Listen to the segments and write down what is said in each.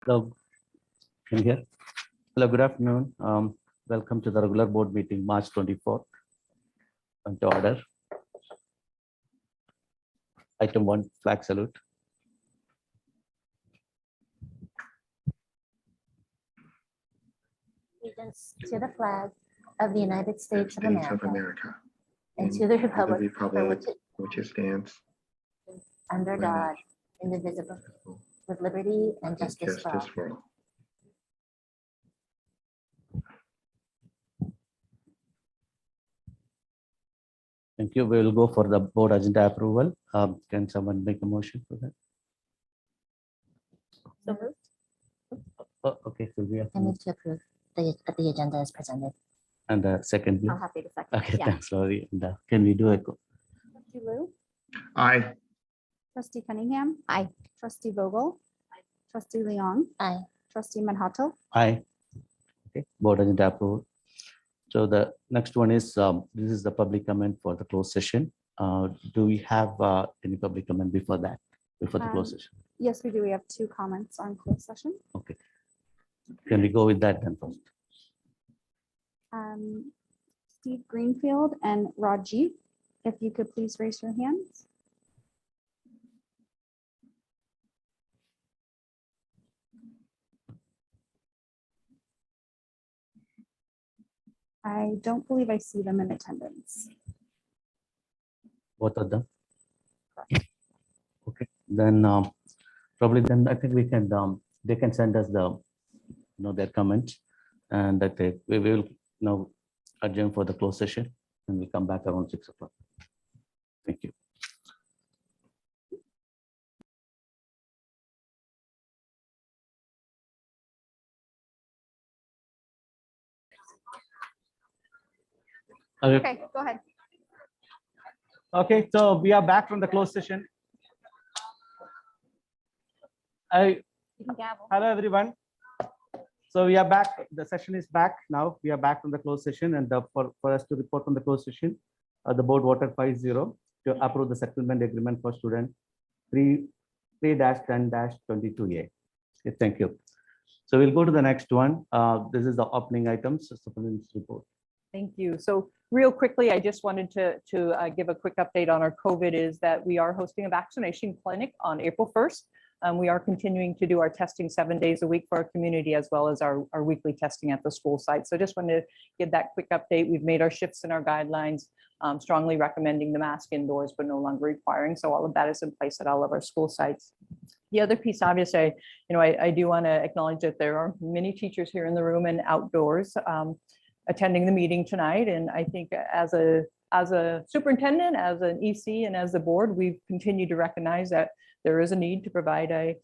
Hello, can you hear? Hello, good afternoon. Welcome to the regular board meeting, March 24th. On to order. Item 1, flag salute. Allegiance to the flag of the United States of America and to the and republic for which it which it stands, under one God, indivisible, with liberty and and justice for all. for all. Thank you. We will go for the board agenda approval. Can someone make a motion for that? So moved. Oh, okay, Sylvia. I move to approve the agenda as presented. And second, please. I'm happy to second. Okay, Yeah. thanks, Laurie. And can we do a Trustee Lou, Aye. Trustee Cunningham. Aye. Trustee Vogel. Trustee Leong. Aye. Trustee Manhattan. aye? Okay, board agenda approval. So the next one is this is the public comment for the closed session. Do we have any public comment before that? Before the closed session? Yes, we do. We have 2 comments on closed session. Okay. Can we go with that then first? Steve Greenfield and Rajiv, if you could please raise your hands. I don't believe I see them in attendance. Both of them? Okay, then probably then I think we can, they can send us the, their comments, and that we will now adjourn for the closed session, and we'll come back around 6 o'clock. Thank you. Okay, go ahead. Okay, so we are back from the closed session. You can gavel. Hello, everyone. So we are back. The session is back now. We are back from the closed session, and for us to report on the closed session, the board voted 5-0 to approve the settlement agreement for student 3-10-22A. Okay, thank you. So we'll go to the next one. This is the opening items, superintendent's report. Thank you. So real quickly, I just wanted to give a quick update on our COVID is that we are hosting a vaccination clinic on April 1st. We are continuing to do our testing 7 days a week for our community, as well as our weekly testing at the school site. So just wanted to give that quick update. We've made our shifts in our guidelines, strongly recommending the mask indoors, but no longer requiring. So all of that is in place at all of our school sites. The other piece, obviously, I do want to acknowledge that there are many teachers here in the room and outdoors attending the meeting tonight. And I think as a superintendent, as an EC, and as the board, we've continued to recognize that there is a need to provide a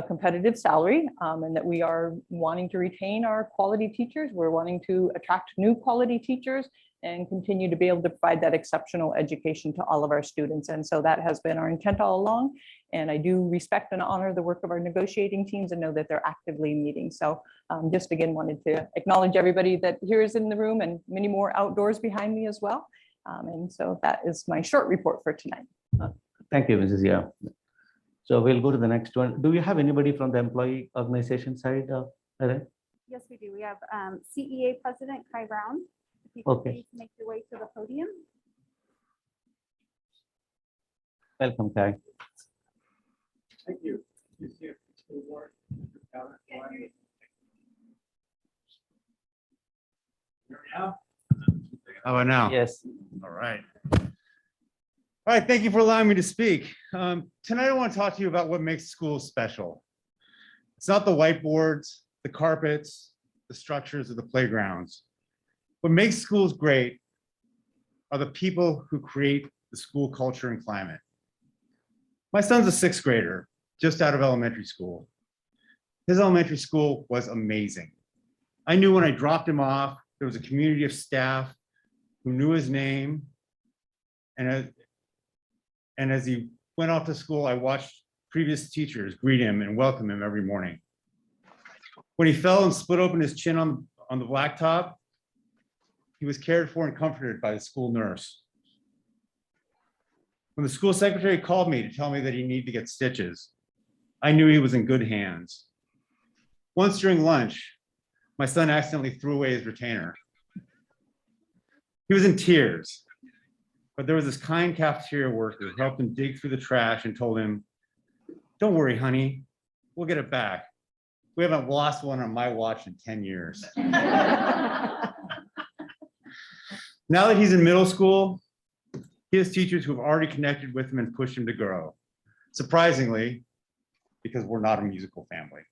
competitive salary, and that we are wanting to retain our quality teachers. We're wanting to attract new quality teachers and continue to be able to provide that exceptional education to all of our students. And so that has been our intent all along. And I do respect and honor the work of our negotiating teams and know that they're actively meeting. So just again, wanted to acknowledge everybody that here is in the room and many more outdoors behind me as well. And so that is my short report for tonight. Thank you, Mrs. Yeah. So we'll go to the next one. Do we have anybody from the employee organization side? Erin? Yes, we do. We have CEA President Kai Brown. If you could Okay. please make your way to the podium. Welcome, Kai. Thank you. How about now? Yes. All right. All right, thank you for allowing me to speak. Tonight I want to talk to you about what makes schools special. It's not the whiteboards, the carpets, the structures of the playgrounds. What makes schools great are the people who create the school culture and climate. My son's a 6th grader, just out of elementary school. His elementary school was amazing. I knew when I dropped him off, there was a community of staff who knew his name. And as he went off to school, I watched previous teachers greet him and welcome him every morning. When he fell and split open his chin on the blacktop, he was cared for and comforted by the school nurse. When the school secretary called me to tell me that he needed to get stitches, I knew he was in good hands. Once during lunch, my son accidentally threw away his retainer. He was in tears, but there was this kind cafeteria worker who helped him dig through the trash and told him, "Don't worry, honey, we'll get it back. We haven't lost one on my watch in 10 years." Now that he's in middle school, he has teachers who have already connected with him and pushed him to grow. Surprisingly, because we're not a musical family.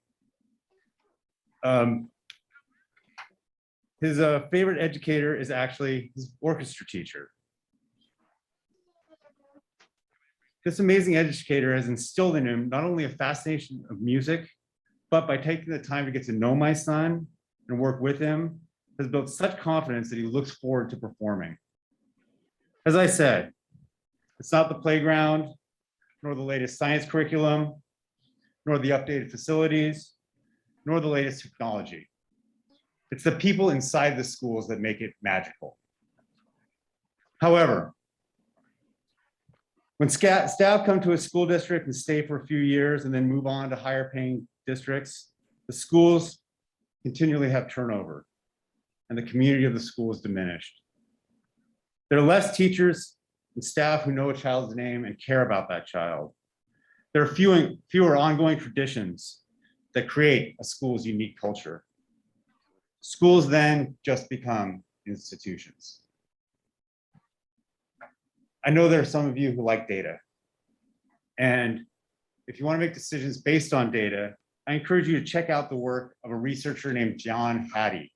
His favorite educator is actually his orchestra teacher. This amazing educator has instilled in him not only a fascination of music, but by taking the time to get to know my son and work with him, has built such confidence that he looks forward to performing. As I said, it's not the playground, nor the latest science curriculum, nor the updated facilities, nor the latest technology. It's the people inside the schools that make it magical. However, when staff come to a school district and stay for a few years and then move on to higher paying districts, the schools continually have turnover and the community of the school is diminished. There are less teachers and staff who know a child's name and care about that child. There are fewer ongoing traditions that create a school's unique culture. Schools then just become institutions. I know there are some of you who like data. And if you want to make decisions based on data, I encourage you to check out the work of a researcher named John Hattie.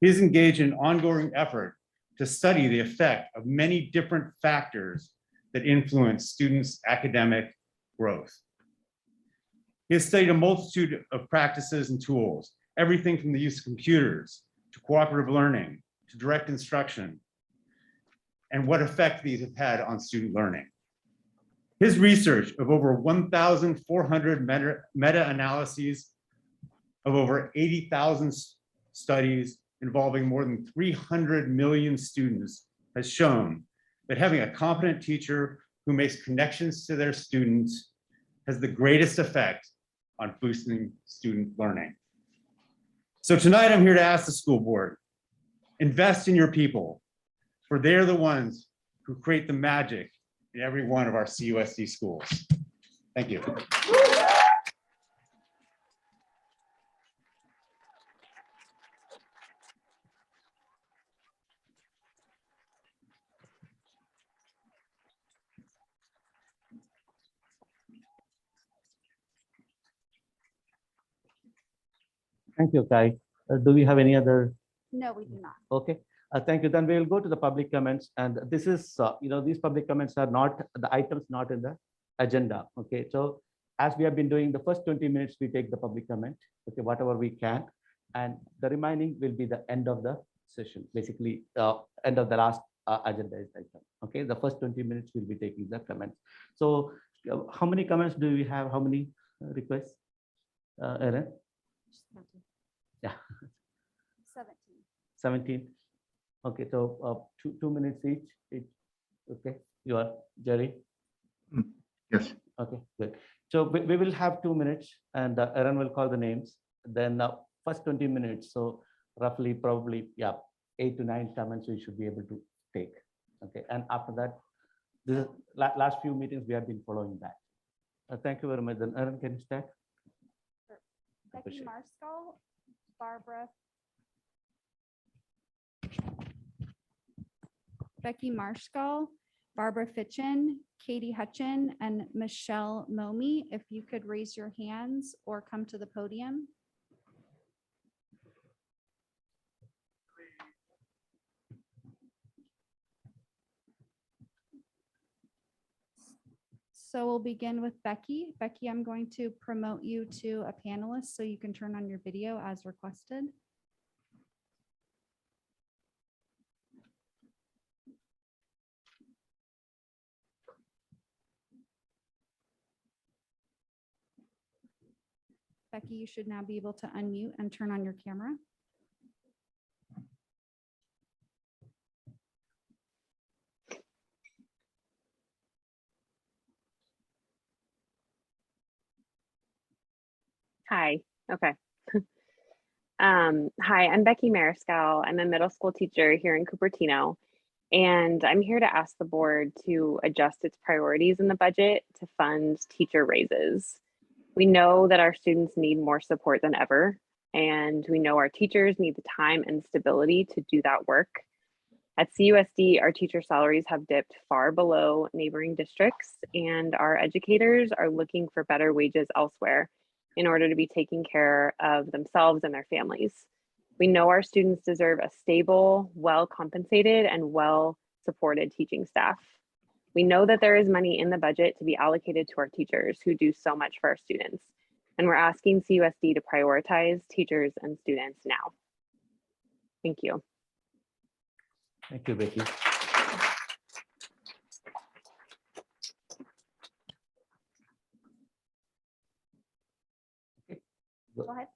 He's engaged in an ongoing effort to study the effect of many different factors that influence students' academic growth. He has studied a multitude of practices and tools, everything from the use of computers to cooperative learning to direct instruction, and what effect these have had on student learning. His research of over 1,400 meta-analyses of over 80,000 studies involving more than 300 million students has shown that having a competent teacher who makes connections to their students has the greatest effect on boosting student learning. So tonight I'm here to ask the school board, invest in your people, for they're the ones who create the magic in every one of our CUSD schools. Thank you. Thank you, Kai. Do we have any other? No, we do not. Okay, thank you. Then we will go to the public comments. And this is, these public comments are not, the items not in the agenda. Okay, so as we have been doing the first 20 minutes, we take the public comment, okay, whatever we can. And the remaining will be the end of the session, basically end of the last agenda is item. Okay, the first 20 minutes we'll be taking the comments. So how many comments do we have? How many requests, Erin? Yeah. 17. Okay, so 2 minutes each. Okay, you are Jerry. Yes. Okay, good. So we will have 2 minutes, and Erin will call the names. Then first 20 minutes. So roughly, probably, 8 to 9 comments we should be able to take. Okay, and after that, this is last few meetings we have been following that. Thank you very much. Then Erin, can you start? Becky Appreciate it. Marskall, Barbara Fitchin, Katie Hutchin, and Michelle Momi. If you could raise your hands or come to the podium. So we'll begin with Becky. Becky, I'm going to promote you to a panelist so you can turn on your video as requested. Becky, you should now be able to unmute and turn on your camera. Hi, okay. Hi, I'm Becky Mariscal. I'm a middle school teacher here in Cupertino, and I'm here to ask the board to adjust its priorities in the budget to fund teacher raises. We know that our students need more support than ever, and we know our teachers need the time and stability to do that work. At CUSD, our teacher salaries have dipped far below neighboring districts, and our educators are looking for better wages elsewhere in order to be taking care of themselves and their families. We know our students deserve a stable, well-compensated, and well-supported teaching staff. We know that there is money in the budget to be allocated to our teachers who do so much for our students, and we're asking CUSD to prioritize teachers and students now. Thank you. Thank you, Becky. Go ahead.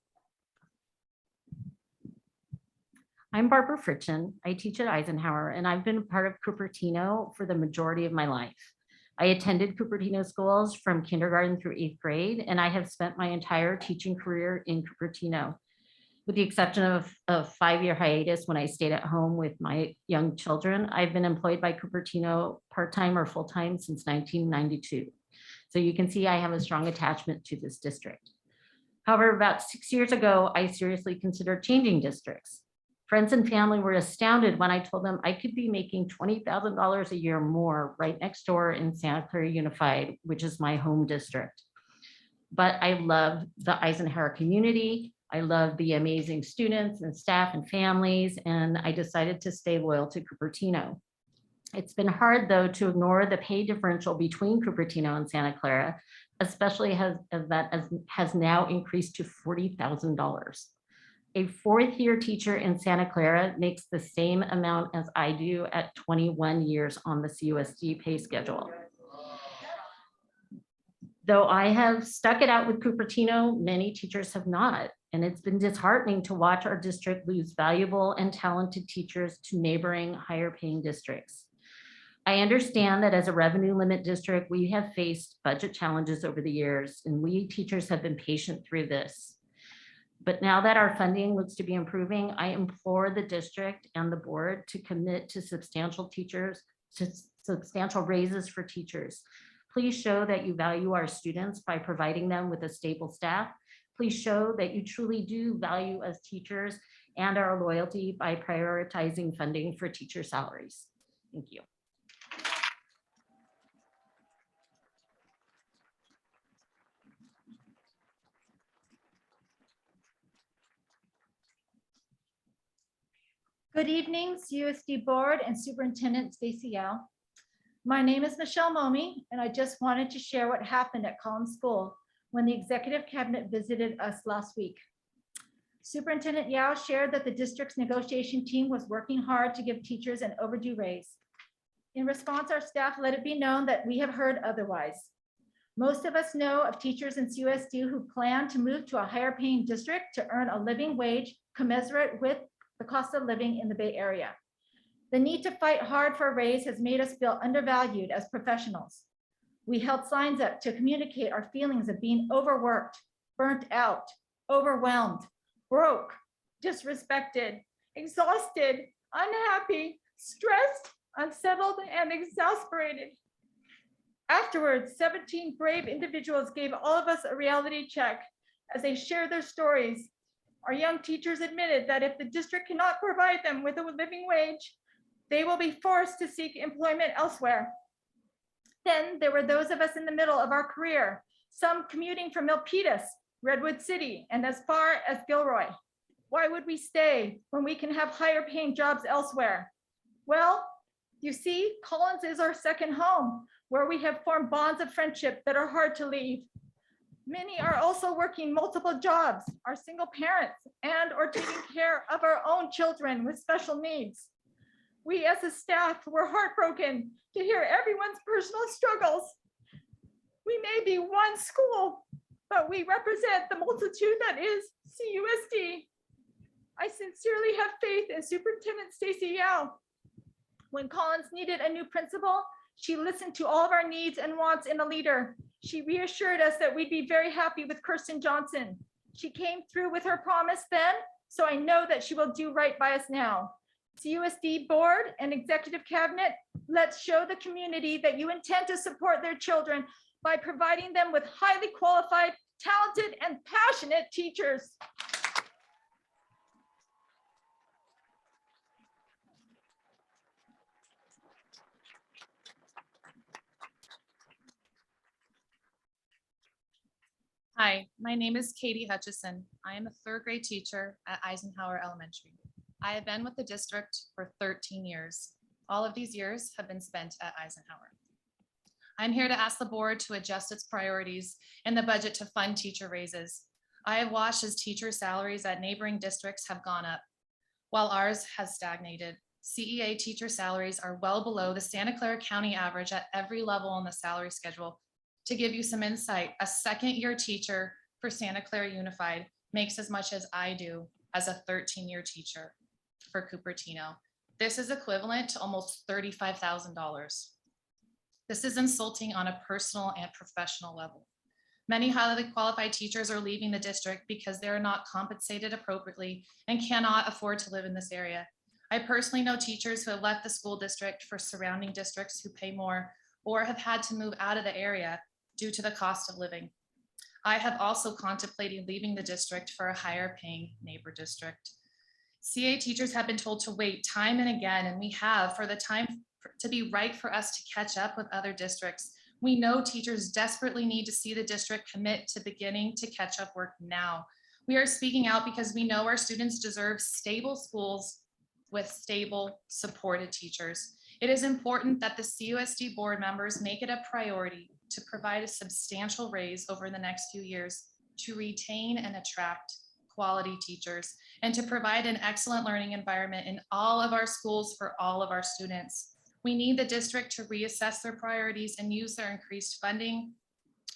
I'm Barbara Fritchen. I teach at Eisenhower, and I've been a part of Cupertino for the majority of my life. I attended Cupertino schools from kindergarten through 8th grade, and I have spent my entire teaching career in Cupertino. With the exception of a 5-year hiatus when I stayed at home with my young children, I've been employed by Cupertino part-time or full-time since 1992. So you can see I have a strong attachment to this district. However, about 6 years ago, I seriously considered changing districts. Friends and family were astounded when I told them I could be making $20,000 a year more right next door in Santa Clara Unified, which is my home district. But I love the Eisenhower community. I love the amazing students and staff and families, and I decided to stay loyal to Cupertino. It's been hard, though, to ignore the pay differential between Cupertino and Santa Clara, especially as that has now increased to $40,000. A 4th-year teacher in Santa Clara makes the same amount as I do at 21 years on the CUSD pay schedule. Though I have stuck it out with Cupertino, many teachers have not, and it's been disheartening to watch our district lose valuable and talented teachers to neighboring higher-paying districts. I understand that as a revenue limit district, we have faced budget challenges over the years, and we teachers have been patient through this. But now that our funding looks to be improving, I implore the district and the board to commit to substantial raises for teachers. Please show that you value our students by providing them with a stable staff. Please show that you truly do value us teachers and our loyalty by prioritizing funding for teacher salaries. Thank you. Good evening, CUSD Board and Superintendent Stacy Yao. My name is Michelle Momi, and I just wanted to share what happened at Collins School when the Executive Cabinet visited us last week. Superintendent Yao shared that the district's negotiation team was working hard to give teachers an overdue raise. In response, our staff let it be known that we have heard otherwise. Most of us know of teachers in CUSD who plan to move to a higher paying district to earn a living wage commensurate with the cost of living in the Bay Area. The need to fight hard for a raise has made us feel undervalued as professionals. We held signs up to communicate our feelings of being overworked, burnt out, overwhelmed, broke, disrespected, exhausted, unhappy, stressed, unsettled, and exasperated. Afterwards, 17 brave individuals gave all of us a reality check as they shared their stories. Our young teachers admitted that if the district cannot provide them with a living wage, they will be forced to seek employment elsewhere. Then there were those of us in the middle of our career, some commuting from Milpitas, Redwood City, and as far as Gilroy. Why would we stay when we can have higher paying jobs elsewhere? Well, you see, Collins is our second home, where we have formed bonds of friendship that are hard to leave. Many are also working multiple jobs, are single parents, and or taking care of our own children with special needs. We as a staff were heartbroken to hear everyone's personal struggles. We may be one school, but we represent the multitude that is CUSD. I sincerely have faith in Superintendent Stacy Yao. When Collins needed a new principal, she listened to all of our needs and wants in a leader. She reassured us that we'd be very happy with Kirsten Johnson. She came through with her promise then, so I know that she will do right by us now. CUSD board and executive cabinet, let's show the community that you intend to support their children by providing them with highly qualified, talented, and passionate teachers. Hi, my name is Katie Hutchison. I am a third grade teacher at Eisenhower Elementary. I have been with the district for 13 years. All of these years have been spent at Eisenhower. I'm here to ask the board to adjust its priorities in the budget to fund teacher raises. I have watched as teacher salaries at neighboring districts have gone up, while ours has stagnated. CEA teacher salaries are well below the Santa Clara County average at every level on the salary schedule. To give you some insight, a second-year teacher for Santa Clara Unified makes as much as I do as a 13-year teacher for Cupertino. This is equivalent to almost $35,000. This is insulting on a personal and professional level. Many highly qualified teachers are leaving the district because they are not compensated appropriately and cannot afford to live in this area. I personally know teachers who have left the school district for surrounding districts who pay more or have had to move out of the area due to the cost of living. I have also contemplated leaving the district for a higher paying neighbor district. CA teachers have been told to wait time and again, and we have for the time to be right for us to catch up with other districts. We know teachers desperately need to see the district commit to beginning to catch up work now. We are speaking out because we know our students deserve stable schools with stable, supported teachers. It is important that the CUSD board members make it a priority to provide a substantial raise over the next few years to retain and attract quality teachers and to provide an excellent learning environment in all of our schools for all of our students. We need the district to reassess their priorities and use their increased funding,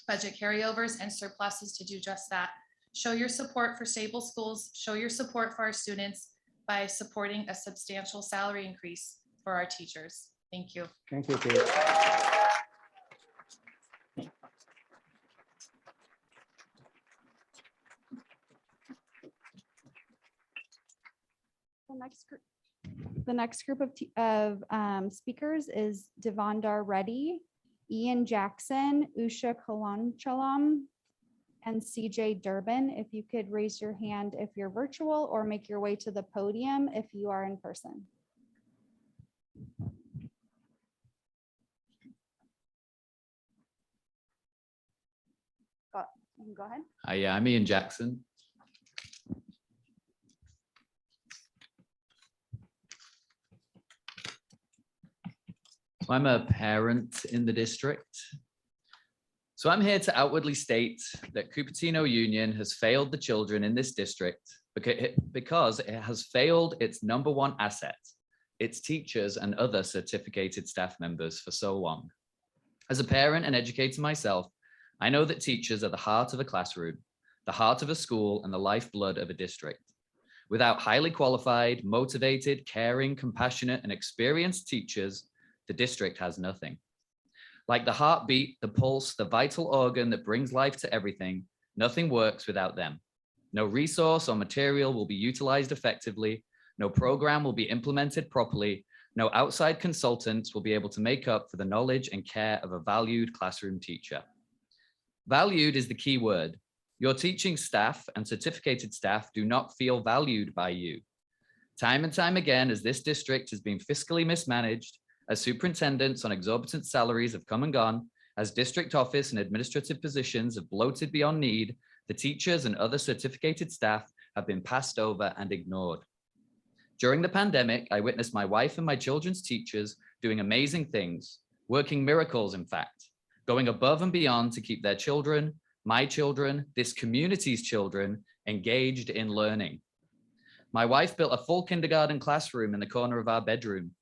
budget carryovers, and surpluses to do just that. Show your support for stable schools, show your support for our students by supporting a substantial salary increase for our teachers. Thank you. Thank you, Kate. The next group of speakers is Devondar Reddy, Ian Jackson, Usha Kalanchalam, and CJ Durbin. If you could raise your hand if you're virtual or make your way to the podium if you are in person. You can go ahead. Yeah, I'm Ian Jackson. So I'm a parent in the district. So I'm here to outwardly state that Cupertino Union has failed the children in this district because it has failed its #1 asset, its teachers and other certificated staff members for so long. As a parent and educator myself, I know that teachers are the heart of a classroom, the heart of a school, and the lifeblood of a district. Without highly qualified, motivated, caring, compassionate, and experienced teachers, the district has nothing. Like the heartbeat, the pulse, the vital organ that brings life to everything, nothing works without them. No resource or material will be utilized effectively. No program will be implemented properly. No outside consultants will be able to make up for the knowledge and care of a valued classroom teacher. Valued is the key word. Your teaching staff and certificated staff do not feel valued by you. Time and time again, as this district has been fiscally mismanaged, as superintendents on exorbitant salaries have come and gone, as district office and administrative positions have bloated beyond need, the teachers and other certificated staff have been passed over and ignored. During the pandemic, I witnessed my wife and my children's teachers doing amazing things, working miracles, in fact, going above and beyond to keep their children, my children, this community's children, engaged in learning. My wife built a full kindergarten classroom in the corner of our bedroom.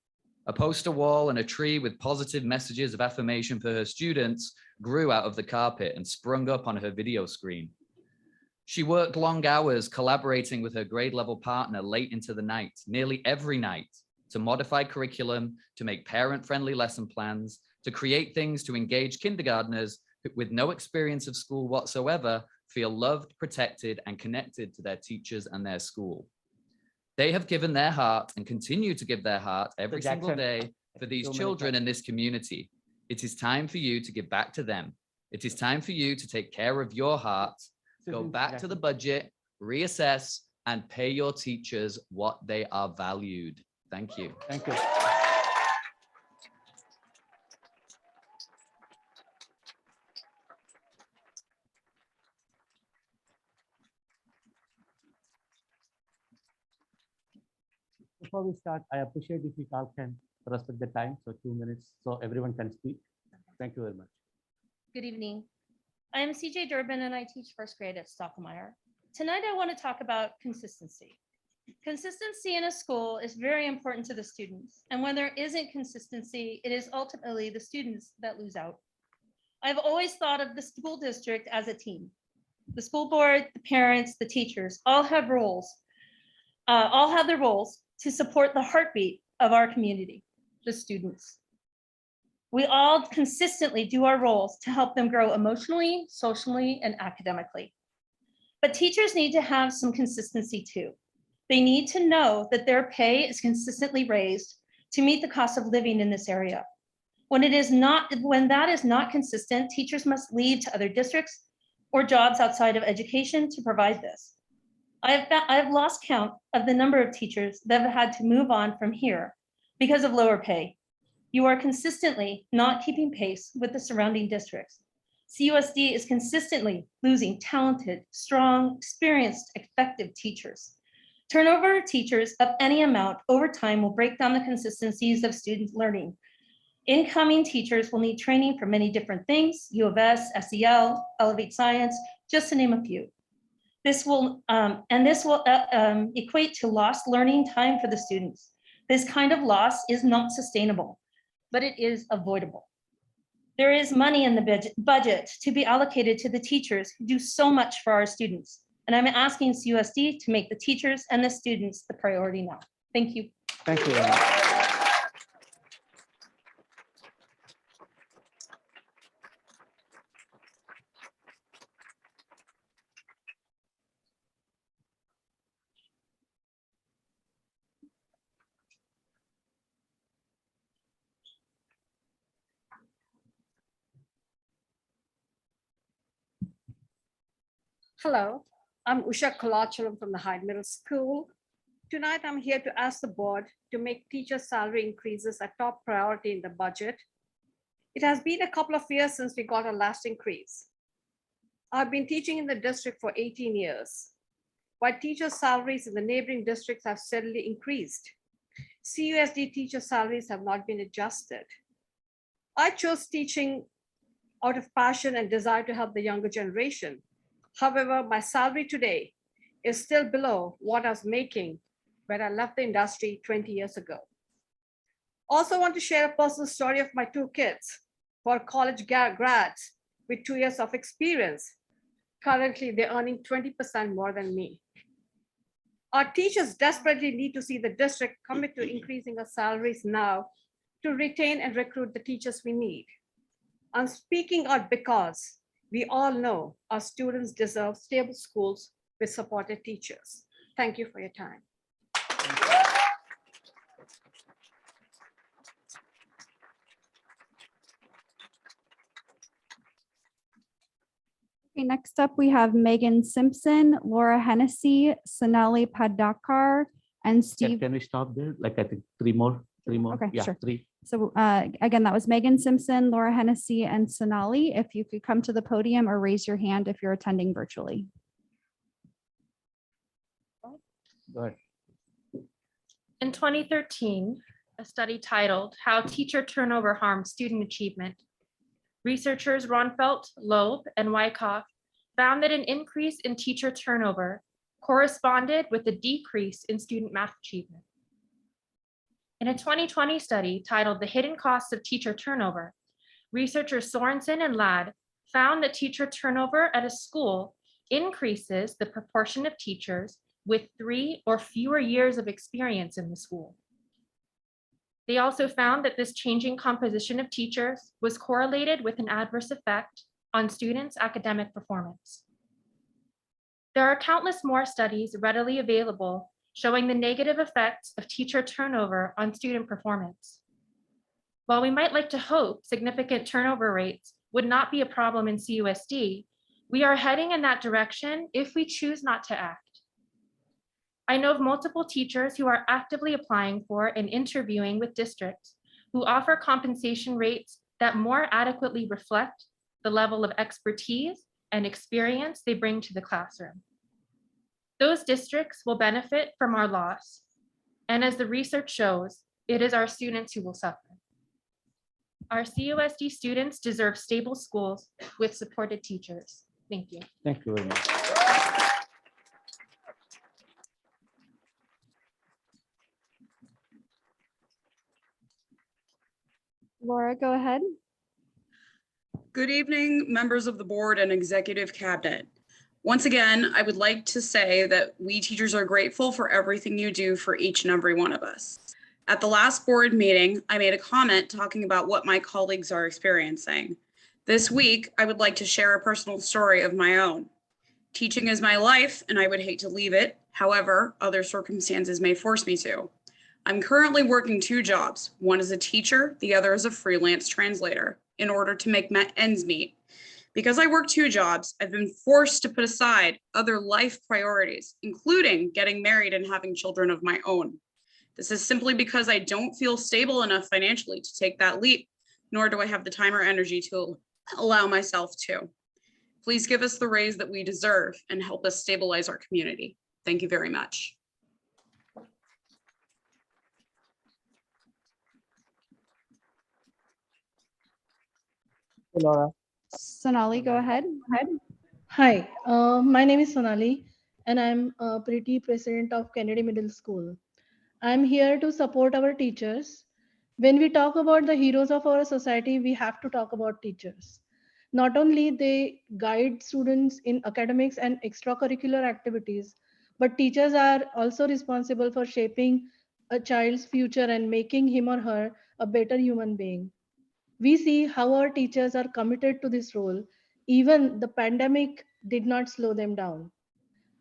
A poster wall and a tree with positive messages of affirmation for her students grew out of the carpet and sprung up on her video screen. She worked long hours collaborating with her grade level partner late into the night, nearly every night, to modify curriculum, to make parent-friendly lesson plans, to create things to engage kindergartners with no experience of school whatsoever, feel loved, protected, and connected to their teachers and their school. They have given their heart and continue to give their heart every single day for these children in this community. It is time for you to give back to them. It is time for you to take care of your heart, go back to the budget, reassess, and pay your teachers what they are valued. Thank you. Thank you. Before we start, I appreciate if you all can respect the time, so 2 minutes, so everyone can speak. Thank you very much. Good evening. I am CJ Durbin and I teach first grade at Stockmeyer. Tonight I want to talk about consistency. Consistency in a school is very important to the students. And when there isn't consistency, it is ultimately the students that lose out. I've always thought of the school district as a team. The school board, the parents, the teachers all have roles, all have their roles to support the heartbeat of our community, the students. We all consistently do our roles to help them grow emotionally, socially, and academically. But teachers need to have some consistency too. They need to know that their pay is consistently raised to meet the cost of living in this area. When that is not consistent, teachers must leave to other districts or jobs outside of education to provide this. I've lost count of the number of teachers that have had to move on from here because of lower pay. You are consistently not keeping pace with the surrounding districts. CUSD is consistently losing talented, strong, experienced, effective teachers. Turnover of teachers of any amount over time will break down the consistencies of students' learning. Incoming teachers will need training for many different things, U of S, SEL, Elevate Science, just to name a few. This will equate to lost learning time for the students. This kind of loss is not sustainable, but it is avoidable. There is money in the budget to be allocated to the teachers who do so much for our students. And I'm asking CUSD to make the teachers and the students the priority now. Thank you. Thank you very much. Hello, I'm Usha Kalachalam from the Hyde Middle School. Tonight, I'm here to ask the board to make teacher salary increases a top priority in the budget. It has been a couple of years since we got our last increase. I've been teaching in the district for 18 years, while teacher salaries in the neighboring districts have steadily increased. CUSD teacher salaries have not been adjusted. I chose teaching out of passion and desire to help the younger generation. However, my salary today is still below what I was making when I left the industry 20 years ago. Also want to share a personal story of my two kids who are college grads with 2 years of experience. Currently, they're earning 20% more than me. Our teachers desperately need to see the district commit to increasing our salaries now to retain and recruit the teachers we need. I'm speaking out because we all know our students deserve stable schools with supported teachers. Thank you for your time. Okay, next up, we have Megan Simpson, Laura Hennessy, Sonali Padakar, and Steve. Can we stop there? Like, I think three more. Okay, Yeah, sure. 3. So again, that was Megan Simpson, Laura Hennessy, and Sonali. If you could come to the podium or raise your hand if you're attending virtually. Go ahead. In 2013, a study titled How Teacher Turnover Harms Student Achievement, researchers Ronfelt, Loeb, and Wyckoff found that an increase in teacher turnover corresponded with a decrease in student math achievement. In a 2020 study titled The Hidden Costs of Teacher Turnover, researchers Sorensen and Ladd found that teacher turnover at a school increases the proportion of teachers with 3 or fewer years of experience in the school. They also found that this changing composition of teachers was correlated with an adverse effect on students' academic performance. There are countless more studies readily available showing the negative effects of teacher turnover on student performance. While we might like to hope significant turnover rates would not be a problem in CUSD, we are heading in that direction if we choose not to act. I know of multiple teachers who are actively applying for and interviewing with districts who offer compensation rates that more adequately reflect the level of expertise and experience they bring to the classroom. Those districts will benefit from our loss. And as the research shows, it is our students who will suffer. Our CUSD students deserve stable schools with supported teachers. Thank you. Thank you very much. Laura, go ahead. Good evening, members of the board and executive cabinet. Once again, I would like to say that we teachers are grateful for everything you do for each and every one of us. At the last board meeting, I made a comment talking about what my colleagues are experiencing. This week, I would like to share a personal story of my own. Teaching is my life and I would hate to leave it. However, other circumstances may force me to. I'm currently working 2 jobs. One is a teacher, the other is a freelance translator in order to make ends meet. Because I work 2 jobs, I've been forced to put aside other life priorities, including getting married and having children of my own. This is simply because I don't feel stable enough financially to take that leap, nor do I have the time or energy to allow myself to. Please give us the raise that we deserve and help us stabilize our community. Thank you very much. Laura. Sonali, go ahead. Hi, my name is Sonali, and I'm a pretty president of Kennedy Middle School. I'm here to support our teachers. When we talk about the heroes of our society, we have to talk about teachers. Not only they guide students in academics and extracurricular activities, but teachers are also responsible for shaping a child's future and making him or her a better human being. We see how our teachers are committed to this role. Even the pandemic did not slow them down.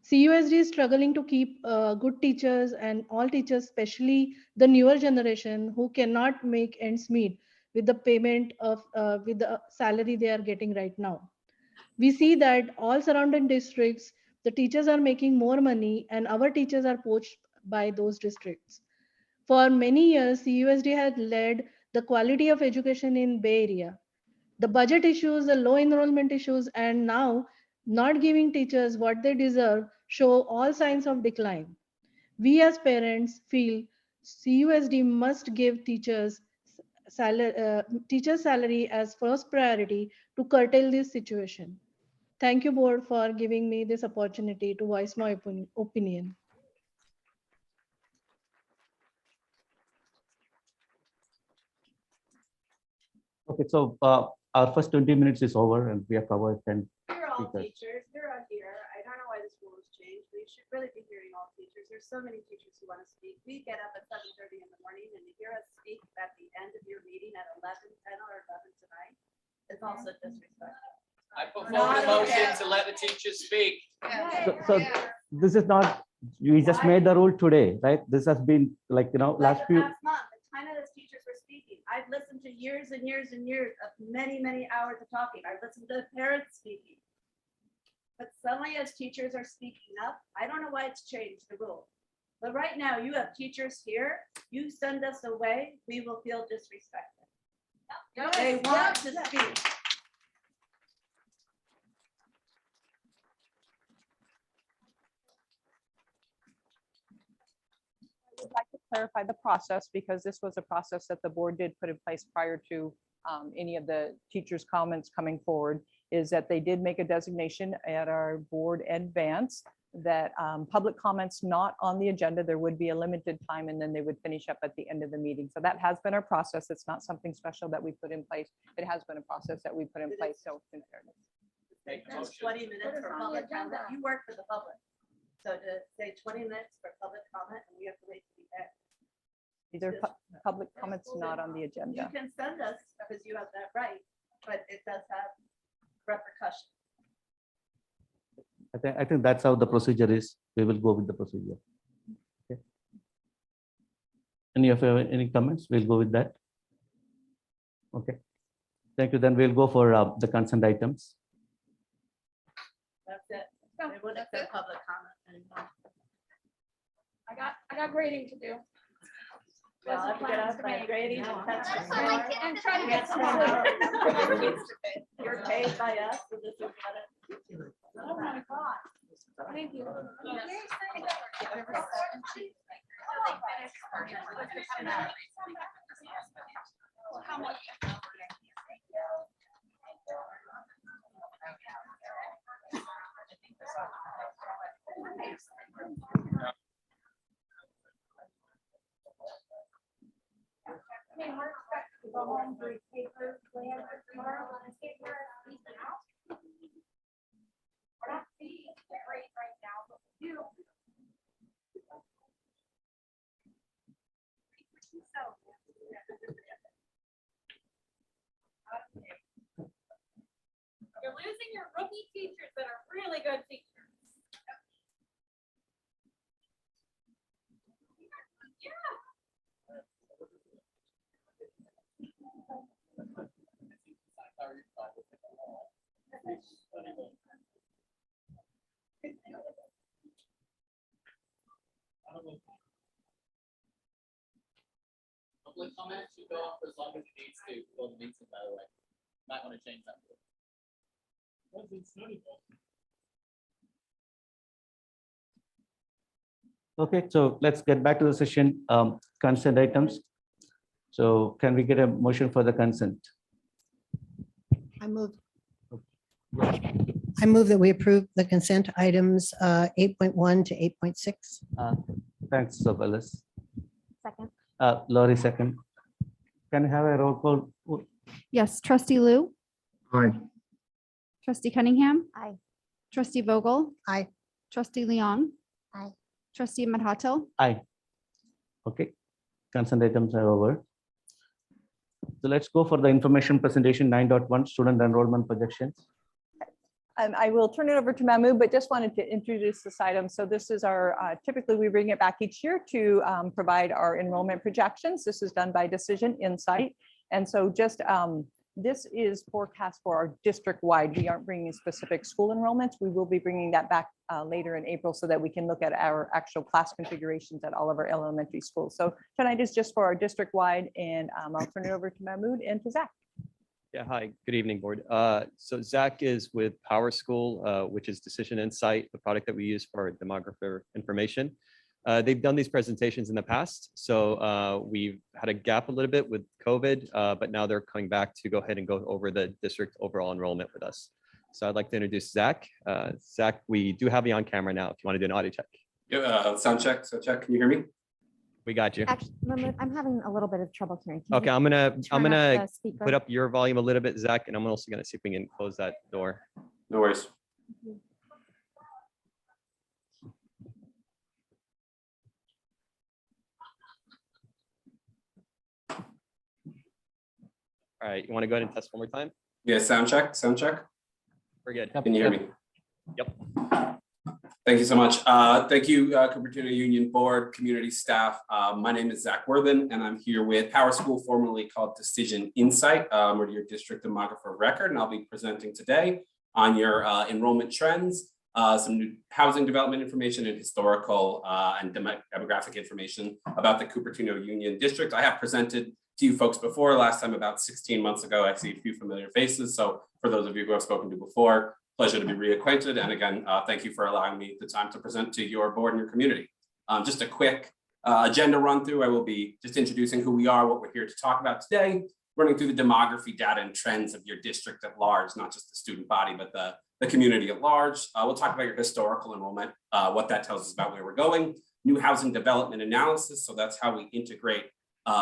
CUSD is struggling to keep good teachers and all teachers, especially the newer generation who cannot make ends meet with the payment of with the salary they are getting right now. We see that all surrounding districts, the teachers are making more money and our teachers are poached by those districts. For many years, CUSD had led the quality of education in Bay Area. The budget issues, the low enrollment issues, and now not giving teachers what they deserve show all signs of decline. We as parents feel CUSD must give teachers salary as first priority to curtail this situation. Thank you, board, for giving me this opportunity to voice my opinion. Okay, so our first 20 minutes is over and we have covered 10 You're all speakers. teachers, they're all here. I don't know why this rule has changed. We should really be hearing all teachers. There's so many teachers who want to speak. We get up at 7:30 in the morning and to hear us speak at the end of your meeting at 10 or 11 tonight. It's also disrespectful. I put forward a motion to let the teachers speak. So this is not, we just made the rule today, right? This has been like, last few. Last month, a ton of those teachers were speaking. I've listened to years and years and years of many, many hours of talking. I've listened to parents speaking. But suddenly as teachers are speaking up, I don't know why it's changed the rule. But right now you have teachers here, you send us away, we will feel disrespected. They want to speak. I would like to clarify the process because this was a process that the board did put in place prior to any of the teachers' comments coming forward, is that they did make a designation at our board advance that public comments not on the agenda, there would be a limited time and then they would finish up at the end of the meeting. So that has been our process. It's not something special that we put in place. It has been a process that we put in place. So in fairness. That's 20 minutes for public comment. You work for the public. So to say 20 minutes for public comment and we have to wait to the end. These are public comments not on the You agenda. can send us because you have that right, but it does have repercussions. I think that's how the procedure is. We will go with the procedure. Okay. Any comments? We'll go with that. Okay. Thank you. Then we'll go for the consent items. That's it. They would have said public comment. anymore. I got grading to do. Well, I have to get up by grading and testing. I'm trying to get some. You're paid by us, so this is what it. Oh my God. Thank you. How much? You're losing your rookie teachers that are really good teachers. Public comment should go on for as long as it needs to for the meeting, by the way. Might want to change that. Okay, so let's get back to the session. Consent items. So can we get a motion for the consent? I move that we approve the consent items 8.1 to 8.6. Thanks, Phyllis. Second. Laurie, second. Can I have a roll call? Yes, trustee Lou, Aye. trustee Cunningham, Aye. trustee Vogel, Aye. trustee Leong, Aye. trustee Madhato, Aye. Okay, consent items are over. So let's go for the information presentation 9.1 student enrollment projections. I will turn it over to Mahmood, but just wanted to introduce this item. So this is our, typically we bring it back each year to provide our enrollment projections. This is done by Decision Insight. And so just this is forecast for our district-wide. We aren't bringing specific school enrollments. We will be bringing that back later in April so that we can look at our actual class configurations at all of our elementary schools. So tonight is just for our district-wide, and I'll turn it over to Mahmood and to Zach. Yeah, hi, good evening, board. So Zach is with Power School, which is Decision Insight, the product that we use for demographer information. They've done these presentations in the past, so we've had a gap a little bit with COVID, but now they're coming back to go ahead and go over the district overall enrollment with us. So I'd like to introduce Zach. Zach, we do have you on camera now if you want to do an audio check. Yeah, sound check, can you hear me? We got you. Actually, Mahmood, I'm having a little bit of trouble hearing. Can Okay, you I'm gonna turn up the speaker? put up your volume a little bit, Zach, and I'm also gonna see if we can close that door. No worries. All right, you want to go ahead and test one more time? Yeah, sound check, sound check. We're good. Can you hear me? Yep. Thank you so much. Thank you, Cupertino Union Board, community staff. My name is Zach Worthen, and I'm here with Power School, formerly called Decision Insight. We're your district demographer of record, and I'll be presenting today on your enrollment trends, some new housing development information, and historical and demographic information about the Cupertino Union District. I have presented to you folks before, last time about 16 months ago. I see a few familiar faces. So for those of you who I've spoken to before, pleasure to be reacquainted. And again, thank you for allowing me the time to present to your board and your community. Just a quick agenda run through. I will be just introducing who we are, what we're here to talk about today, running through the demography data and trends of your district at large, not just the student body, but the community at large. We'll talk about your historical enrollment, what that tells us about where we're going, new housing development analysis. So that's how we integrate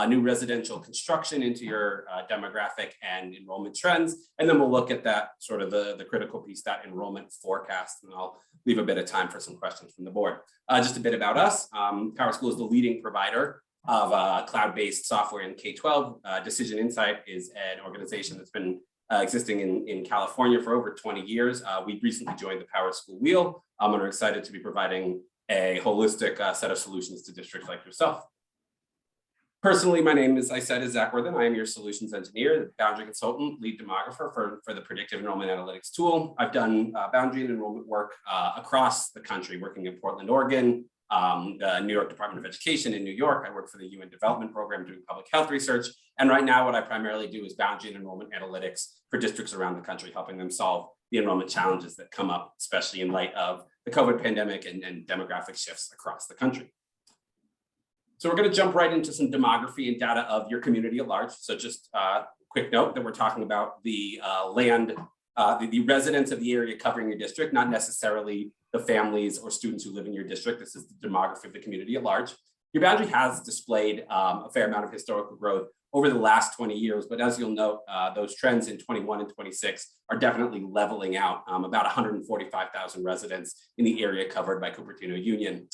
new residential construction into your demographic and enrollment trends. And then we'll look at that sort of the critical piece, that enrollment forecast, and I'll leave a bit of time for some questions from the board. Just a bit about us. Power School is the leading provider of cloud-based software in K-12. Decision Insight is an organization that's been existing in California for over 20 years. We recently joined the Power School Wheel and are excited to be providing a holistic set of solutions to districts like yourself. Personally, my name is Zach Worthen. I am your solutions engineer, boundary consultant, lead demographer for the predictive enrollment analytics tool. I've done boundary and enrollment work across the country, working in Portland, Oregon, the New York Department of Education in New York. I work for the UN Development Program doing public health research. And right now, what I primarily do is boundary and enrollment analytics for districts around the country, helping them solve the enrollment challenges that come up, especially in light of the COVID pandemic and demographic shifts across the country. So we're going to jump right into some demography and data of your community at large. So just a quick note that we're talking about the the residents of the area covering your district, not necessarily the families or students who live in your district. This is the demography of the community at large. Your boundary has displayed a fair amount of historical growth over the last 20 years, but as you'll note, those trends in 21 and 26 are definitely leveling out, about 145,000 residents in the area covered by Cupertino Union.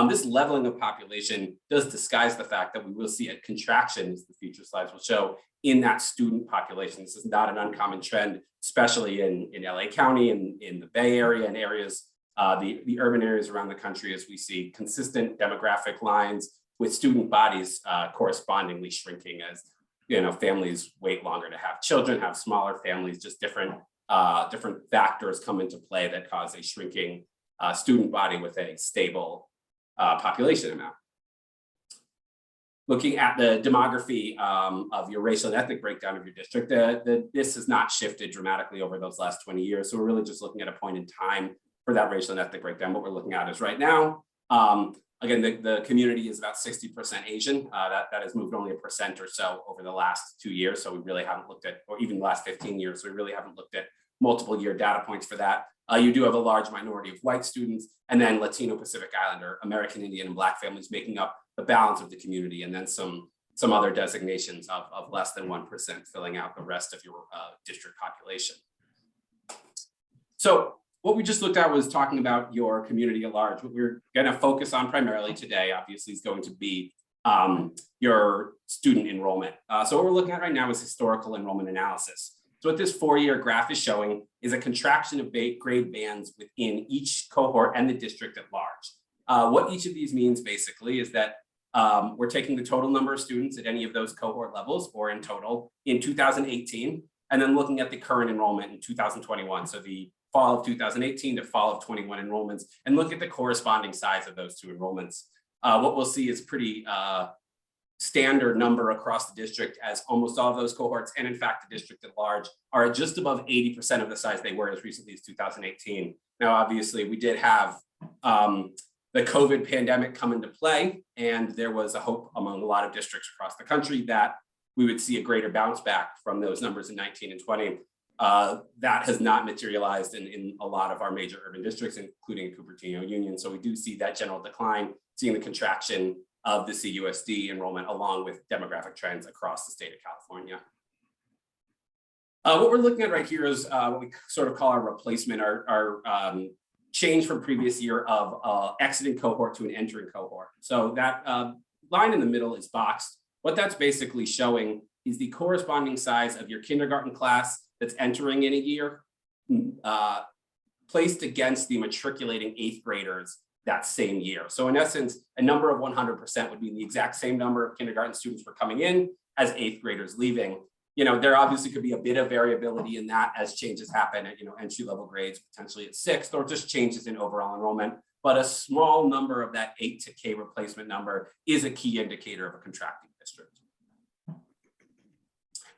This leveling of population does disguise the fact that we will see a contraction, as the future slides will show, in that student population. This is not an uncommon trend, especially in LA County and in the Bay Area and areas, the urban areas around the country, as we see consistent demographic lines with student bodies correspondingly shrinking as families wait longer to have children, have smaller families, just different factors come into play that cause a shrinking student body with a stable population amount. Looking at the demography of your racial and ethnic breakdown of your district, this has not shifted dramatically over those last 20 years. So we're really just looking at a point in time for that racial and ethnic breakdown. What we're looking at is right now. Again, the community is about 60% Asian. That has moved only 1% or so over the last 2 years. So we really haven't looked at, or even the last 15 years, so we really haven't looked at multiple year data points for that. You do have a large minority of white students, and then Latino, Pacific Islander, American Indian, and Black families making up the balance of the community, and then some other designations of less than 1% filling out the rest of your district population. So what we just looked at was talking about your community at large. What we're going to focus on primarily today, obviously, is going to be your student enrollment. So what we're looking at right now is historical enrollment analysis. So what this 4-year graph is showing is a contraction of grade bands within each cohort and the district at large. What each of these means basically is that we're taking the total number of students at any of those cohort levels or in total in 2018, and then looking at the current enrollment in 2021. So the fall of 2018 to fall of 21 enrollments, and look at the corresponding size of those two enrollments. What we'll see is pretty standard number across the district, as almost all of those cohorts, and in fact, the district at large, are just above 80% of the size they were as recently as 2018. Now, obviously, we did have the COVID pandemic come into play, and there was a hope among a lot of districts across the country that we would see a greater bounce back from those numbers in 19 and 20. That has not materialized in a lot of our major urban districts, including Cupertino Union. So we do see that general decline, seeing the contraction of the CUSD enrollment along with demographic trends across the state of California. What we're looking at right here is what we sort of call our replacement, our change from previous year of exiting cohort to an entering cohort. So that line in the middle is boxed. What that's basically showing is the corresponding size of your kindergarten class that's entering in a year placed against the matriculating 8th graders that same year. So in essence, a number of 100% would be the exact same number of kindergarten students were coming in as 8th graders leaving. There obviously could be a bit of variability in that as changes happen at, entry level grades, potentially at 6th, or just changes in overall enrollment. But a small number of that 8 to K replacement number is a key indicator of a contracting district.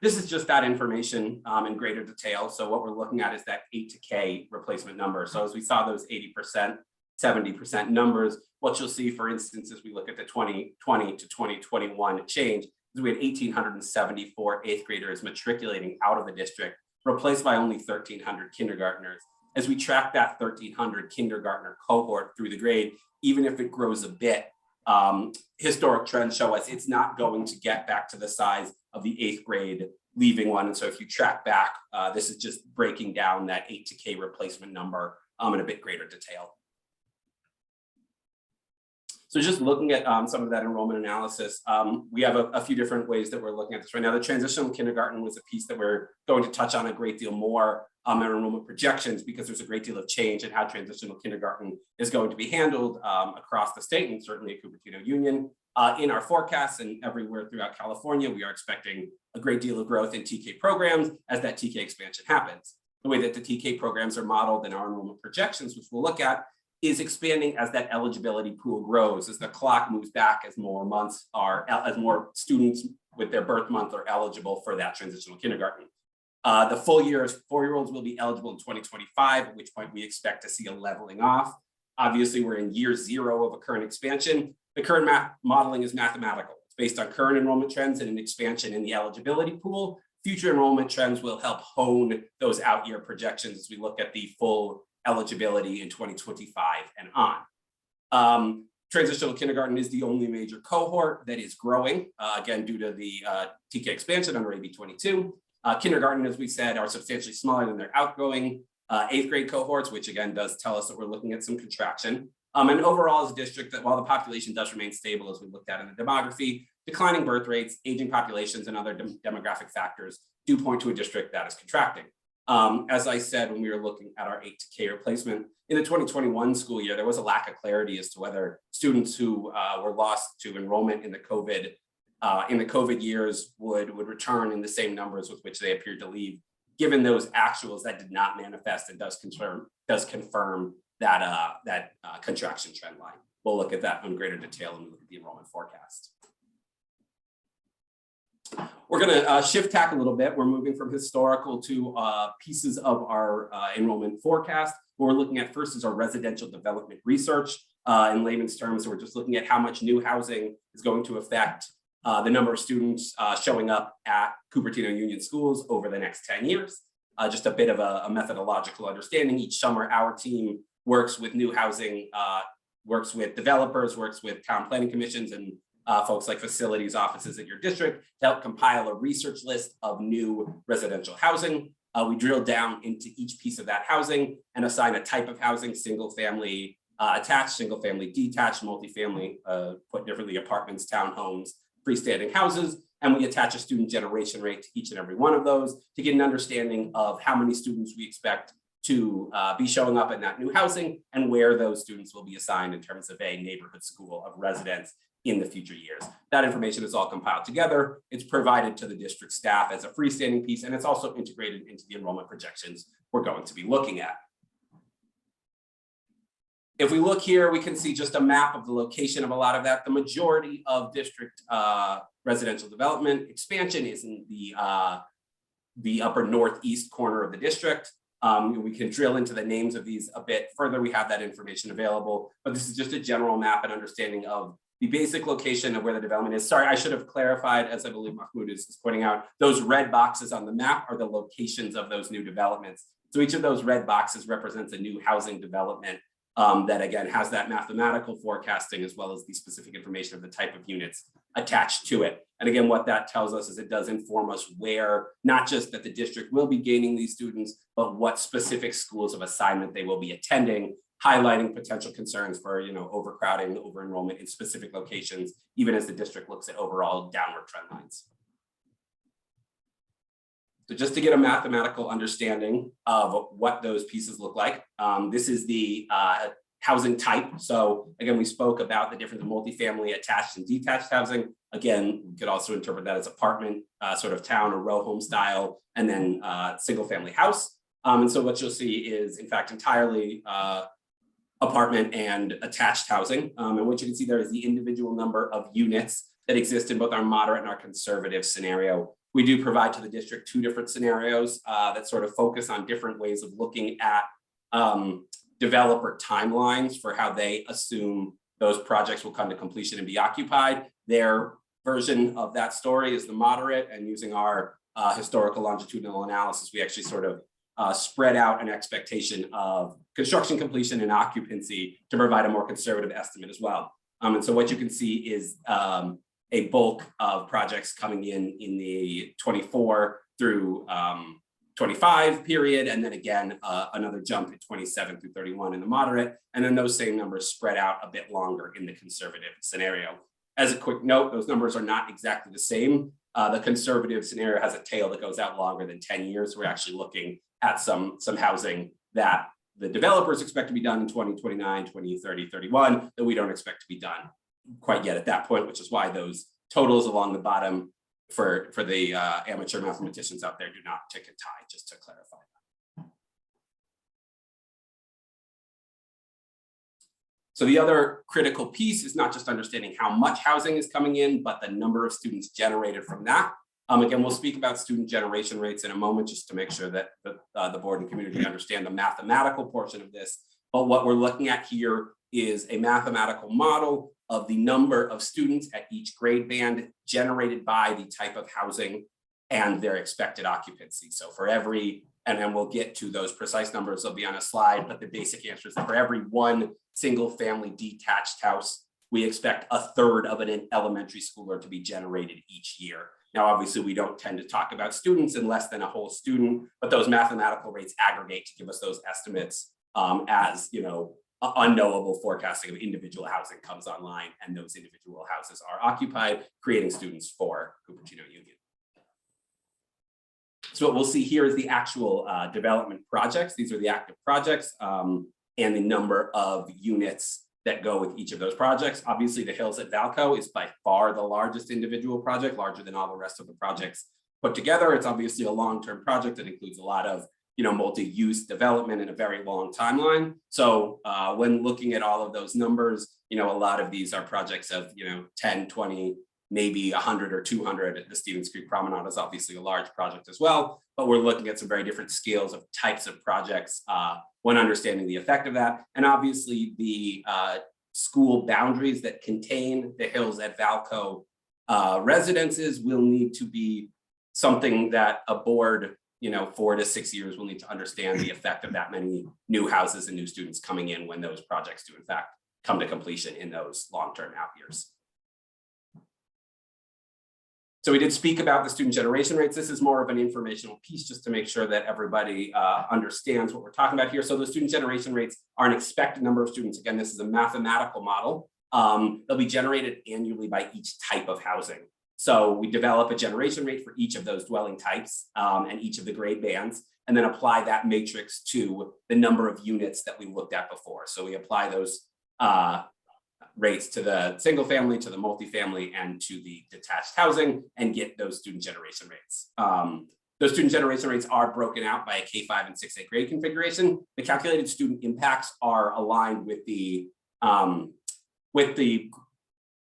This is just that information in greater detail. So what we're looking at is that 8 to K replacement number. So as we saw those 80%, 70% numbers, what you'll see, for instance, as we look at the 2020 to 2021 change, is we had 1,874 8th graders matriculating out of the district, replaced by only 1,300 kindergartners. As we track that 1,300 kindergartner cohort through the grade, even if it grows a bit, historic trends show us it's not going to get back to the size of the 8th grade leaving one. And so if you track back, this is just breaking down that 8 to K replacement number in a bit greater detail. So just looking at some of that enrollment analysis, we have a few different ways that we're looking at this right now. The transitional kindergarten was a piece that we're going to touch on a great deal more in enrollment projections, because there's a great deal of change in how transitional kindergarten is going to be handled across the state, and certainly at Cupertino Union. In our forecasts and everywhere throughout California, we are expecting a great deal of growth in TK programs as that TK expansion happens. The way that the TK programs are modeled in our enrollment projections, which we'll look at, is expanding as that eligibility pool grows, as the clock moves back, as more months are, as more students with their birth month are eligible for that transitional kindergarten. The full year 4-year-olds will be eligible in 2025, at which point we expect to see a leveling off. Obviously, we're in year 0 of a current expansion. The current modeling is mathematical. It's based on current enrollment trends and an expansion in the eligibility pool. Future enrollment trends will help hone those out-year projections as we look at the full eligibility in 2025 and on. Transitional kindergarten is the only major cohort that is growing, again, due to the TK expansion under AB 22. Kindergarten, as we said, are substantially smaller than their outgoing 8th grade cohorts, which again does tell us that we're looking at some contraction. And overall as a district, that while the population does remain stable, as we looked at in the demography, declining birth rates, aging populations, and other demographic factors do point to a district that is contracting. As I said, when we were looking at our 8 to K replacement in the 2021 school year, there was a lack of clarity as to whether students who were lost to enrollment in the COVID years would return in the same numbers with which they appeared to leave. Given those actuals, that did not manifest, and does confirm that contraction trend line. We'll look at that in greater detail when we look at the enrollment forecast. We're going to shift tack a little bit. We're moving from historical to pieces of our enrollment forecast. What we're looking at first is our residential development research. In layman's terms, we're just looking at how much new housing is going to affect the number of students showing up at Cupertino Union schools over the next 10 years. Just a bit of a methodological understanding. Each summer, our team works with new housing, works with developers, works with town planning commissions, and folks like facilities offices at your district to help compile a research list of new residential housing. We drill down into each piece of that housing and assign a type of housing: single family attached, single family detached, multifamily, put differently, apartments, townhomes, freestanding houses. And we attach a student generation rate to each and every one of those to get an understanding of how many students we expect to be showing up in that new housing and where those students will be assigned in terms of a neighborhood school of residence in the future years. That information is all compiled together. It's provided to the district staff as a freestanding piece, and it's also integrated into the enrollment projections we're going to be looking at. If we look here, we can see just a map of the location of a lot of that. The majority of district residential development expansion is in the upper northeast corner of the district. We can drill into the names of these a bit further. We have that information available, but this is just a general map and understanding of the basic location of where the development is. Sorry, I should have clarified, as I believe Mahmoud is pointing out, those red boxes on the map are the locations of those new developments. So each of those red boxes represents a new housing development that again has that mathematical forecasting as well as the specific information of the type of units attached to it. And again, what that tells us is it does inform us where, not just that the district will be gaining these students, but what specific schools of assignment they will be attending, highlighting potential concerns for overcrowding, over enrollment in specific locations, even as the district looks at overall downward trend lines. So just to get a mathematical understanding of what those pieces look like, this is the housing type. So again, we spoke about the difference in multifamily, attached and detached housing. Again, we could also interpret that as apartment, sort of town or row home style, and then single family house. And so what you'll see is in fact entirely apartment and attached housing. And what you can see there is the individual number of units that exist in both our moderate and our conservative scenario. We do provide to the district 2 different scenarios that sort of focus on different ways of looking at developer timelines for how they assume those projects will come to completion and be occupied. Their version of that story is the moderate, and using our historical longitudinal analysis, we actually sort of spread out an expectation of construction completion and occupancy to provide a more conservative estimate as well. And so what you can see is a bulk of projects coming in the 24 through 25 period, and then again, another jump at 27 through 31 in the moderate, and then those same numbers spread out a bit longer in the conservative scenario. As a quick note, those numbers are not exactly the same. The conservative scenario has a tail that goes out longer than 10 years. We're actually looking at some housing that the developers expect to be done in 2029, 2030, 31, that we don't expect to be done quite yet at that point, which is why those totals along the bottom for the amateur mathematicians out there do not tick and tie, just to clarify. So the other critical piece is not just understanding how much housing is coming in, but the number of students generated from that. Again, we'll speak about student generation rates in a moment, just to make sure that the board and community understand the mathematical portion of this. But what we're looking at here is a mathematical model of the number of students at each grade band generated by the type of housing and their expected occupancy. So for every, and then we'll get to those precise numbers, they'll be on a slide, but the basic answer is that for every one single family detached house, we expect a third of an elementary schooler to be generated each year. Now, obviously, we don't tend to talk about students in less than a whole student, but those mathematical rates aggregate to give us those estimates as, you know, unknowable forecasting of individual housing comes online, and those individual houses are occupied, creating students for Cupertino Union. So what we'll see here is the actual development projects. These are the active projects and the number of units that go with each of those projects. Obviously, the Hills at Valco is by far the largest individual project, larger than all the rest of the projects put together. It's obviously a long-term project that includes a lot of, you know, multi-use development in a very long timeline. So when looking at all of those numbers, you know, a lot of these are projects of, you know, 10, 20, maybe 100 or 200. The Stevens Creek Promenade is obviously a large project as well, but we're looking at some very different scales of types of projects when understanding the effect of that. And obviously the school boundaries that contain the Hills at Valco residences will need to be something that a board, you know, 4 to 6 years will need to understand the effect of that many new houses and new students coming in when those projects do in fact come to completion in those long-term out years. So we did speak about the student generation rates. This is more of an informational piece just to make sure that everybody understands what we're talking about here. So the student generation rates are an expected number of students. Again, this is a mathematical model. They'll be generated annually by each type of housing. So we develop a generation rate for each of those dwelling types and each of the grade bands, and then apply that matrix to the number of units that we looked at before. So we apply those rates to the single family, to the multifamily, and to the detached housing, and get those student generation rates. Those student generation rates are broken out by a K-5 and 6A grade configuration. The calculated student impacts are aligned with the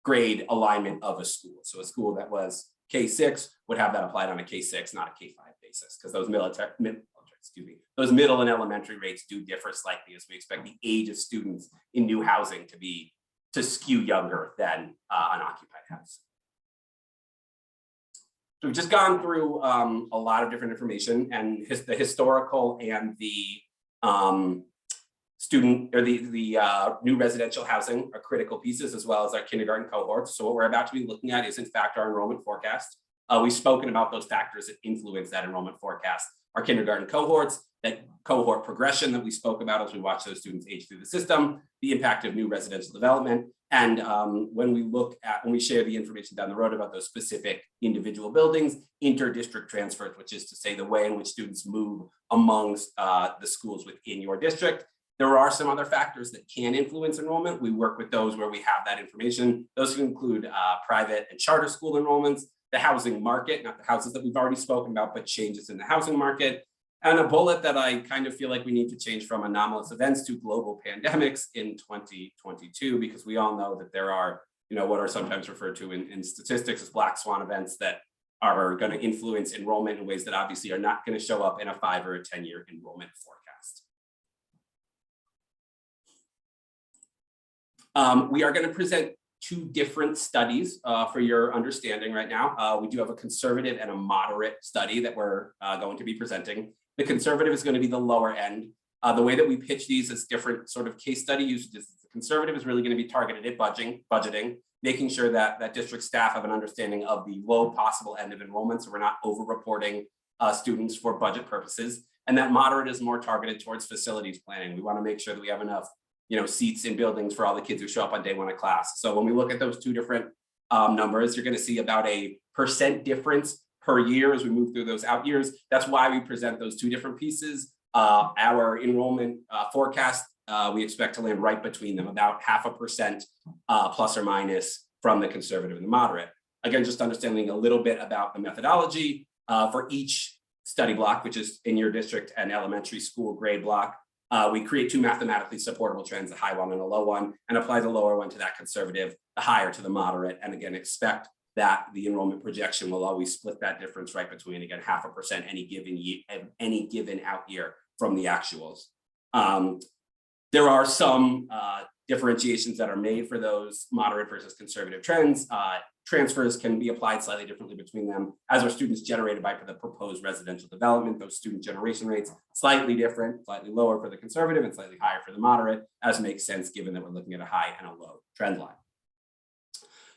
grade alignment of a school. So a school that was K-6 would have that applied on a K-6, not a K-5 basis, because those those middle and elementary rates do differ slightly, as we expect the age of students in new housing to skew younger than an occupied house. So we've just gone through a lot of different information, and the historical and the student or the new residential housing are critical pieces, as well as our kindergarten cohorts. So what we're about to be looking at is in fact our enrollment forecast. We've spoken about those factors that influence that enrollment forecast. Our kindergarten cohorts, that cohort progression that we spoke about as we watch those students age through the system, the impact of new residential development, and when we share the information down the road about those specific individual buildings, inter-district transfers, which is to say the way in which students move amongst the schools within your district. There are some other factors that can influence enrollment. We work with those where we have that information. Those can include private and charter school enrollments, the housing market, not the houses that we've already spoken about, but changes in the housing market. And a bullet that I kind of feel like we need to change from anomalous events to global pandemics in 2022, because we all know that there are, you know, what are sometimes referred to in statistics as black swan events that are going to influence enrollment in ways that obviously are not going to show up in a 5 or a 10-year enrollment forecast. We are going to present 2 different studies for your understanding right now. We do have a conservative and a moderate study that we're going to be presenting. The conservative is going to be the lower end. The way that we pitch these as different sort of case study usages, the conservative is really going to be targeted at budgeting, making sure that district staff have an understanding of the low possible end of enrollment, so we're not over-reporting students for budget purposes. And that moderate is more targeted towards facilities planning. We want to make sure that we have enough, seats in buildings for all the kids who show up on day one of class. So when we look at those two different numbers, you're going to see about a % difference per year as we move through those out years. That's why we present those two different pieces. Our enrollment forecast, we expect to land right between them, about 0.5% plus or minus from the conservative and the moderate. Again, just understanding a little bit about the methodology for each study block, which is in your district and elementary school grade block. We create two mathematically supportable trends, a high one and a low one, and apply the lower one to that conservative, the higher to the moderate. And again, expect that the enrollment projection will always split that difference right between, again, 0.5% any given out year from the actuals. There are some differentiations that are made for those moderate versus conservative trends. Transfers can be applied slightly differently between them, as are students generated by the proposed residential development. Those student generation rates slightly different, slightly lower for the conservative and slightly higher for the moderate, as makes sense given that we're looking at a high and a low trend line.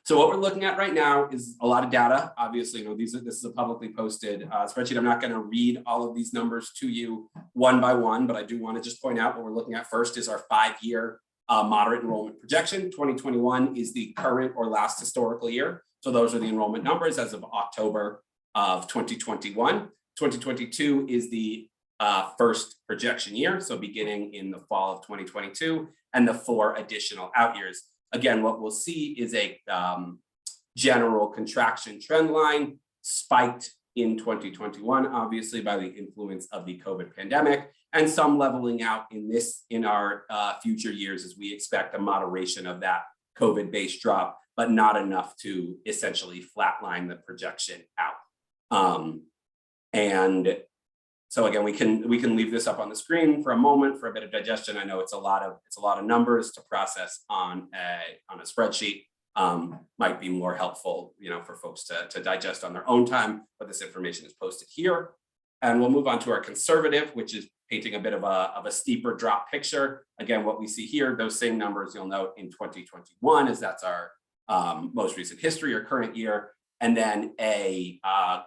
So what we're looking at right now is a lot of data. Obviously, this is a publicly posted spreadsheet. I'm not going to read all of these numbers to you one by one, but I do want to just point out what we're looking at first is our 5-year moderate enrollment projection. 2021 is the current or last historical year. So those are the enrollment numbers as of October of 2021. 2022 is the first projection year, so beginning in the fall of 2022, and the 4 additional out years. Again, what we'll see is a general contraction trend line, spiked in 2021, obviously by the influence of the COVID pandemic, and some leveling out in our future years as we expect a moderation of that COVID-based drop, but not enough to essentially flatline the projection out. And so again, we can leave this up on the screen for a moment for a bit of digestion. I know it's a lot of numbers to process on a spreadsheet. Might be more helpful, for folks to digest on their own time, but this information is posted here. And we'll move on to our conservative, which is painting a bit of a steeper drop picture. Again, what we see here, those same numbers you'll note in 2021, as that's our most recent history or current year. And then a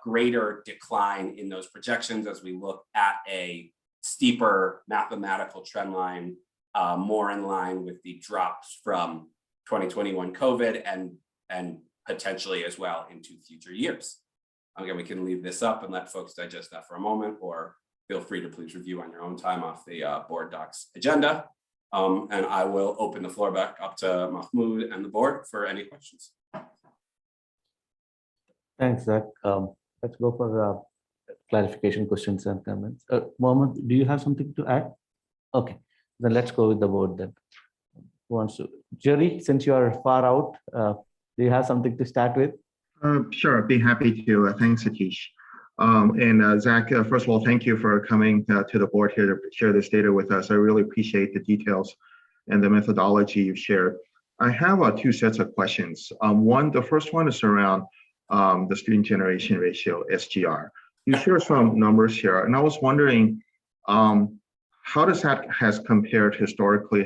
greater decline in those projections as we look at a steeper mathematical trend line, more in line with the drops from 2021 COVID and potentially as well into future years. Again, we can leave this up and let folks digest that for a moment, or feel free to please review on your own time off the board docs agenda. And I will open the floor back up to Mahmoud and the board for any questions. Thanks, Zach. Let's go for clarification questions and comments. Mohammed, do you have something to add? Okay, then let's go with the board then. Who wants to? Jerry, since you are far out, do you have something to start with? Sure, I'd be happy to. Thanks, Satish. And Zach, first of all, thank you for coming to the board here to share this data with us. I really appreciate the details and the methodology you've shared. I have 2 sets of questions. The first one is around the student generation ratio, SGR. You share some numbers here, and I was wondering, how does that has compared historically?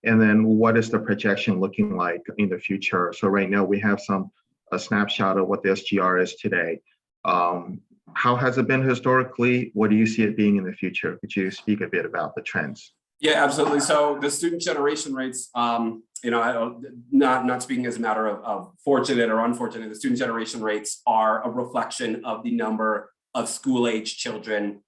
And then what is the projection looking like in the future? So right now we have a snapshot of what the SGR is today. How has it been historically? What do you see it being in the future? Could you speak a bit about the trends? Yeah, absolutely. So the student generation rates, not speaking as a matter of fortunate or unfortunate, the student generation rates are a reflection of the number of school-age children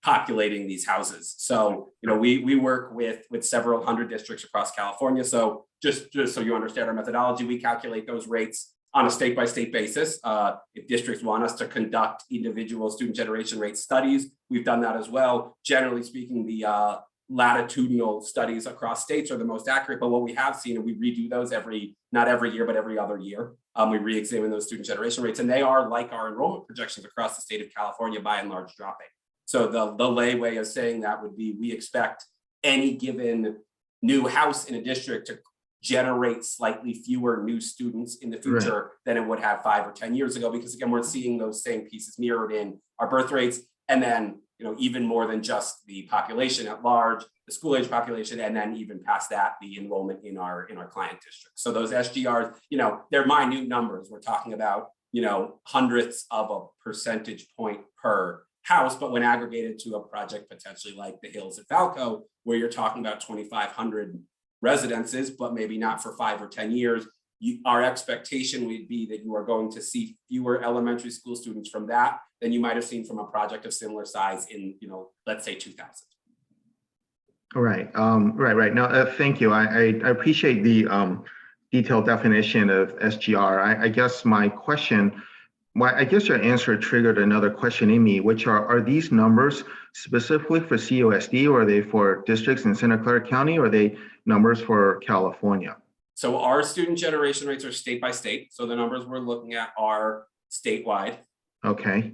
populating these houses. So, we work with several hundred districts across California. So just so you understand our methodology, we calculate those rates on a state-by-state basis. If districts want us to conduct individual student generation rate studies, we've done that as well. Generally speaking, the latitudinal studies across states are the most accurate, but what we have seen, and we redo those not every year, but every other year, we re-examine those student generation rates, and they are like our enrollment projections across the state of California, by and large, dropping. So the lay way of saying that would be, we expect any given new house in a district to generate slightly fewer new students in the future than it would have 5 or 10 years ago, because again, we're seeing those same pieces mirrored in our birth rates, and then even more than just the population at large, the school age population, and then even past that, the enrollment in our client district. So those SGRs, they're minute numbers. We're talking about hundredths of a percentage point per house, but when aggregated to a project potentially like the Hills at Falco, where you're talking about 2,500 residences, but maybe not for 5 or 10 years, our expectation would be that you are going to see fewer elementary school students from that than you might have seen from a project of similar size in, let's say 2000. Right. Right. No, thank you. I appreciate the detailed definition of SGR. I guess my question, I guess your answer triggered another question in me, which are these numbers specifically for CUSD, or are they for districts in Santa Clara County, or are they numbers for California? So our student generation rates are state by state. So the numbers we're looking at are statewide. Okay.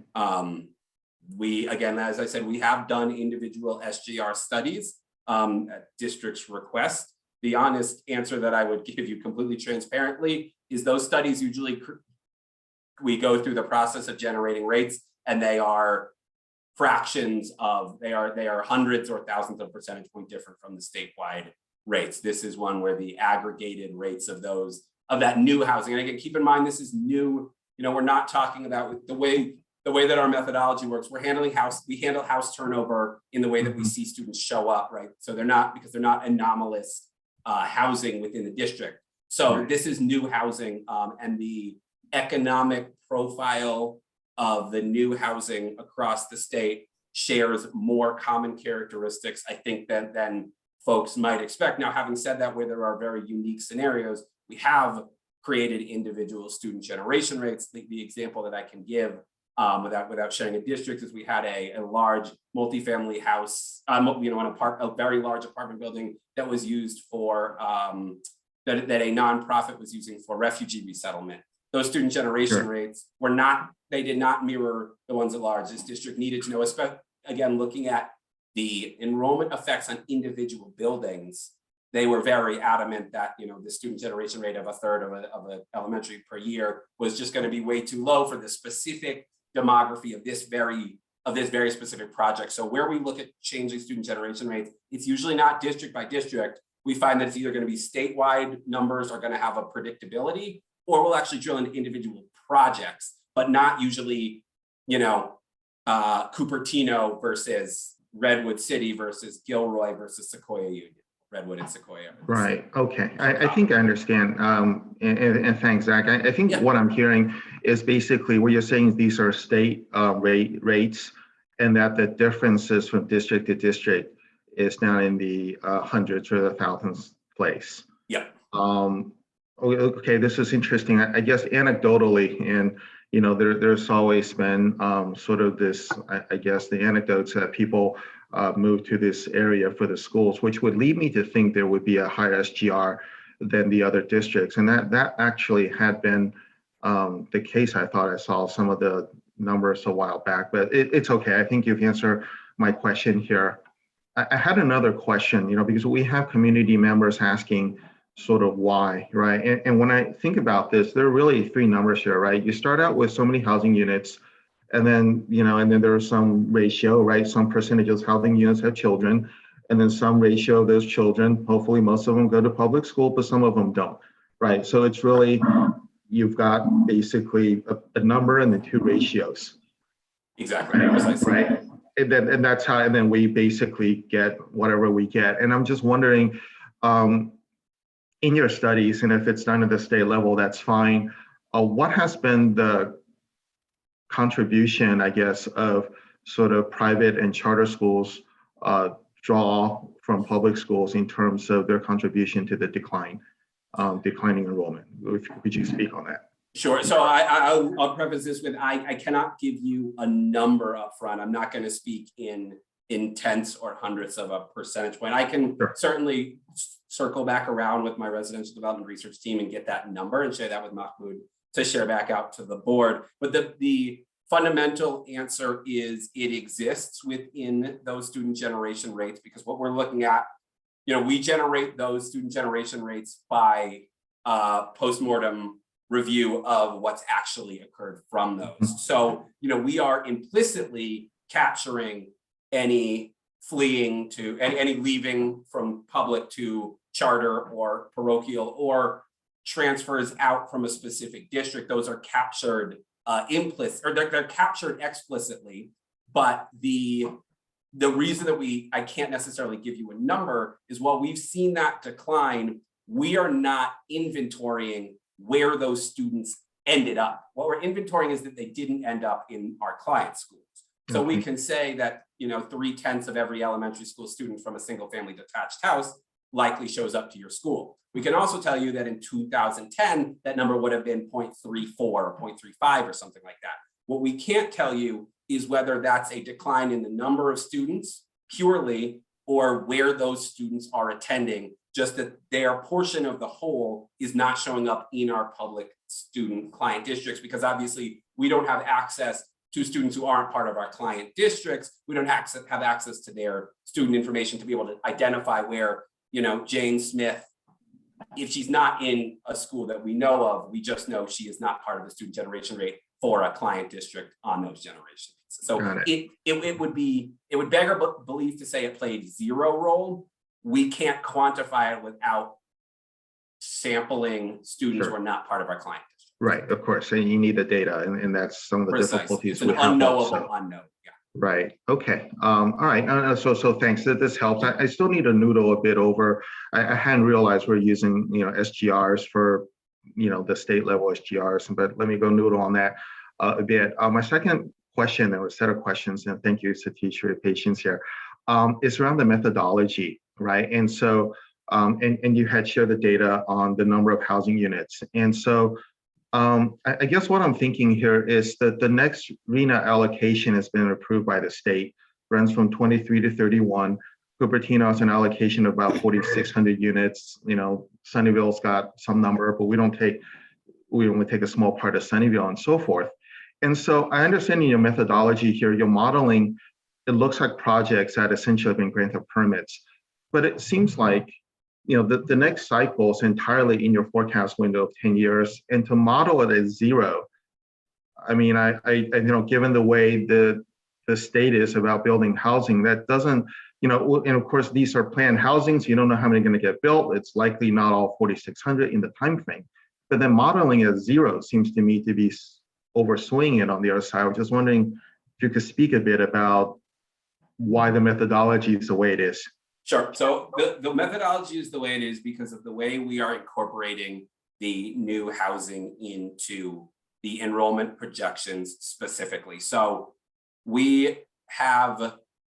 We, again, as I said, we have done individual SGR studies at district's request. The honest answer that I would give you completely transparently is those studies usually, we go through the process of generating rates, and they are fractions of, they are hundreds or thousands of percentage point different from the statewide rates. This is one where the aggregated rates of that new housing, and again, keep in mind, this is new, we're not talking about the way that our methodology works. We handle house turnover in the way that we see students show up, right? So because they're not anomalous housing within the district. So this is new housing, and the economic profile of the new housing across the state shares more common characteristics, I think, than folks might expect. Now, having said that, where there are very unique scenarios, we have created individual student generation rates. The example that I can give without sharing a district is we had a large multifamily house, a very large apartment building that was used for, that a nonprofit was using for refugee resettlement. Those student generation rates they did not mirror the ones at large. This district needed to know, especially, again, looking at the enrollment effects on individual buildings, they were very adamant that the student generation rate of a third of an elementary per year was just going to be way too low for the specific demography of this very specific project. So where we look at changing student generation rates, it's usually not district by district. We find that it's either going to be statewide numbers are going to have a predictability, or we'll actually drill into individual projects, but not usually, Cupertino versus Redwood City versus Gilroy versus Sequoia Union, Redwood and Sequoia. Right. Okay. I think I understand. And thanks, Zach. I think what I'm hearing is basically what you're saying. These are state rates, and that the differences from district to district is now in the hundreds or the thousands place. Yeah. Okay. This is interesting. I guess anecdotally, and there's always been sort of this, I guess, the anecdotes that people move to this area for the schools, which would lead me to think there would be a higher SGR than the other districts. And that actually had been the case. I thought I saw some of the numbers a while back, but it's okay. I think you've answered my question here. I had another question, because we have community members asking sort of why, right? And when I think about this, there are really three numbers here, right? You start out with so many housing units, and then, and then there's some ratio, right? Some percentage of housing units have children, and then some ratio of those children, hopefully most of them go to public school, but some of them don't, right? So it's really, you've got basically a number and then two ratios. Exactly. Right. And that's how, and then we basically get whatever we get. And I'm just wondering, in your studies, and if it's done at the state level, that's fine. What has been the contribution, I guess, of sort of private and charter schools draw from public schools in terms of their contribution to the declining enrollment? Could you speak on that? Sure. So I'll preface this with I cannot give you a number up front. I'm not going to speak in tenths or hundredths of a percentage point. I can certainly circle back around with my residential development research team and get that number and share that with Mahmoud to share back out to the board. But the fundamental answer is it exists within those student generation rates, because what we're looking at, we generate those student generation rates by postmortem review of what's actually occurred from those. So, we are implicitly capturing any fleeing to any leaving from public to charter or parochial, or transfers out from a specific district, those are captured implicit, or they're captured explicitly. But the reason that I can't necessarily give you a number is, while we've seen that decline, we are not inventorying where those students ended up. What we're inventorying is that they didn't end up in our client schools. So we can say that, 3/10 of every elementary school student from a single family detached house likely shows up to your school. We can also tell you that in 2010, that number would have been 0.34 or 0.35 or something like that. What we can't tell you is whether that's a decline in the number of students purely, or where those students are attending, just that their portion of the whole is not showing up in our public student client districts, because obviously we don't have access to students who aren't part of our client districts. We don't have access to their student information to be able to identify where, Jane Smith, if she's not in a school that we know of, we just know she is not part of the student generation rate for a client district on those generation pieces. So it would beg our belief to say it played zero role. We can't quantify it without sampling students who are not part of our client district. Right, of course, and you need the data, and that's some of the Precisely. difficulties. It's an we have unknowable also. unknown. Yeah. Right. Okay. All right. So thanks. This helps. I still need to noodle a bit over. I hadn't realized we're using SGRs for the state level SGRs, but let me go noodle on that a bit. My second question, or set of questions, and thank you, Satish, for your patience here, is around the methodology, right? And so, and you had shared the data on the number of housing units, and so. I guess what I'm thinking here is that the next RENA allocation has been approved by the state, runs from 23 to 31. Cupertino has an allocation of about 4,600 units. Sunnyvale's got some number, but we only take a small part of Sunnyvale and so forth. And so I understand in your methodology here, you're modeling, it looks like projects that essentially have been granted permits, but it seems like the next cycle is entirely in your forecast window of 10 years, and to model it as zero. I mean, I given the way the state is about building housing, that doesn't, and of course these are planned housings. You don't know how many are going to get built. It's likely not all 4,600 in the time frame. But then modeling as zero seems to me to be overswinging it on the other side. I was just wondering if you could speak a bit about why the methodology is the way it is. Sure. So the methodology is the way it is because of the way we are incorporating the new housing into the enrollment projections specifically. So we have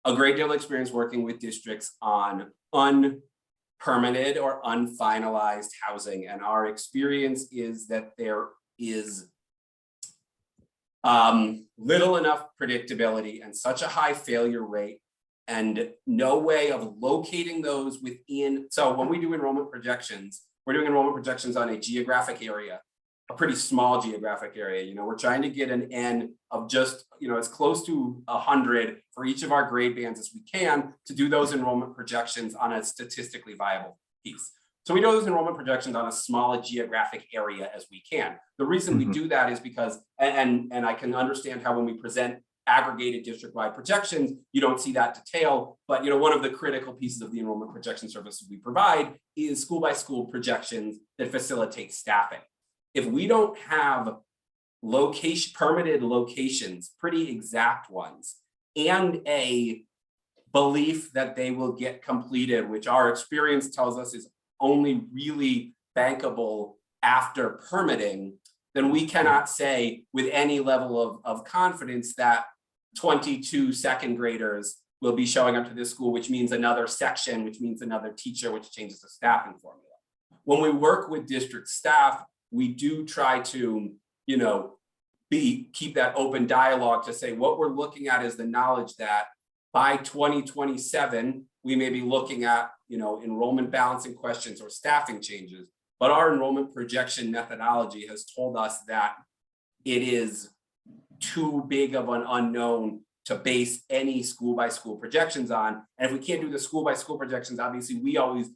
a great deal of experience working with districts on unpermitted or unfinalized housing. And our experience is that there is little enough predictability and such a high failure rate and no way of locating those within. So when we do enrollment projections, we're doing enrollment projections on a geographic area, a pretty small geographic area. We're trying to get an N of just, as close to 100 for each of our grade bands as we can to do those enrollment projections on a statistically viable piece. So we do those enrollment projections on as small a geographic area as we can. The reason we do that is because, and I can understand how when we present aggregated district-wide projections, you don't see that detail. But one of the critical pieces of the enrollment projection services we provide is school-by-school projections that facilitate staffing. If we don't have permitted locations, pretty exact ones, and a belief that they will get completed, which our experience tells us is only really bankable after permitting, then we cannot say with any level of confidence that 22 second graders will be showing up to this school, which means another section, which means another teacher, which changes the staffing formula. When we work with district staff, we do try to, keep that open dialogue to say what we're looking at is the knowledge that by 2027, we may be looking at, enrollment balancing questions or staffing changes. But our enrollment projection methodology has told us that it is too big of an unknown to base any school-by-school projections on. And if we can't do the school-by-school projections, obviously we always,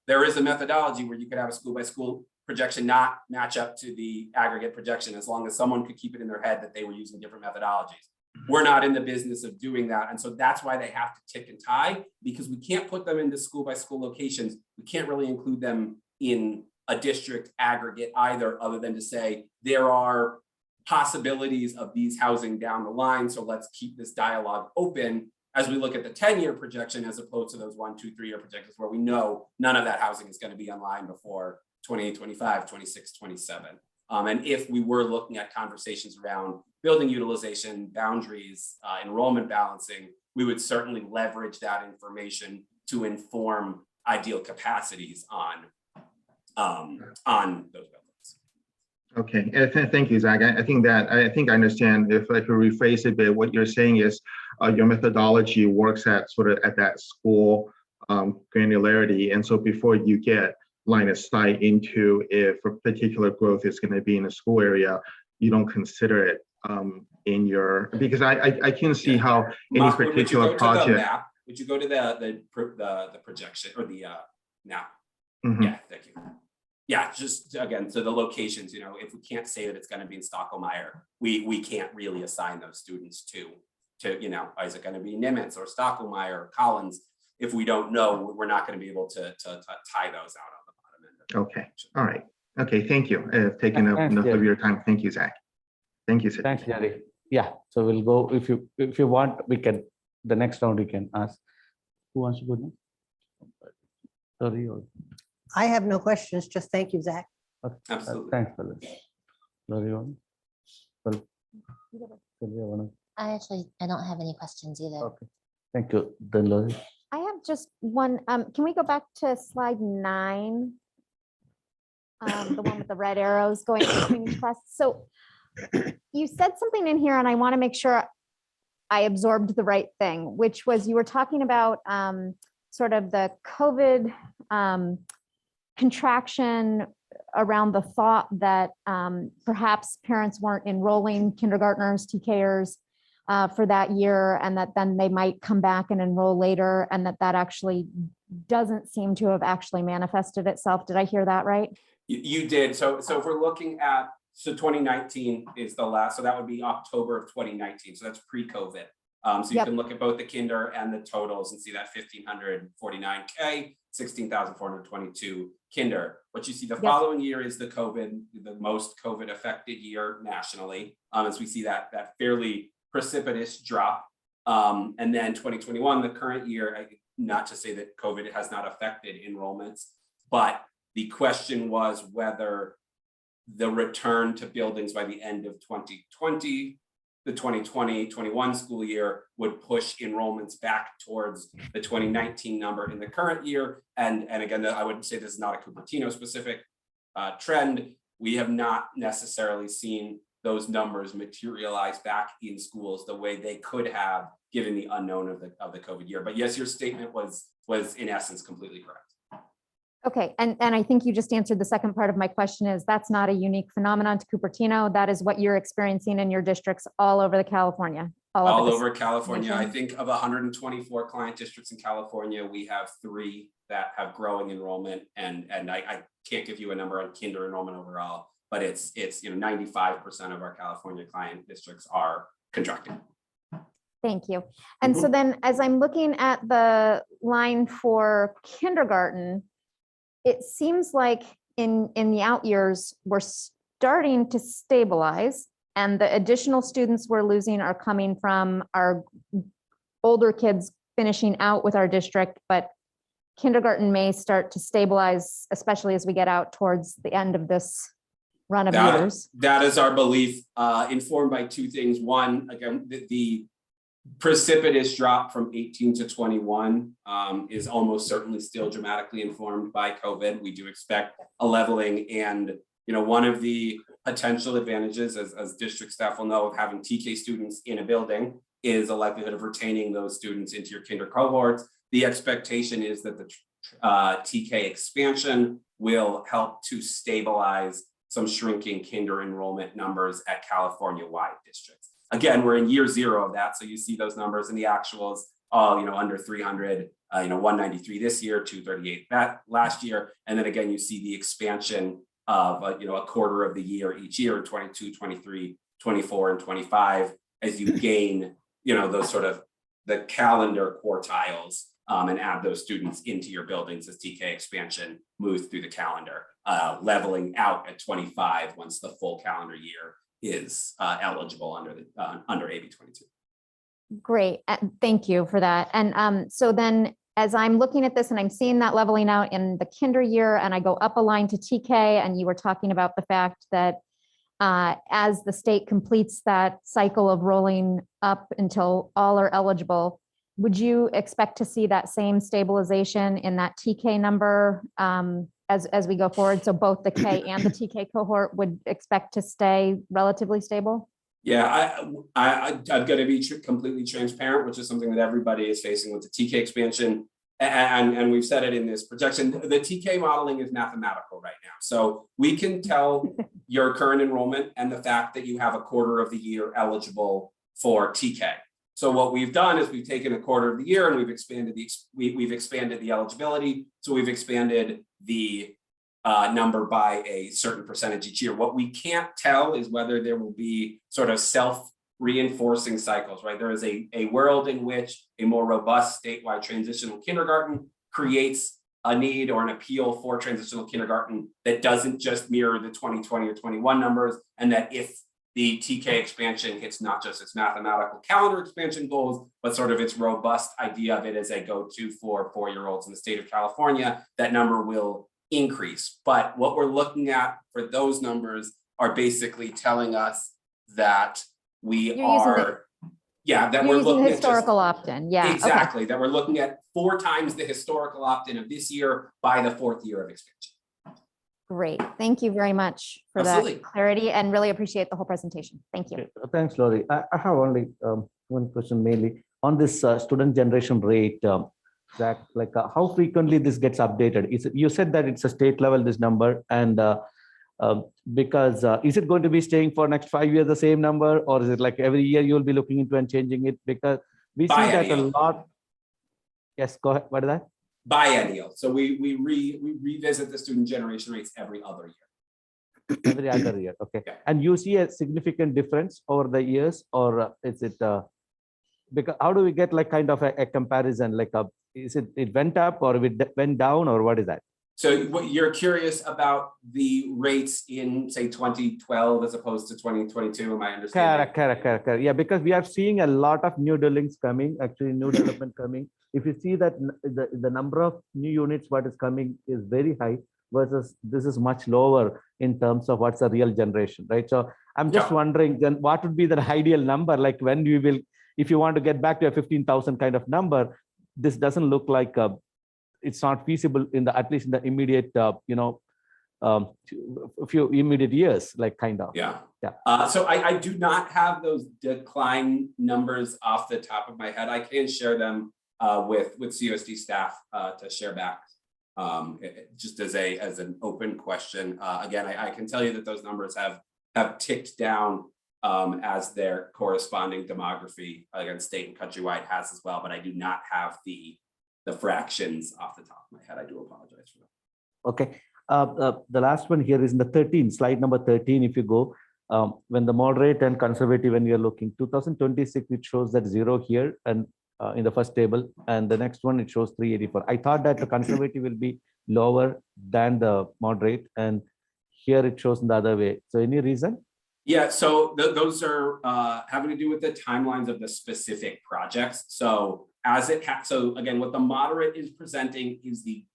there is a methodology where you could have a school-by-school projection not match up to the aggregate projection as long as someone could keep it in their head that they were using different methodologies. We're not in the business of doing that. And so that's why they have to tick and tie, because we can't put them into school-by-school locations. We can't really include them in a district aggregate either, other than to say there are possibilities of these housing down the line. So let's keep this dialogue open as we look at the 10-year projection, as opposed to those 1, 2, 3-year projections where we know none of that housing is going to be online before 28, 25, 26, 27. And if we were looking at conversations around building utilization, boundaries, enrollment balancing, we would certainly leverage that information to inform ideal capacities on those buildings. Okay, thank you, Zach. I think I understand. If I could rephrase it a bit, what you're saying is your methodology works at sort of at that school granularity. And so before you get line of sight into if a particular growth is going to be in a school area, you don't consider it in your, because I can see how any particular project. Would you go to the projection or the map? Mm-hmm. Yeah, thank you. Yeah, just again, so the locations, if we can't say that it's going to be in Stockholm-Meyer, we can't really assign those students to, is it going to be Nimitz or Stockholm-Meyer or Collins? If we don't know, we're not going to be able to tie those out on the bottom end. Okay, all right. Okay, thank you. I've taken up enough of your time. Thank you, Zach. Thank you, Satish. Thanks, Jerry. Yeah, so we'll go, if you want, we can, the next round we can ask. Who wants to go next? Sorry, or. I have no questions, just thank you, Zach. Okay. Absolutely. Thanks, Phyllis. Lori, I don't have any questions either. okay. Thank you. Then Lori. I have just one, can we go back to slide 9? The one with the red arrows going between each class. So you said something in here and I want to make sure I absorbed the right thing, which was you were talking about sort of the COVID contraction around the thought that perhaps parents weren't enrolling kindergartners, TKers for that year, and that then they might come back and enroll later, and that actually doesn't seem to have actually manifested itself. Did I hear that right? You did. So if we're looking at, 2019 is the last, so that would be October of 2019. So that's pre-COVID. So you can look at both the kinder and the totals and see that 1,549K, 16,422 kinder. What you see the following year is the most COVID affected year nationally. As we see that fairly precipitous drop. And then 2021, the current year, not to say that COVID has not affected enrollments, but the question was whether the return to buildings by the end of 2020, the 2020-21 school year, would push enrollments back towards the 2019 number in the current year. And again, I would say this is not a Cupertino specific trend. We have not necessarily seen those numbers materialize back in schools the way they could have given the unknown of the COVID year. But yes, your statement was in essence completely correct. Okay, and I think you just answered the second part of my question is that's not a unique phenomenon to Cupertino. That is what you're experiencing in your districts all over California. All over California. I think of 124 client districts in California, we have 3 that have growing enrollment. And I can't give you a number on kinder enrollment overall, but it's 95% of our California client districts are contracting. Thank you. And so then as I'm looking at the line for kindergarten, it seems like in the out years, we're starting to stabilize, and the additional students we're losing are coming from our older kids finishing out with our district, but kindergarten may start to stabilize, especially as we get out towards the end of this run of years. That is our belief, informed by 2 things. One, again, the precipitous drop from 18 to 21 is almost certainly still dramatically informed by COVID. We do expect a leveling, and one of the potential advantages, as district staff will know, of having TK students in a building is a likelihood of retaining those students into your kinder cohorts. The expectation is that the TK expansion will help to stabilize some shrinking kinder enrollment numbers at California-wide districts. Again, we're in year 0 of that. So you see those numbers in the actuals, under 300, 193 this year, 238 that last year. And then again, you see the expansion of, a quarter of the year each year, 22, 23, 24, and 25, as you gain, those sort of the calendar quartiles and add those students into your buildings as TK expansion moves through the calendar, leveling out at 25 once the full calendar year is eligible under AB 22. Great, thank you for that. And so then as I'm looking at this and I'm seeing that leveling out in the kinder year and I go up a line to TK, and you were talking about the fact that as the state completes that cycle of rolling up until all are eligible, would you expect to see that same stabilization in that TK number as we go forward? So both the K and the TK cohort would expect to stay relatively stable? Yeah, I've got to be completely transparent, which is something that everybody is facing with the TK expansion. And we've said it in this projection, the TK modeling is mathematical right now. So we can tell your current enrollment and the fact that you have a quarter of the year eligible for TK. So what we've done is we've taken a quarter of the year and we've expanded the eligibility. So we've expanded the number by a certain percentage each year. What we can't tell is whether there will be sort of self-reinforcing cycles, right? There is a world in which a more robust statewide transitional kindergarten creates a need or an appeal for transitional kindergarten that doesn't just mirror the 2020 or 21 numbers, and that if the TK expansion hits not just its mathematical calendar expansion goals, but sort of its robust idea of it as a go-to for 4-year-olds in the state of California, that number will increase. But what we're looking at for those numbers are basically telling us that we're looking at historical opt-in. Yeah, exactly, that we're looking at 4 times the historical opt-in of this year by the 4th year of expansion. Great. Thank you very much for Absolutely. that clarity, and really appreciate the whole presentation. Thank you. Okay, thanks, Lori. I have only one question mainly on this student generation rate. Zach, like how frequently this gets updated? You said that it's a state level, this number, and because is it going to be staying for next 5 years the same number, or is it like every year you'll be looking into and changing it? Because we see that a lot. Yes, go ahead. What is that? Biennial. So we revisit the student generation rates every other year. Every other year, okay. Yeah. And you see a significant difference over the years, or is it because how do we get like kind of a comparison? Like is it went up or it went down, or what is that? So what you're curious about the rates in say 2012 as opposed to 2022, am I understanding? Correct. Yeah, because we are seeing a lot of new buildings coming, actually new development coming. If you see that the number of new units what is coming is very high versus this is much lower in terms of what's the real generation, right? So I'm just wondering then what would be the ideal number? Like when you will, if you want to get back to a 15,000 kind of number, this doesn't look like it's not feasible in the, at least in the immediate, a few immediate years, like kind of. Yeah. So I do not have those decline numbers off the top of my head. I can share them with CUSD staff to share back just as an open question. Again, I can tell you that those numbers have ticked down as their corresponding demography against state and countrywide has as well, but I do not have the fractions off the top of my head. I do apologize for that. Okay. The last one here is in the 13, slide number 13. If you go, when the moderate and conservative, when you're looking 2026, it shows that 0 here and in the first table, and the next one, it shows 384. I thought that the conservative will be lower than the moderate, and here it shows in the other way. So any reason? Yeah, so those are having to do with the timelines of the specific projects. So so again, what the moderate is presenting is the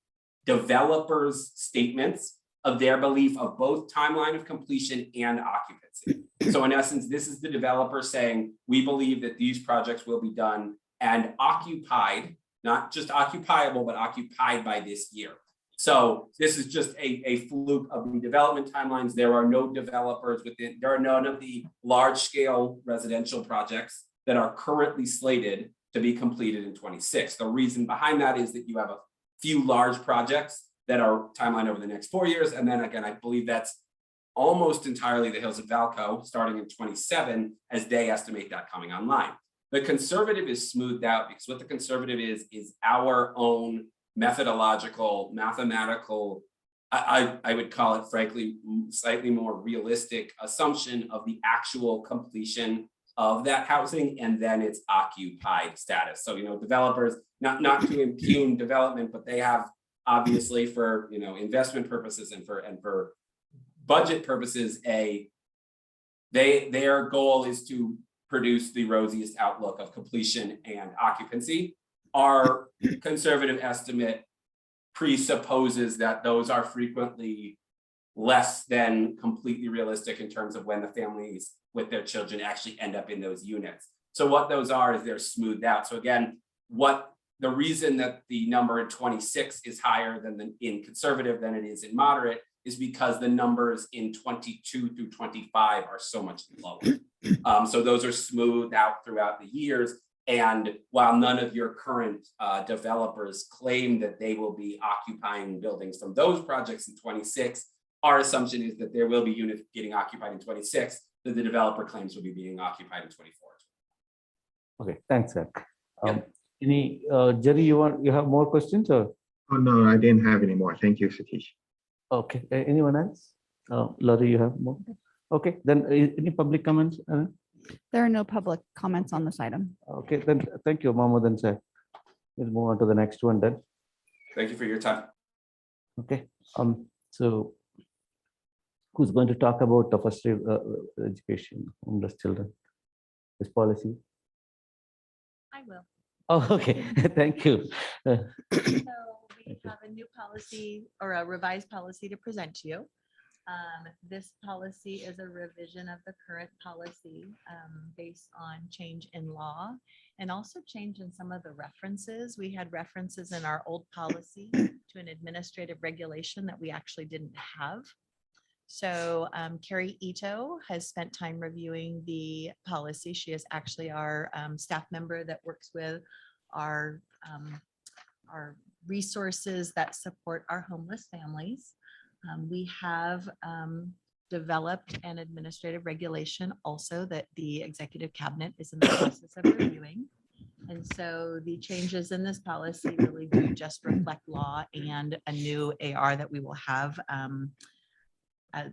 developers' statements of their belief of both timeline of completion and occupancy. So in essence, this is the developer saying, we believe that these projects will be done and occupied, not just occupiable, but occupied by this year. So this is just a fluke of the development timelines. There are no developers within, there are none of the large scale residential projects that are currently slated to be completed in 26. The reason behind that is that you have a few large projects that are timeline over the next 4 years. And then again, I believe that's almost entirely the Hills of Valco starting in 27 as they estimate that coming online. The conservative is smoothed out because what the conservative is our own methodological, mathematical, I would call it frankly, slightly more realistic assumption of the actual completion of that housing, and then its occupied status. So, developers, not to impugn development, but they have obviously for, investment purposes and for budget purposes, their goal is to produce the rosiest outlook of completion and occupancy. Our conservative estimate presupposes that those are frequently less than completely realistic in terms of when the families with their children actually end up in those units. So what those are is they're smoothed out. So again, the reason that the number in 26 is higher in conservative than it is in moderate is because the numbers in 22 through 25 are so much lower. So those are smoothed out throughout the years. And while none of your current developers claim that they will be occupying buildings from those projects in 26, our assumption is that there will be units getting occupied in 26 that the developer claims will be being occupied in 24. Okay, thanks, sir. Jerry, you have more questions or? Oh, no, I didn't have any more. Thank you, Satish. Okay, anyone else? Laurie, you have more? Okay, then any public comments? There are no public comments on this item. Okay, then thank you, Mahmoud and sir. We'll move on to the next one then. Thank you for your time. Okay, so who's going to talk about the first education homeless children? This policy? I will. Oh, okay, thank you. So we have a new policy or a revised policy to present to you. This policy is a revision of the current policy based on change in law and also change in some of the references. We had references in our old policy to an administrative regulation that we actually didn't have. So Carrie Ito has spent time reviewing the policy. She is actually our staff member that works with our resources that support our homeless families. We have developed an administrative regulation also that the executive cabinet is in the process of reviewing. And so the changes in this policy really do just reflect law and a new AR that we will have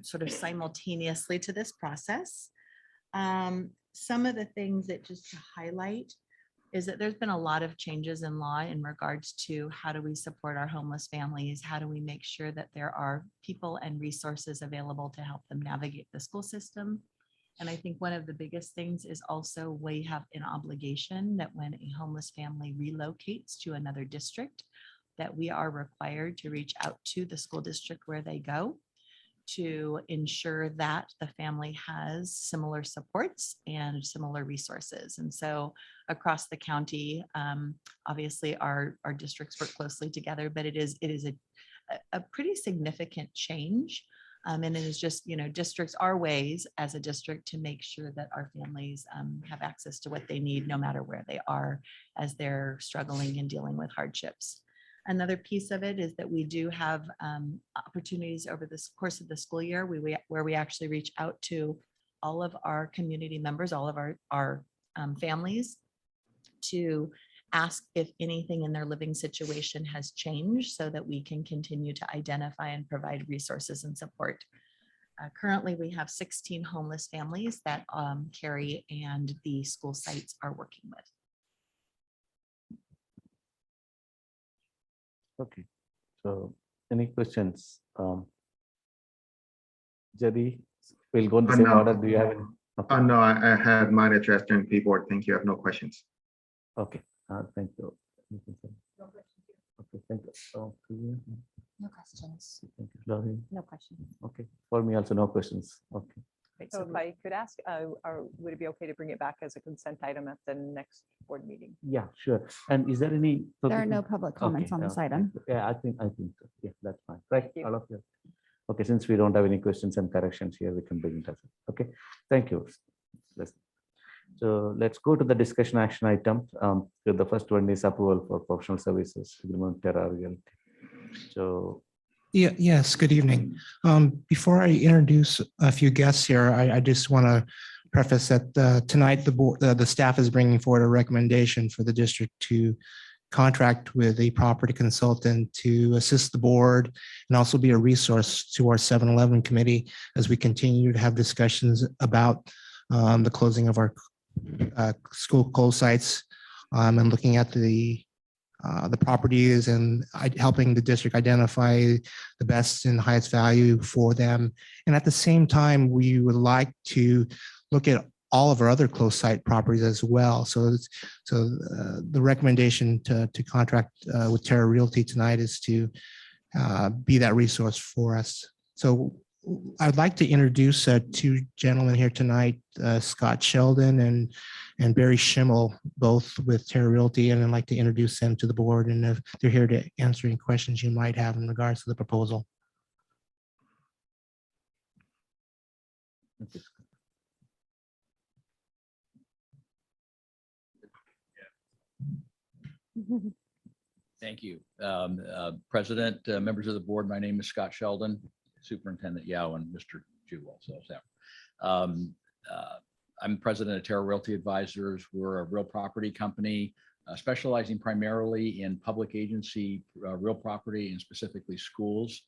sort of simultaneously to this process. Some of the things that just to highlight is that there's been a lot of changes in law in regards to how do we support our homeless families? How do we make sure that there are people and resources available to help them navigate the school system? And I think one of the biggest things is also we have an obligation that when a homeless family relocates to another district, that we are required to reach out to the school district where they go to ensure that the family has similar supports and similar resources. And so across the county, obviously our districts work closely together, but it is a pretty significant change. And it is just, districts are ways as a district to make sure that our families have access to what they need, no matter where they are as they're struggling and dealing with hardships. Another piece of it is that we do have opportunities over the course of the school year where we actually reach out to all of our community members, all of our families, to ask if anything in their living situation has changed so that we can continue to identify and provide resources and support. Currently, we have 16 homeless families that Carrie and the school sites are working with. Okay, so any questions? Jerry, we'll go in the same No. order. Do you have any? Okay. No, I had mine addressed during keyboard. Thank you. I have no questions. Okay, thank you. Okay, thank you. No questions. Thank you, Laurie. No questions. Okay, for me also no questions. Okay. Right, so if I could ask, would it be okay to bring it back as a consent item at the next board meeting? Yeah, sure. And is there any? There are no public comments on this item. Yeah, I think so. Yeah, that's fine. Right, you. all of you. Okay, since we don't have any questions and corrections here, we can bring it as okay. Thank you. So let's go to the discussion action item. The first one is approval for professional services agreement Terra Realty. So yes, good evening. Before I introduce a few guests here, I just want to preface that tonight the staff is bringing forward a recommendation for the district to contract with a property consultant to assist the board and also be a resource to our 7-Eleven committee as we continue to have discussions about the closing of our school close sites and looking at the properties and helping the district identify the best and highest value for them. And at the same time, we would like to look at all of our other close site properties as well. So the recommendation to contract with Terra Realty tonight is to be that resource for us. So I'd like to introduce two gentlemen here tonight, Scott Sheldon and Barry Schimmel, both with Terra Realty, and I'd like to introduce them to the board, and if they're here to answer any questions you might have in regards to the proposal. Thank you. President, members of the board, my name is Scott Sheldon, Superintendent Yao, and Mr. Ju also. I'm president of Terra Realty Advisors. We're a real property company specializing primarily in public agency real property and specifically schools.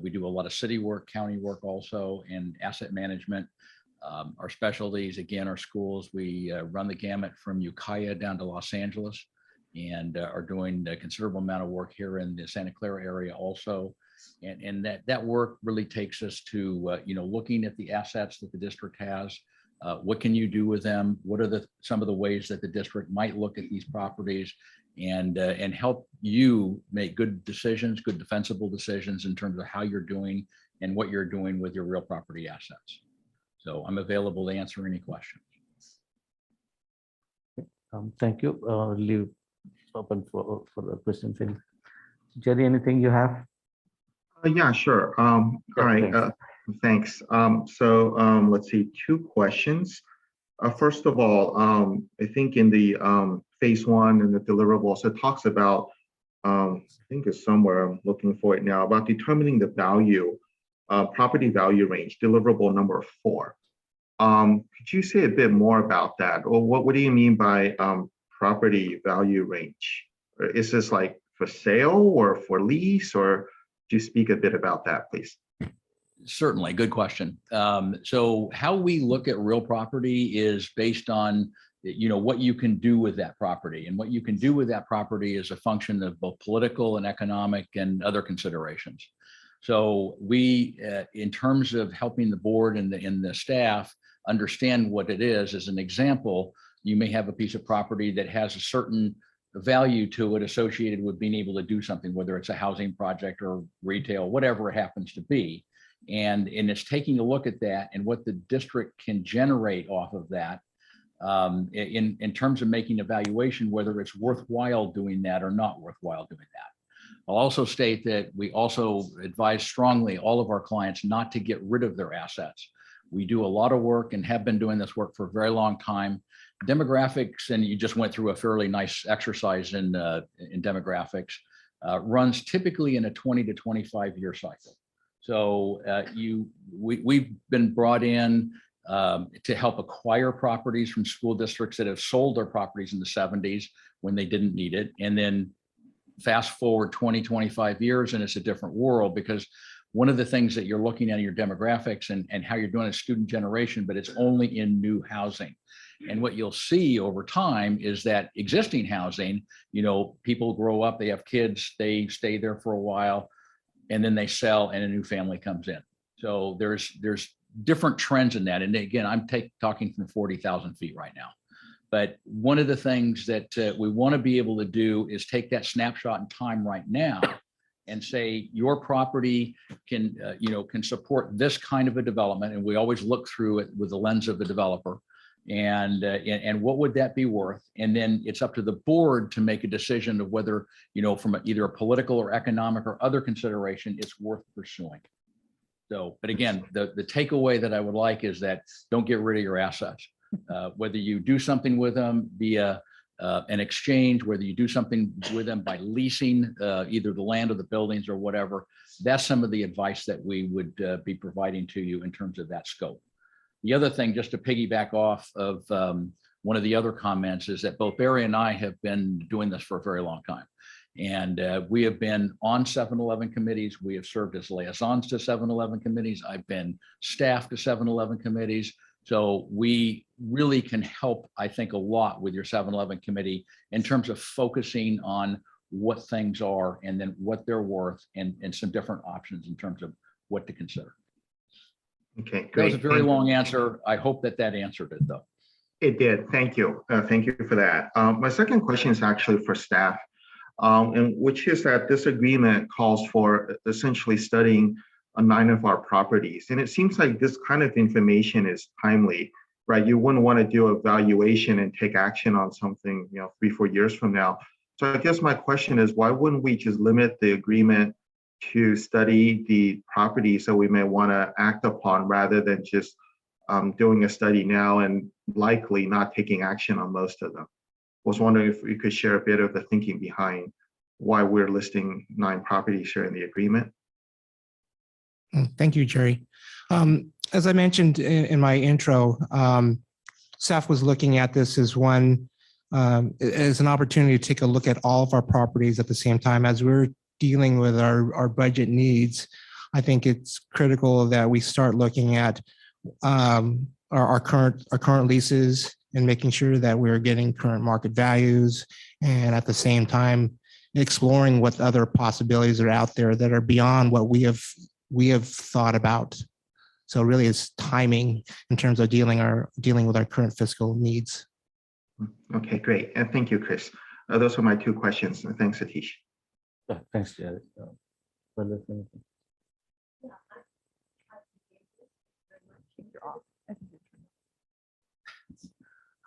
We do a lot of city work, county work also, and asset management. Our specialties, again, are schools. We run the gamut from Ukiah down to Los Angeles, and are doing a considerable amount of work here in the Santa Clara area also. And that work really takes us to, looking at the assets that the district has. What can you do with them? What are some of the ways that the district might look at these properties and help you make good decisions, good defensible decisions in terms of how you're doing and what you're doing with your real property assets. So I'm available to answer any questions. Thank you. Leave open for the questions. Jerry, anything you have? Yeah, sure. All right. Thanks. Let's see, two questions. First of all, I think in the phase one and the deliverables, it talks about, I think it's somewhere, I'm looking for it now, about determining the value, property value range, deliverable number 4. Could you say a bit more about that? Or what do you mean by property value range? Is this like for sale or for lease, or do you speak a bit about that, please? Certainly, good question. So how we look at real property is based on, what you can do with that property, and what you can do with that property is a function of both political and economic and other considerations. So we, in terms of helping the board and the staff understand what it is, as an example, you may have a piece of property that has a certain value to it associated with being able to do something, whether it's a housing project or retail, whatever it happens to be. And it's taking a look at that and what the district can generate off of that in terms of making evaluation, whether it's worthwhile doing that or not worthwhile doing that. I'll also state that we also advise strongly all of our clients not to get rid of their assets. We do a lot of work and have been doing this work for a very long time. Demographics, and you just went through a fairly nice exercise in demographics, runs typically in a 20 to 25 year cycle. So we've been brought in to help acquire properties from school districts that have sold their properties in the 70s when they didn't need it. And then fast forward 20, 25 years, and it's a different world, because one of the things that you're looking at in your demographics and how you're doing a student generation, but it's only in new housing. And what you'll see over time is that existing housing, people grow up, they have kids, they stay there for a while, and then they sell and a new family comes in. So there's different trends in that. And again, I'm talking from 40,000 feet right now. But one of the things that we want to be able to do is take that snapshot in time right now and say your property can support this kind of a development. And we always look through it with the lens of the developer. And what would that be worth? And then it's up to the board to make a decision of whether, from either a political or economic or other consideration, it's worth pursuing. So, but again, the takeaway that I would like is that don't get rid of your assets. Whether you do something with them via an exchange, whether you do something with them by leasing either the land or the buildings or whatever, that's some of the advice that we would be providing to you in terms of that scope. The other thing, just to piggyback off of one of the other comments, is that both Barry and I have been doing this for a very long time. And we have been on 7-Eleven committees. We have served as liaisons to 7-Eleven committees. I've been staff to 7-Eleven committees. So we really can help, I think, a lot with your 7-Eleven committee in terms of focusing on what things are and then what they're worth and some different options in terms of what to consider. Okay, great. That was a very long answer. I hope that answered it, though. It did. Thank you. Thank you for that. My second question is actually for staff, and which is that this agreement calls for essentially studying 9 of our properties. And it seems like this kind of information is timely, right? You wouldn't want to do a valuation and take action on something, 3-4 years from now. So I guess my question is, why wouldn't we just limit the agreement to study the properties that we may want to act upon rather than just doing a study now and likely not taking action on most of them? I was wondering if you could share a bit of the thinking behind why we're listing 9 properties here in the agreement. Thank you, Jerry. As I mentioned in my intro, staff was looking at this as as an opportunity to take a look at all of our properties at the same time as we're dealing with our budget needs. I think it's critical that we start looking at our current leases and making sure that we're getting current market values, and at the same time exploring what other possibilities are out there that are beyond what we have thought about. So really it's timing in terms of dealing with our current fiscal needs. Okay, great. And thank you, Chris. Those are my 2 questions. Thanks, Satish. Thanks, Jared.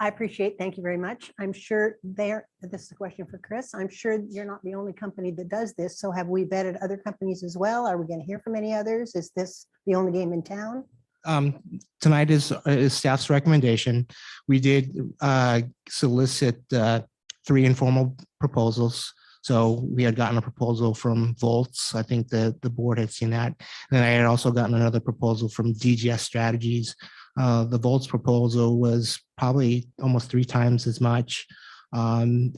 I appreciate, thank you very much. I'm sure this is a question for Chris. I'm sure you're not the only company that does this. So have we vetted other companies as well? Are we going to hear from any others? Is this the only game in town? Tonight is staff's recommendation. We did solicit 3 informal proposals. So we had gotten a proposal from Volts. I think the board had seen that. And I had also gotten another proposal from DGS Strategies. The Volts proposal was probably almost 3 times as much. And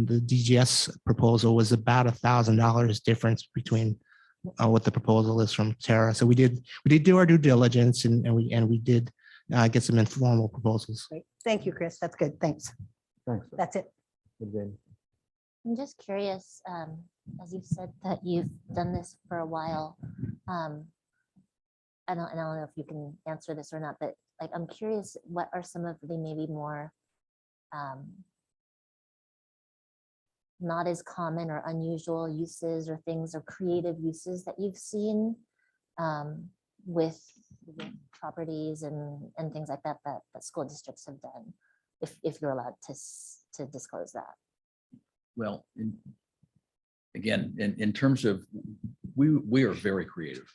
the DGS proposal was about $1,000 difference between what the proposal is from Terra. So we did do our due diligence and we did get some informal proposals. Great. Thank you, Chris. That's good. Thanks. Thanks. That's it. I'm just curious, as you've said that you've done this for a while. I don't know if you can answer this or not, but like I'm curious, what are some of the maybe more not as common or unusual uses or things or creative uses that you've seen with properties and things like that that school districts have done, if you're allowed to disclose that? Well, again, in terms of, we are very creative.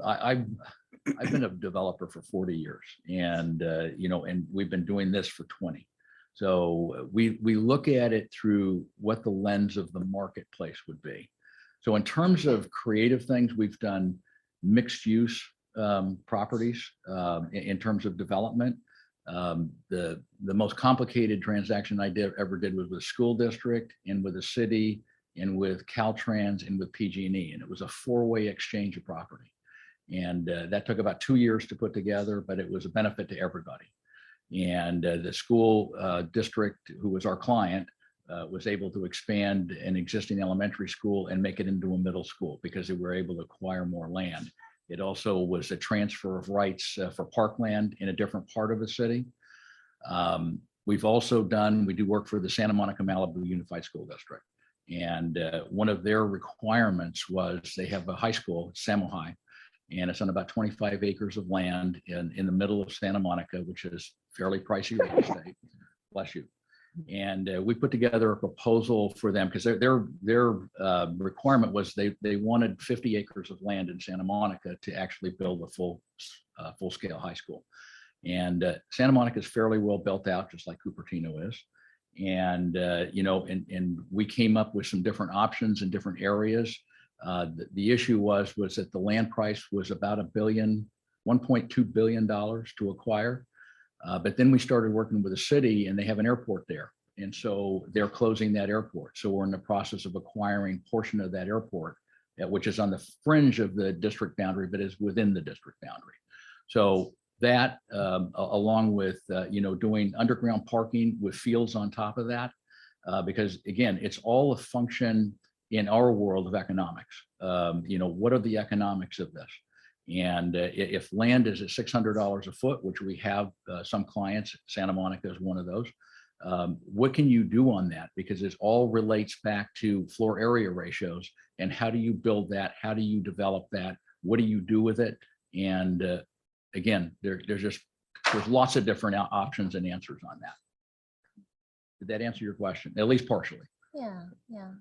I've been a developer for 40 years and, and we've been doing this for 20. So we look at it through what the lens of the marketplace would be. So in terms of creative things, we've done mixed use properties in terms of development. The most complicated transaction I ever did was with a school district and with a city and with Caltrans and with PG&E, and it was a 4-way exchange of property. And that took about 2 years to put together, but it was a benefit to everybody. And the school district, who was our client, was able to expand an existing elementary school and make it into a middle school because they were able to acquire more land. It also was a transfer of rights for parkland in a different part of the city. We've also we do work for the Santa Monica Malibu Unified School District. And one of their requirements was they have a high school, Samo High, and it's on about 25 acres of land in the middle of Santa Monica, which is fairly pricey real estate. Bless you. And we put together a proposal for them because their requirement was they wanted 50 acres of land in Santa Monica to actually build a full scale high school. And Santa Monica is fairly well built out, just like Cupertino is. And and we came up with some different options in different areas. The issue was that the land price was about $1.2 billion to acquire. But then we started working with the city and they have an airport there. And so they're closing that airport. So we're in the process of acquiring a portion of that airport, which is on the fringe of the district boundary, but is within the district boundary. So that along with, doing underground parking with fields on top of that. Because again, it's all a function in our world of economics. What are the economics of this? And if land is at $600 a foot, which we have some clients, Santa Monica is one of those, what can you do on that? Because it all relates back to floor area ratios and how do you build that? How do you develop that? What do you do with it? And again, there's lots of different options and answers on that. Did that answer your question? At least partially. Yeah, yeah.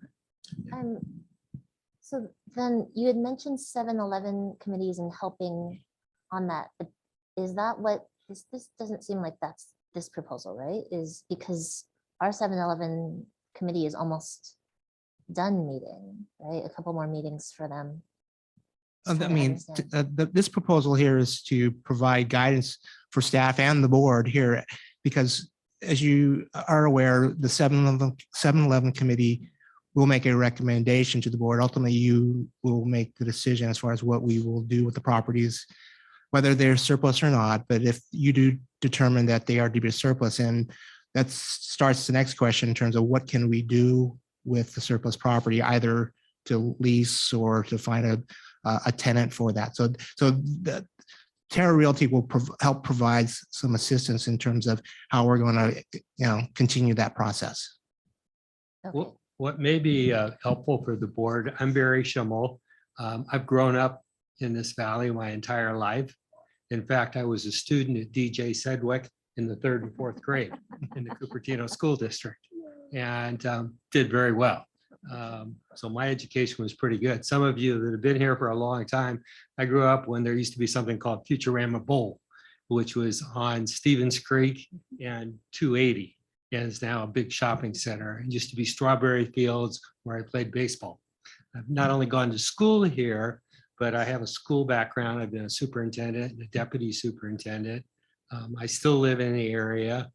So then you had mentioned 7-Eleven committees and helping on that. But is that what this doesn't seem like that's this proposal, right? Is because our 7-Eleven committee is almost done meeting, right? A couple more meetings for them. I mean, this proposal here is to provide guidance for staff and the board here, because as you are aware, the 7-Eleven committee will make a recommendation to the board. Ultimately, you will make the decision as far as what we will do with the properties, whether they're surplus or not. But if you do determine that they are to be surplus, and that starts the next question in terms of what can we do with the surplus property, either to lease or to find a tenant for that. So the Terra Realty will help provide some assistance in terms of how we're going to, continue that process. What may be helpful for the board, I'm Barry Schimmel. I've grown up in this valley my entire life. In fact, I was a student at DJ Sedgwick in the 3rd and 4th grade in the Cupertino School District and did very well. So my education was pretty good. Some of you that have been here for a long time, I grew up when there used to be something called Futurama Bowl, which was on Stevens Creek and 280. And it's now a big shopping center. It used to be Strawberry Fields where I played baseball. I've not only gone to school here, but I have a school background. I've been a superintendent and a deputy superintendent. I still live in the area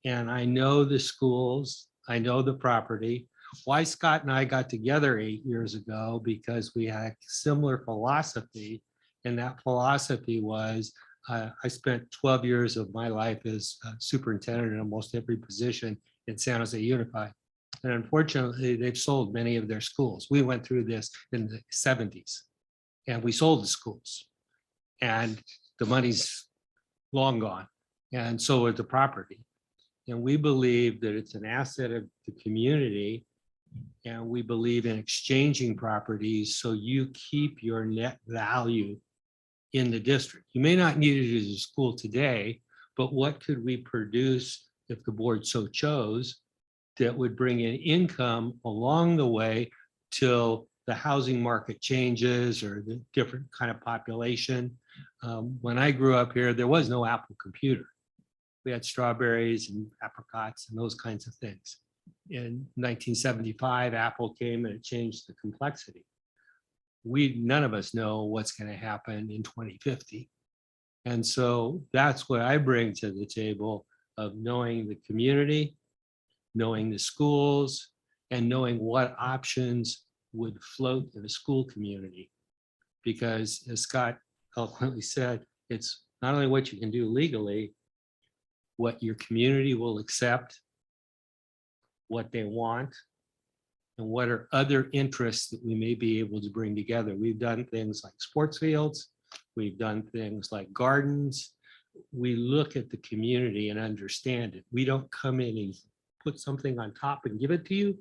and I know the schools, I know the property. Why Scott and I got together 8 years ago, because we had a similar philosophy. And that philosophy was, I spent 12 years of my life as superintendent in almost every position in San Jose Unified. And unfortunately, they've sold many of their schools. We went through this in the 70s and we sold the schools and the money's long gone. And so is the property. And we believe that it's an asset of the community. And we believe in exchanging properties so you keep your net value in the district. You may not need it as a school today, but what could we produce if the board so chose that would bring in income along the way till the housing market changes or the different kind of population. When I grew up here, there was no Apple computer. We had strawberries and apricots and those kinds of things. In 1975, Apple came and it changed the complexity. None of us know what's going to happen in 2050. And so that's what I bring to the table of knowing the community, knowing the schools, and knowing what options would float in the school community. Because as Scott eloquently said, it's not only what you can do legally, what your community will accept, what they want, and what are other interests that we may be able to bring together. We've done things like sports fields. We've done things like gardens. We look at the community and understand it. We don't come in and put something on top and give it to you.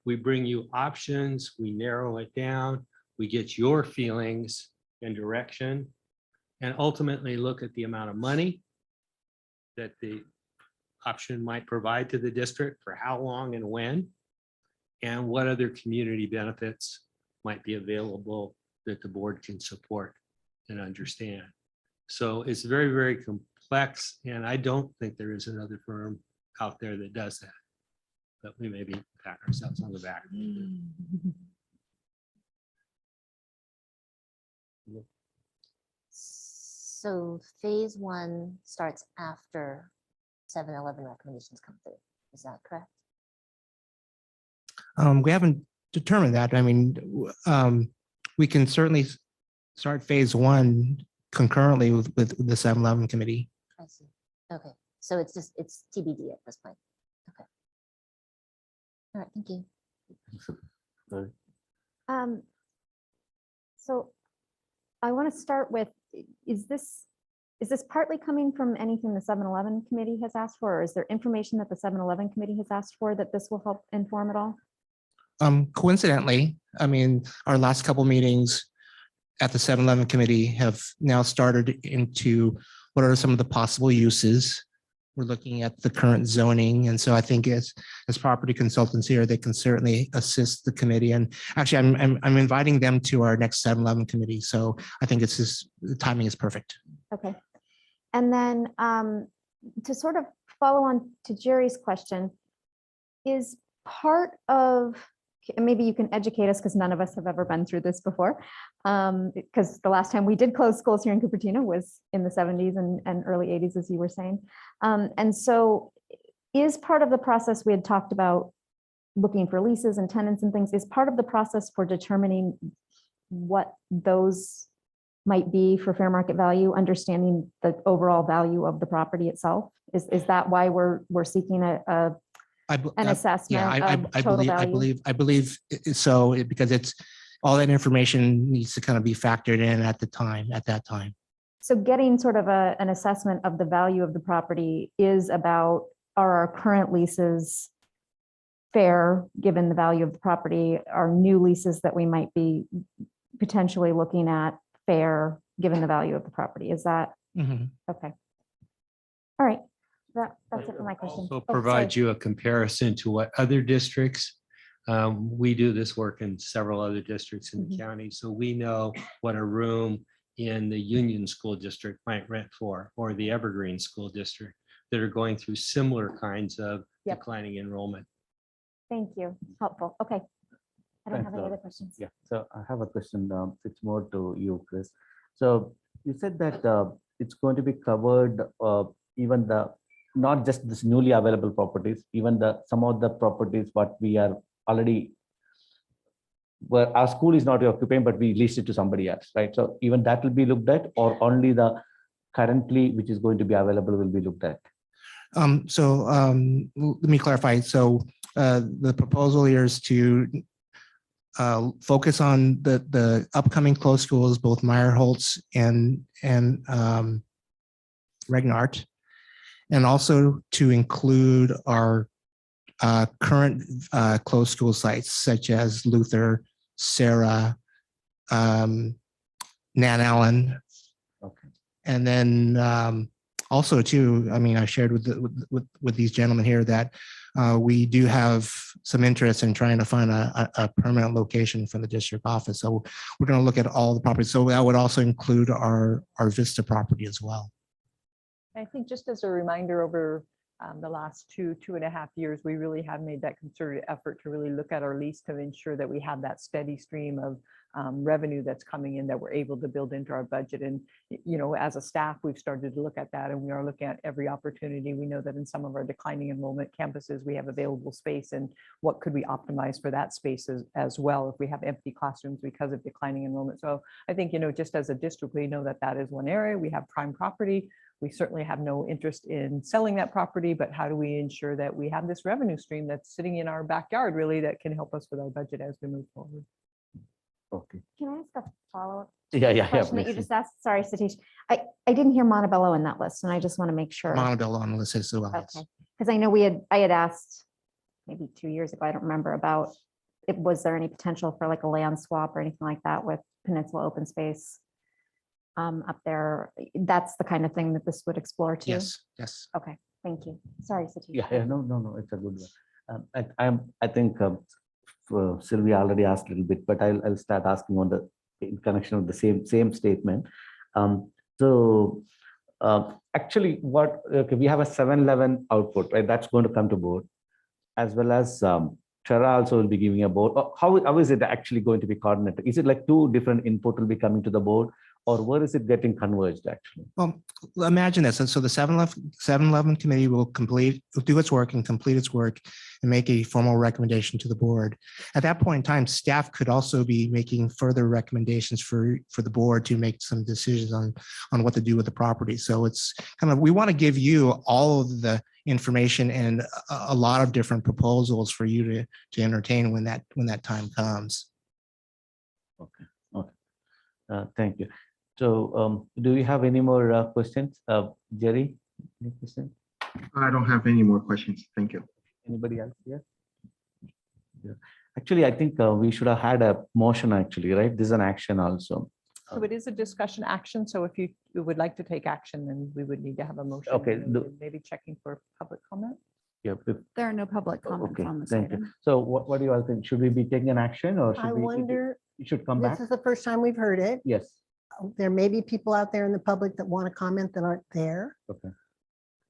We bring you options. We narrow it down. We get your feelings and direction, and ultimately look at the amount of money that the option might provide to the district for how long and when, and what other community benefits might be available that the board can support and understand. So it's very, very complex, and I don't think there is another firm out there that does that. But we maybe pat ourselves on the back. So phase 1 starts after 7-Eleven recommendations come through. Is that correct? We haven't determined that. I mean, we can certainly start phase 1 concurrently with the 7-Eleven committee. I see. Okay, so it's TBD at this point. Okay. All right, thank you. So I want to start with, is this partly coming from anything the 7-Eleven committee has asked for, or is there information that the 7-Eleven committee has asked for that this will help inform at all? Coincidentally, I mean, our last couple meetings at the 7-Eleven committee have now started into what are some of the possible uses. We're looking at the current zoning. And so I think as property consultants here, they can certainly assist the committee. And actually, I'm inviting them to our next 7-Eleven committee. So I think the timing is perfect. Okay. And then to sort of follow on to Jerry's question, is part of, and maybe you can educate us because none of us have ever been through this before, because the last time we did close schools here in Cupertino was in the 70s and early 80s, as you were saying. And so is part of the process we had talked about looking for leases and tenants and things, is part of the process for determining what those might be for fair market value, understanding the overall value of the property itself? Is that why we're seeking an assessment Yeah, of total value? I believe so, because it's all that information needs to kind of be factored in at that time. So getting sort of an assessment of the value of the property is about, are our current leases fair given the value of the property? Are new leases that we might be potentially looking at fair given the value of the property? Is that okay? All right, that's it for my question. Also Oh, provide sorry. you a comparison to what other districts. We do this work in several other districts in the county, so we know what a room in the Union School District might rent for, or the Evergreen School District, that are going through similar kinds of declining enrollment. Thank you, helpful. Okay, I don't Thanks, have any other questions. Yeah, so I have a question. It's more to you, Chris. So you said that it's going to be covered, even not just this newly available properties, even some of the properties what we are already, where our school is not occupying, but we leased it to somebody else, right? So even that will be looked at, or only the currently which is going to be available will be looked at? Let me clarify. So the proposal here is to focus on the upcoming closed schools, both Meyerholtz and Regnart, and also to include our current closed school sites such as Luther, Sarah, Nan Allen. Okay. And then also too, I mean, I shared with these gentlemen here that we do have some interest in trying to find a permanent location for the district office. So we're going to look at all the properties. So that would also include our Vista property as well. I think just as a reminder, over the last 2.5 years, we really have made that concerted effort to really look at our lease to ensure that we have that steady stream of revenue that's coming in that we're able to build into our budget. And, you know, as a staff, we've started to look at that, and we are looking at every opportunity. We know that in some of our declining enrollment campuses, we have available space, and what could we optimize for that space as well if we have empty classrooms because of declining enrollment. So I think, you know, just as a district, we know that that is one area. We have prime property. We certainly have no interest in selling that property, but how do we ensure that we have this revenue stream that's sitting in our backyard really that can help us with our budget as we move forward? Okay. Can I ask a follow-up? Yeah, Question that you please. just asked. Sorry, Satish. I didn't hear Montebello in that list, and I just want to make sure. Montebello on the list as well. Okay, because I know I had asked maybe 2 years ago, I don't remember, about was there any potential for like a land swap or anything like that with Peninsula Open Space up there? That's the kind of thing that this would explore too? Yes. Okay, thank you. Sorry, Satish. Yeah, no, it's a good one. I think Sylvia already asked a little bit, but I'll start asking in connection with the same statement. Actually, we have a 7-Eleven output, right? That's going to come to board, as well as Terra also will be giving a board. How is it actually going to be coordinated? Is it like two different input will be coming to the board, or where is it getting converged actually? Well, imagine this. And so the 7-Eleven committee will do its work and complete its work and make a formal recommendation to the board. At that point in time, staff could also be making further recommendations for the board to make some decisions on what to do with the property. So it's kind of, we want to give you all of the information and a lot of different proposals for you to entertain when that time comes. Okay. Thank you. So do we have any more questions? Jerry, any question? I don't have any more questions. Thank you. Anybody else here? Yeah. Actually, I think we should have had a motion actually, right? This is an action also. So it is a discussion action. So if you would like to take action, then we would need to have a motion. Okay, and then maybe checking for public comment. Yeah. There are no public comments Okay, on this thank you. item. So what do you all think? Should we be taking an action or should I we? wonder, It should come this back? is the first time we've heard it. Yes. There may be people out there in the public that want to comment that aren't there. Okay.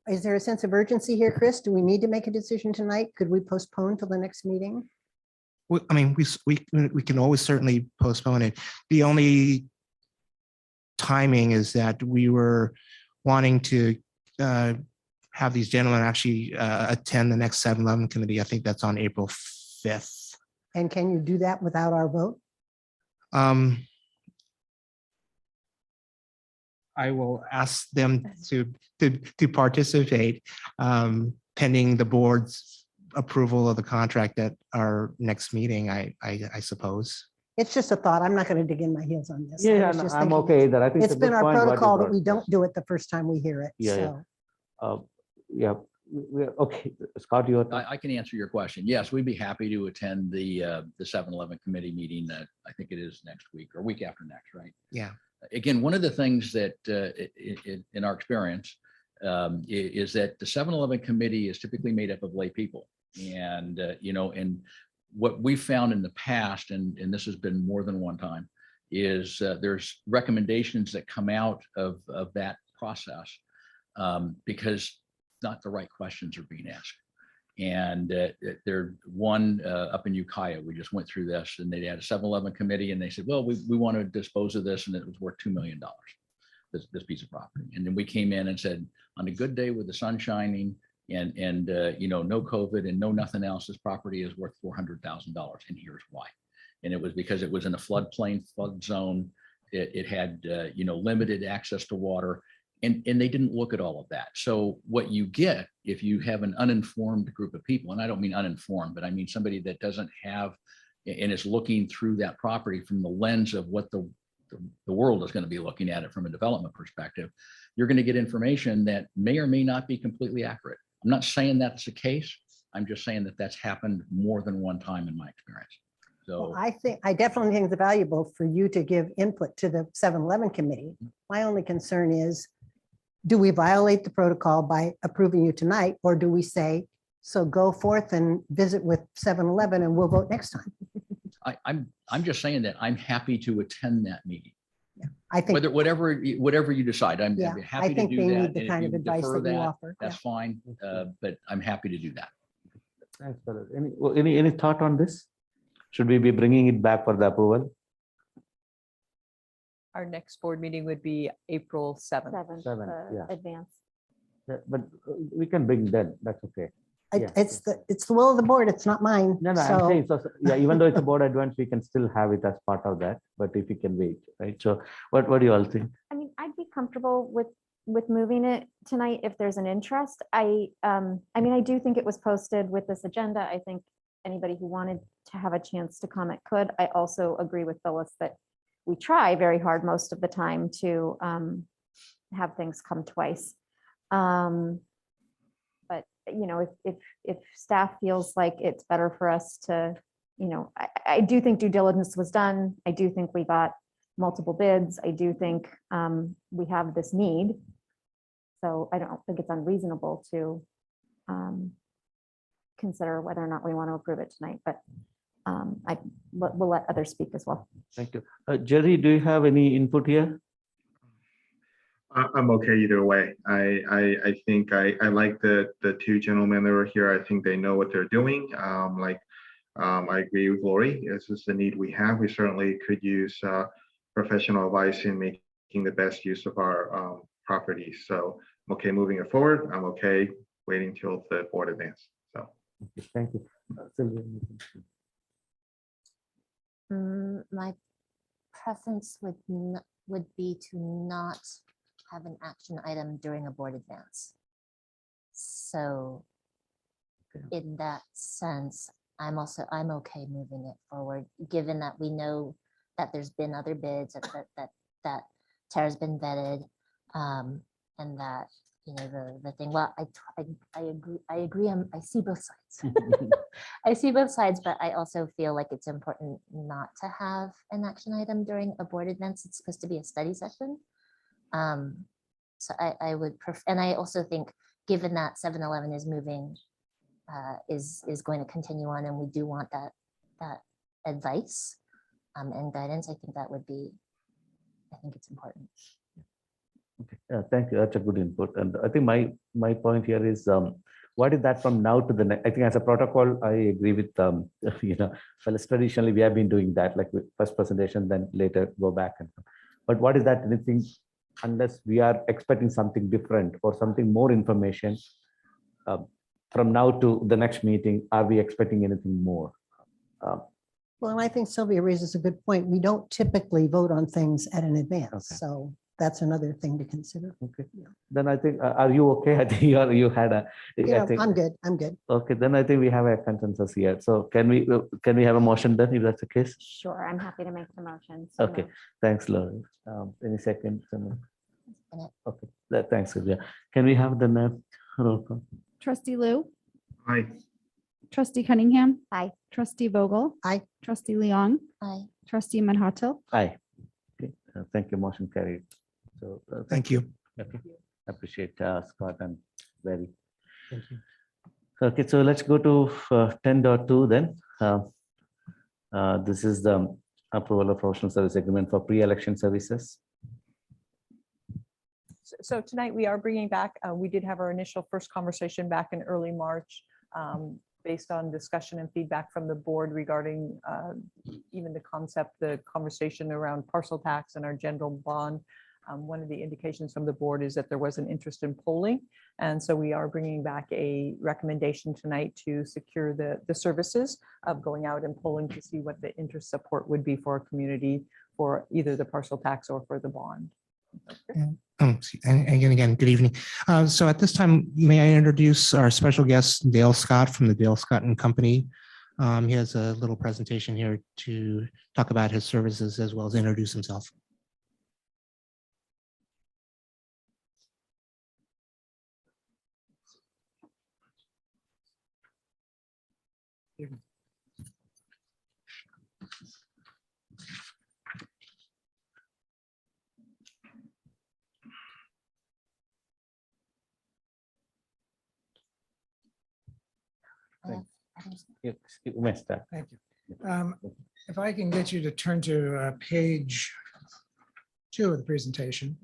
Is there a sense of urgency here, Chris? Do we need to make a decision tonight? Could we postpone till the next meeting? I mean, we can always certainly postpone it. The only timing is that we were wanting to have these gentlemen actually attend the next 7-Eleven committee. I think that's on April 5th. And can you do that without our vote? I will ask them to participate pending the board's approval of the contract at our next meeting, I suppose. It's just a thought. I'm not going to dig in my heels on this. Yeah, I was no, just I'm thinking okay that. I think it's a been good our point what you protocol that brought. we don't do it the first time we hear it. Yeah, So yeah. We're okay. Scott, you are. I can answer your question. Yes, we'd be happy to attend the 7-Eleven committee meeting that I think it is next week or week after next, right? Yeah. Again, one of the things that in our experience is that the 7-Eleven committee is typically made up of lay people. And, and what we found in the past, and this has been more than one time, is there's recommendations that come out of that process because not the right questions are being asked. And there one up in Ukiah, we just went through this and they had a 7-Eleven committee and they said, well, we want to dispose of this and it was worth $2 million, this piece of property. And then we came in and said, on a good day with the sun shining and no COVID and no nothing else, this property is worth $400,000 and here's why. And it was because it was in a floodplain, flood zone. It had limited access to water. And they didn't look at all of that. So what you get if you have an uninformed group of people, and I don't mean uninformed, but I mean somebody that doesn't have and is looking through that property from the lens of what the world is going to be looking at it from a development perspective, you're going to get information that may or may not be completely accurate. I'm not saying that's the case. I'm just saying that that's happened more than one time in my experience. So I definitely think it's valuable for you to give input to the 7-Eleven committee. My only concern is, do we violate the protocol by approving you tonight, or do we say, so go forth and visit with 7-Eleven and we'll vote next time? I'm just saying that I'm happy to attend that meeting. Yeah, I think whatever you decide, I'm Yeah, happy I to think do they that. need And the if kind you of advice defer that you that, offer. that's fine. But I'm happy to do that. Thanks for that. Any thought on this? Should we be bringing it back for the approval? Our next board meeting would be April 7th. 7th, yeah. advance. Yeah, but we can bring that. That's okay. Yeah. It's the will of the board. It's not mine. No, I'm So saying, so, yeah, even though it's a board advance, we can still have it as part of that, but if we can wait, right? So what do you all think? I mean, I'd be comfortable with moving it tonight if there's an interest. I mean, I do think it was posted with this agenda. I think anybody who wanted to have a chance to comment could. I also agree with Phyllis that we try very hard most of the time to have things come twice. But if staff feels like it's better for us to, I do think due diligence was done. I do think we got multiple bids. I do think we have this need. So I don't think it's unreasonable to consider whether or not we want to approve it tonight, but we'll let others speak as well. Thank you. Jerry, do you have any input here? I'm okay either way. I think I like the two gentlemen that were here. I think they know what they're doing. I agree with Lori. This is the need we have. We certainly could use professional advice in making the best use of our property. So I'm okay moving it forward. I'm okay waiting till the board advance. So Okay, thank you. Sylvia, My preference would be to not have an action item during a board advance. So in that sense, I'm okay moving it forward, given that we know that there's been other bids, that Tara's been vetted, and that, you know, the thing, well, I agree, I see both sides. I see both sides, but I also feel like it's important not to have an action item during a board advance. It's supposed to be a study session. So I would prefer, and I also think, given that 7-Eleven is moving, is going to continue on, and we do want that advice and guidance, I think that would be, I think it's important. Okay, thank you. That's a good input. And I think my point here is, what is that from now to the next? I think as a protocol, I agree with, you know, well, traditionally we have been doing that, like with first presentation, then later go back. But what is that anything, unless we are expecting something different or something more information from now to the next meeting, are we expecting anything more? Well, and I think Sylvia raises a good point. We don't typically vote on things at an advance. Okay. So that's another thing to consider. Okay. Then I think, are you okay? I think you had a. Yeah, I think, I'm good. I'm good. okay, then I think we have a consensus here. So can we have a motion then, if that's the case? Sure, I'm happy to make the motion. So Okay, moved. thanks, Lauren. Any second? Okay, thanks, Sylvia. Can we have the roll call? Trustee Lou, Aye. trustee Cunningham. Aye. Trustee Vogel. Aye. Trustee Leong. Aye. Trustee Manhattan. Aye. Okay, thank you, motion carried. So Thank you. Okay, appreciate Scott and Barry. Thank you. Okay, so let's go to 10.2 then. This is the approval of professional service agreement for pre-election services. So tonight we are bringing back, we did have our initial first conversation back in early March, based on discussion and feedback from the board regarding even the concept, the conversation around parcel tax and our general bond. One of the indications from the board is that there was an interest in polling. And so we are bringing back a recommendation tonight to secure the services of going out and polling to see what the interest support would be for our community for either the parcel tax or for the bond. And again, good evening. So at this time, may I introduce our special guest, Dale Scott from the Dale Scott and Company. He has a little presentation here to talk about his services as well as introduce himself. You may start. Thank you. If I can get you to turn to page 2 of the presentation.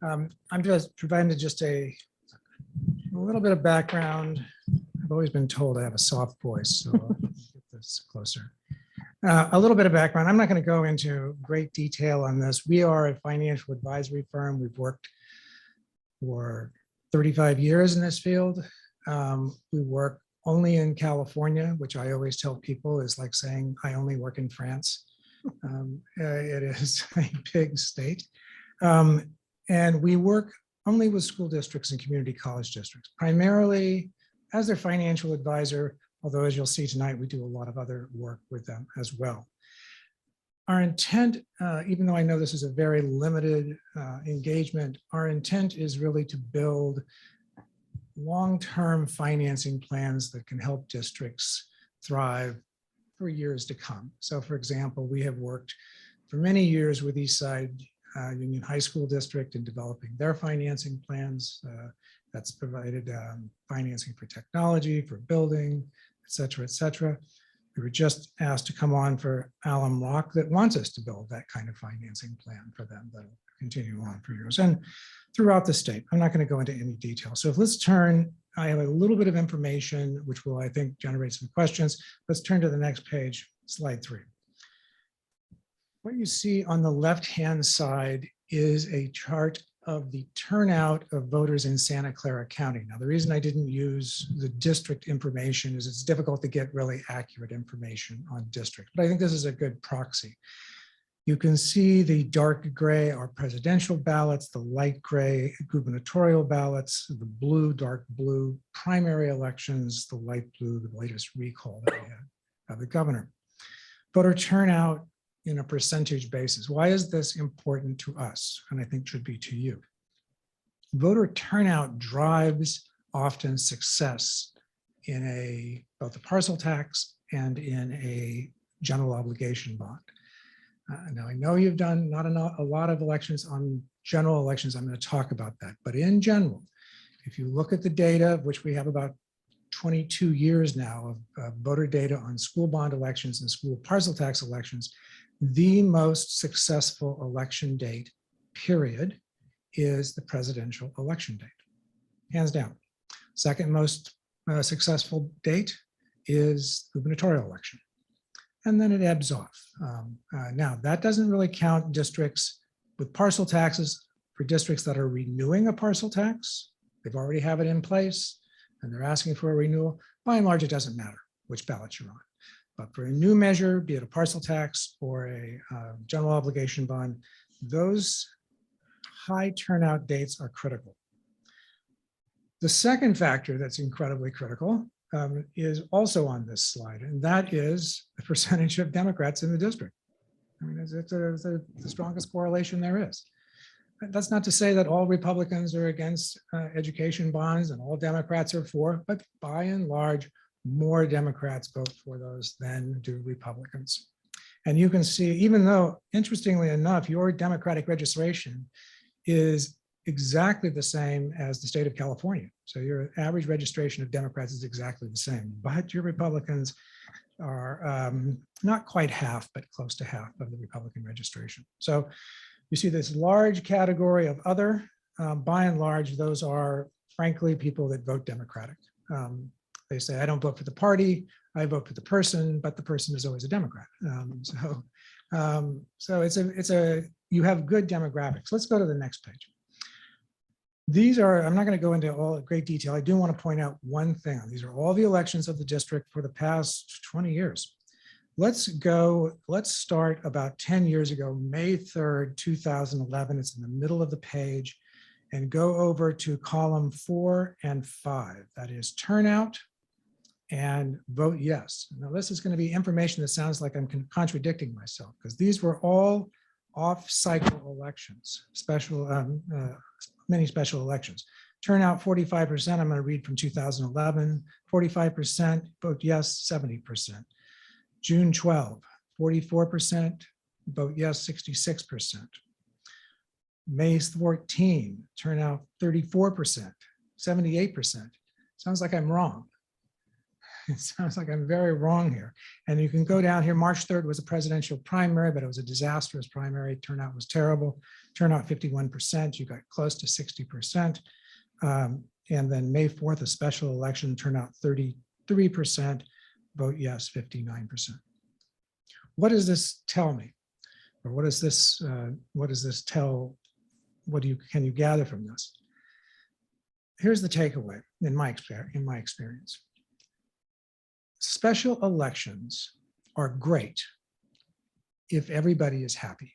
I'm just providing just a little bit of background. I've always been told I have a soft voice, so I'll get this closer. A little bit of background. I'm not going to go into great detail on this. We are a financial advisory firm. We've worked for 35 years in this field. We work only in California, which I always tell people is like saying I only work in France. It is a big state. And we work only with school districts and community college districts, primarily as their financial advisor, although as you'll see tonight, we do a lot of other work with them as well. Our intent, even though I know this is a very limited engagement, our intent is really to build long-term financing plans that can help districts thrive for years to come. So for example, we have worked for many years with Eastside Union High School District in developing their financing plans. That's provided financing for technology, for building, et cetera, et cetera. We were just asked to come on for Alum Rock that wants us to build that kind of financing plan for them that'll continue on for years and throughout the state. I'm not going to go into any detail. So if let's turn, I have a little bit of information which will, I think, generate some questions. Let's turn to the next page, slide 3. What you see on the left-hand side is a chart of the turnout of voters in Santa Clara County. Now, the reason I didn't use the district information is it's difficult to get really accurate information on district, but I think this is a good proxy. You can see the dark gray are presidential ballots, the light gray gubernatorial ballots, the blue, dark blue primary elections, the light blue, the latest recall that we had of the governor. Voter turnout in a percentage basis. Why is this important to us? And I think should be to you. Voter turnout drives often success in both a parcel tax and in a general obligation bond. Now, I know you've done not a lot of elections on general elections. I'm going to talk about that. But in general, if you look at the data, which we have about 22 years now of voter data on school bond elections and school parcel tax elections, the most successful election date, period, is the presidential election date, hands down. Second most successful date is gubernatorial election. And then it ebbs off. Now, that doesn't really count districts with parcel taxes. For districts that are renewing a parcel tax, they've already have it in place, and they're asking for a renewal. By and large, it doesn't matter which ballot you're on. But for a new measure, be it a parcel tax or a general obligation bond, those high turnout dates are critical. The second factor that's incredibly critical is also on this slide, and that is the percentage of Democrats in the district. I mean, it's the strongest correlation there is. That's not to say that all Republicans are against education bonds and all Democrats are for, but by and large, more Democrats vote for those than do Republicans. And you can see, even though, interestingly enough, your Democratic registration is exactly the same as the state of California. So your average registration of Democrats is exactly the same, but your Republicans are not quite half, but close to half of the Republican registration. So you see this large category of other. By and large, those are, frankly, people that vote Democratic. They say, I don't vote for the party, I vote for the person, but the person is always a Democrat. So you have good demographics. Let's go to the next page. These are, I'm not going to go into all great detail. I do want to point out one thing. These are all the elections of the district for the past 20 years. Let's start about 10 years ago, May 3rd, 2011. It's in the middle of the page, and go over to column 4 and 5. That is turnout and vote yes. Now, this is going to be information that sounds like I'm contradicting myself, because these were all off-cycle elections, many special elections. Turnout 45%, I'm going to read from 2011, 45% vote yes, 70%. June 12, 44%, vote yes, 66%. May 14, turnout 34%, 78%. Sounds like I'm wrong. It sounds like I'm very wrong here. And you can go down here. March 3rd was a presidential primary, but it was a disastrous primary. Turnout was terrible. Turnout 51%. You got close to 60%. And then May 4th, a special election, turnout 33%. Vote yes, 59%. What does this tell me? Or what does this tell? Can you gather from this? Here's the takeaway in my experience. Special elections are great if everybody is happy.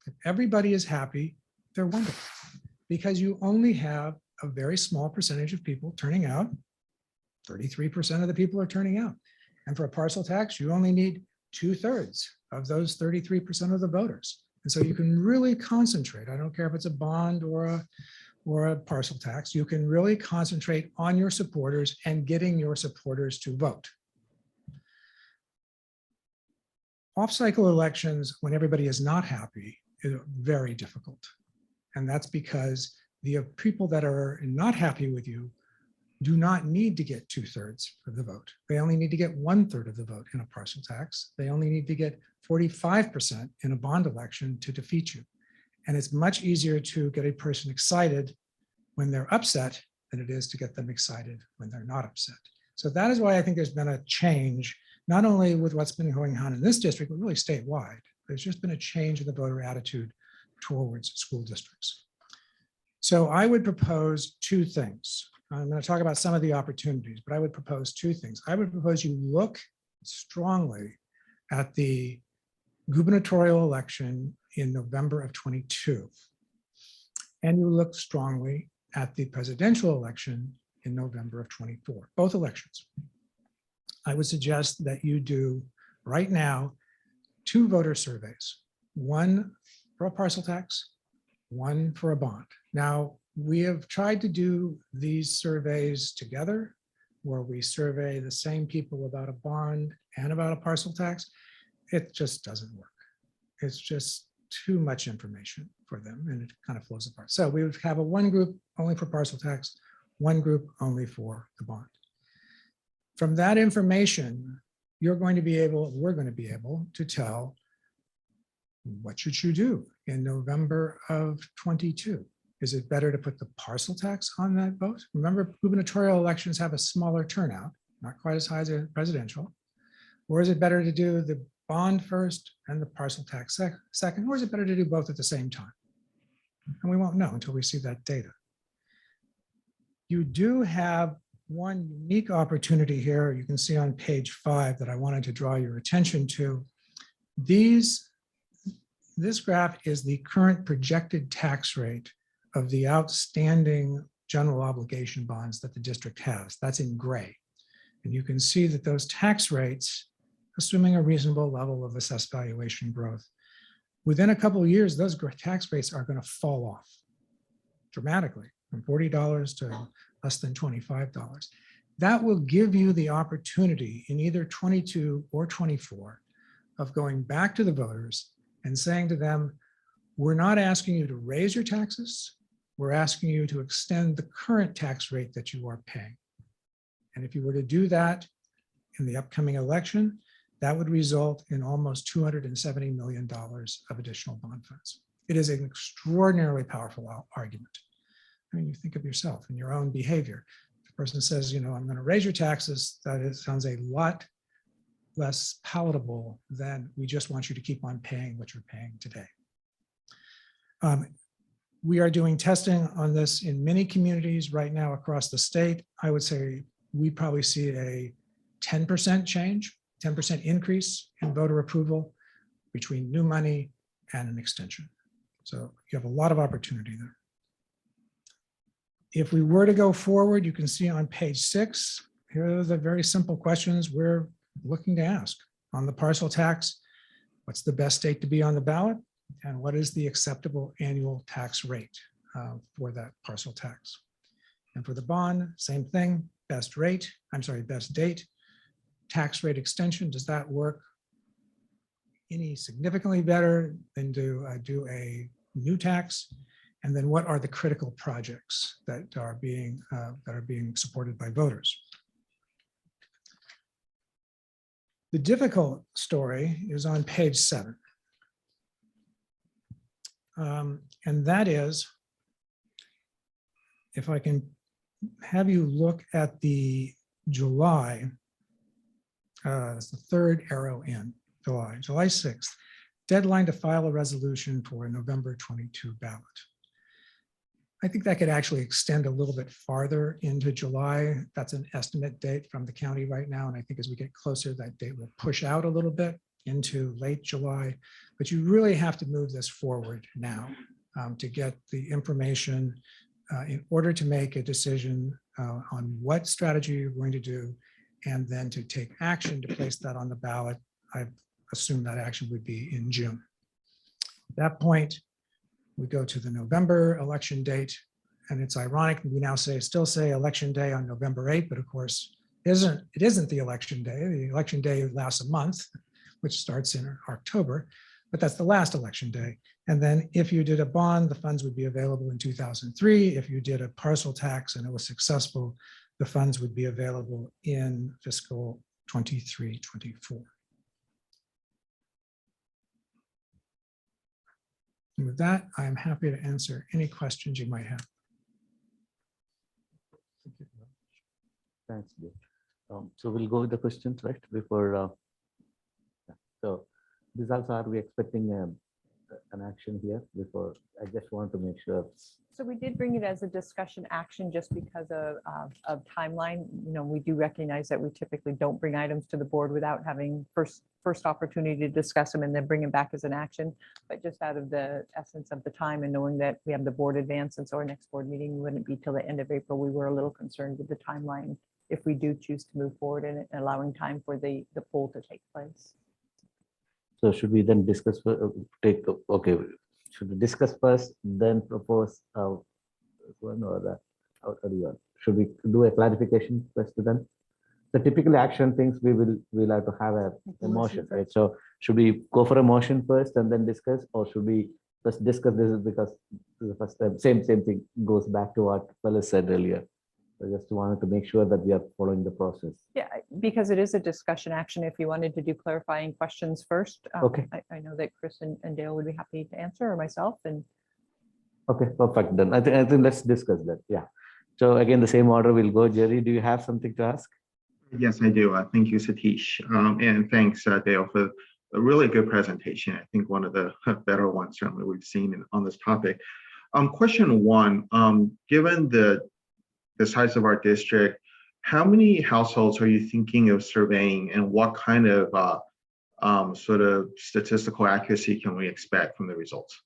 If everybody is happy, they're wonderful, because you only have a very small percentage of people turning out. 33% of the people are turning out. And for a parcel tax, you only need 2/3 of those 33% of the voters. And so you can really concentrate. I don't care if it's a bond or a parcel tax, you can really concentrate on your supporters and getting your supporters to vote. Off-cycle elections, when everybody is not happy, is very difficult. And that's because the people that are not happy with you do not need to get 2/3 of the vote. They only need to get 1/3 of the vote in a parcel tax. They only need to get 45% in a bond election to defeat you. And it's much easier to get a person excited when they're upset than it is to get them excited when they're not upset. So that is why I think there's been a change, not only with what's been going on in this district, but really statewide. There's just been a change in the voter attitude towards school districts. So I would propose two things. I'm going to talk about some of the opportunities, but I would propose two things. I would propose you look strongly at the gubernatorial election in November of 22. And you look strongly at the presidential election in November of 24, both elections. I would suggest that you do right now 2 voter surveys, one for a parcel tax, one for a bond. Now, we have tried to do these surveys together where we survey the same people about a bond and about a parcel tax. It just doesn't work. It's just too much information for them and it kind of flows apart. So we would have a one group only for parcel tax, one group only for the bond. From that information, we're going to be able to tell what should you do in November of 22. Is it better to put the parcel tax on that vote? Remember, gubernatorial elections have a smaller turnout, not quite as high as a presidential. Or is it better to do the bond first and the parcel tax second? Or is it better to do both at the same time? And we won't know until we see that data. You do have one unique opportunity here. You can see on page 5 that I wanted to draw your attention to. This graph is the current projected tax rate of the outstanding general obligation bonds that the district has. That's in gray. And you can see that those tax rates, assuming a reasonable level of assessed valuation growth, within a couple of years, those tax rates are going to fall off dramatically from $40 to less than $25. That will give you the opportunity in either 22 or 24 of going back to the voters and saying to them, we're not asking you to raise your taxes. We're asking you to extend the current tax rate that you are paying. And if you were to do that in the upcoming election, that would result in almost $270 million of additional bond funds. It is an extraordinarily powerful argument. I mean, you think of yourself and your own behavior. If a person says, I'm going to raise your taxes, sounds a lot less palatable than we just want you to keep on paying what you're paying today. We are doing testing on this in many communities right now across the state. I would say we probably see a 10% change, 10% increase in voter approval between new money and an extension. So you have a lot of opportunity there. If we were to go forward, you can see on page 6, here are the very simple questions we're looking to ask. On the parcel tax, what's the best date to be on the ballot? And what is the acceptable annual tax rate for that parcel tax? And for the bond, same thing, best date, tax rate extension, does that work any significantly better than to do a new tax? And then what are the critical projects that are being supported by voters? The difficult story is on page 7. And that is, if I can have you look at the July, that's the third arrow in July 6th, deadline to file a resolution for a November 22 ballot. I think that could actually extend a little bit farther into July. That's an estimate date from the county right now. And I think as we get closer, that date will push out a little bit into late July. But you really have to move this forward now to get the information in order to make a decision on what strategy you're going to do, and then to take action to place that on the ballot. I assume that action would be in June. At that point, we go to the November election date, and it's ironic we now still say election day on November 8th, but of course it isn't the election day. The election day lasts a month, which starts in October, but that's the last election day. And then if you did a bond, the funds would be available in 2003. If you did a parcel tax and it was successful, the funds would be available in fiscal 23-24. And with that, I am happy to answer any questions you might have. Thanks, Bill. So we'll go with the questions, right? Before, so results are we expecting an action here before? I just want to make sure. So we did bring it as a discussion action just because of timeline. You know, we do recognize that we typically don't bring items to the board without having first opportunity to discuss them and then bring them back as an action. But just out of the essence of the time and knowing that we have the board advance, and so our next board meeting wouldn't be till the end of April, we were a little concerned with the timeline if we do choose to move forward and allowing time for the poll to take place. So should we then discuss, okay, should we discuss first, then propose one or the, how do you want? Should we do a clarification first then? The typically action things we'll have to have a motion, right? So should we go for a motion first and then discuss, or should we first discuss this is because this is the first time, same thing goes back to what Phyllis said earlier. I just wanted to make sure that we are following the process. Yeah, because it is a discussion action. If you wanted to do clarifying questions first. Okay. I know that Chris and Dale would be happy to answer, or myself, and Okay, perfect. Then I think let's discuss that. Yeah. So again, the same order will go. Jerry, do you have something to ask? Yes, I do. Thank you, Satish. And thanks, Dale, for a really good presentation. I think one of the better ones certainly we've seen on this topic. Question one, given the size of our district, how many households are you thinking of surveying, and what kind of sort of statistical accuracy can we expect from the results?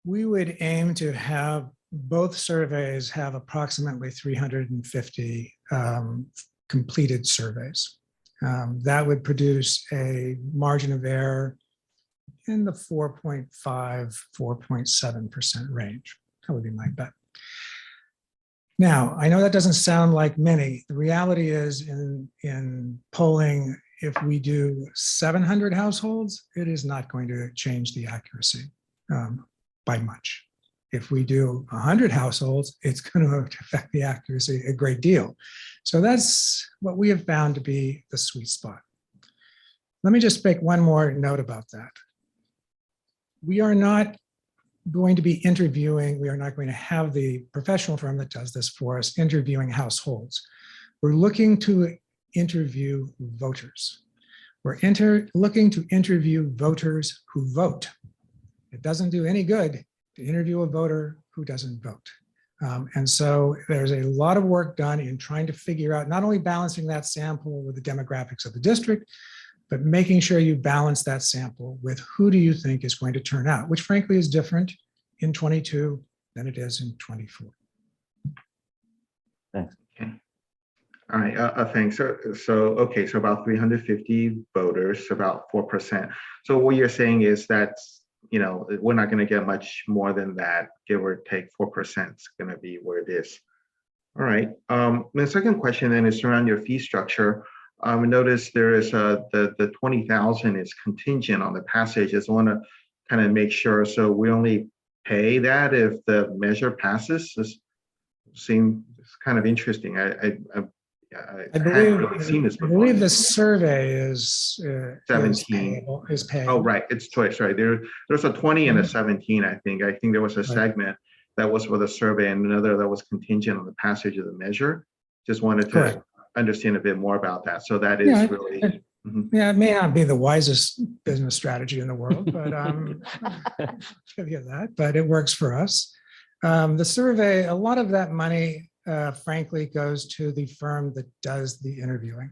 We would aim to have both surveys have approximately 350 completed surveys. That would produce a margin of error in the 4.5, 4.7% range. That would be my bet. Now, I know that doesn't sound like many. The reality is in polling, if we do 700 households, it is not going to change the accuracy by much. If we do 100 households, it's going to affect the accuracy a great deal. So that's what we have found to be the sweet spot. Let me just make one more note about that. We are not going to be interviewing, we are not going to have the professional firm that does this for us interviewing households. We're looking to interview voters. We're looking to interview voters who vote. It doesn't do any good to interview a voter who doesn't vote. And so there's a lot of work done in trying to figure out not only balancing that sample with the demographics of the district, but making sure you balance that sample with who do you think is going to turn out, which frankly is different in 22 than it is in 24. Thanks. Okay. All right, thanks. So about 350 voters, about 4%. So what you're saying is that, you know, we're not going to get much more than that, give or take 4% is going to be where it is. All right. The second question then is around your fee structure. Notice there is the 20,000 is contingent on the passage. I just want to kind of make sure. So we only pay that if the measure passes. This seems kind of interesting. I hadn't really seen this before. I believe the survey is 17 is paying. Oh, right. It's choice, right? There's a 20 and a 17, I think. I think there was a segment that was for the survey and another that was contingent on the passage of the measure. Just wanted to understand a bit more about that. So that is really. Yeah, it may not be the wisest business strategy in the world, but give you that, but it works for us. The survey, a lot of that money, frankly, goes to the firm that does the interviewing.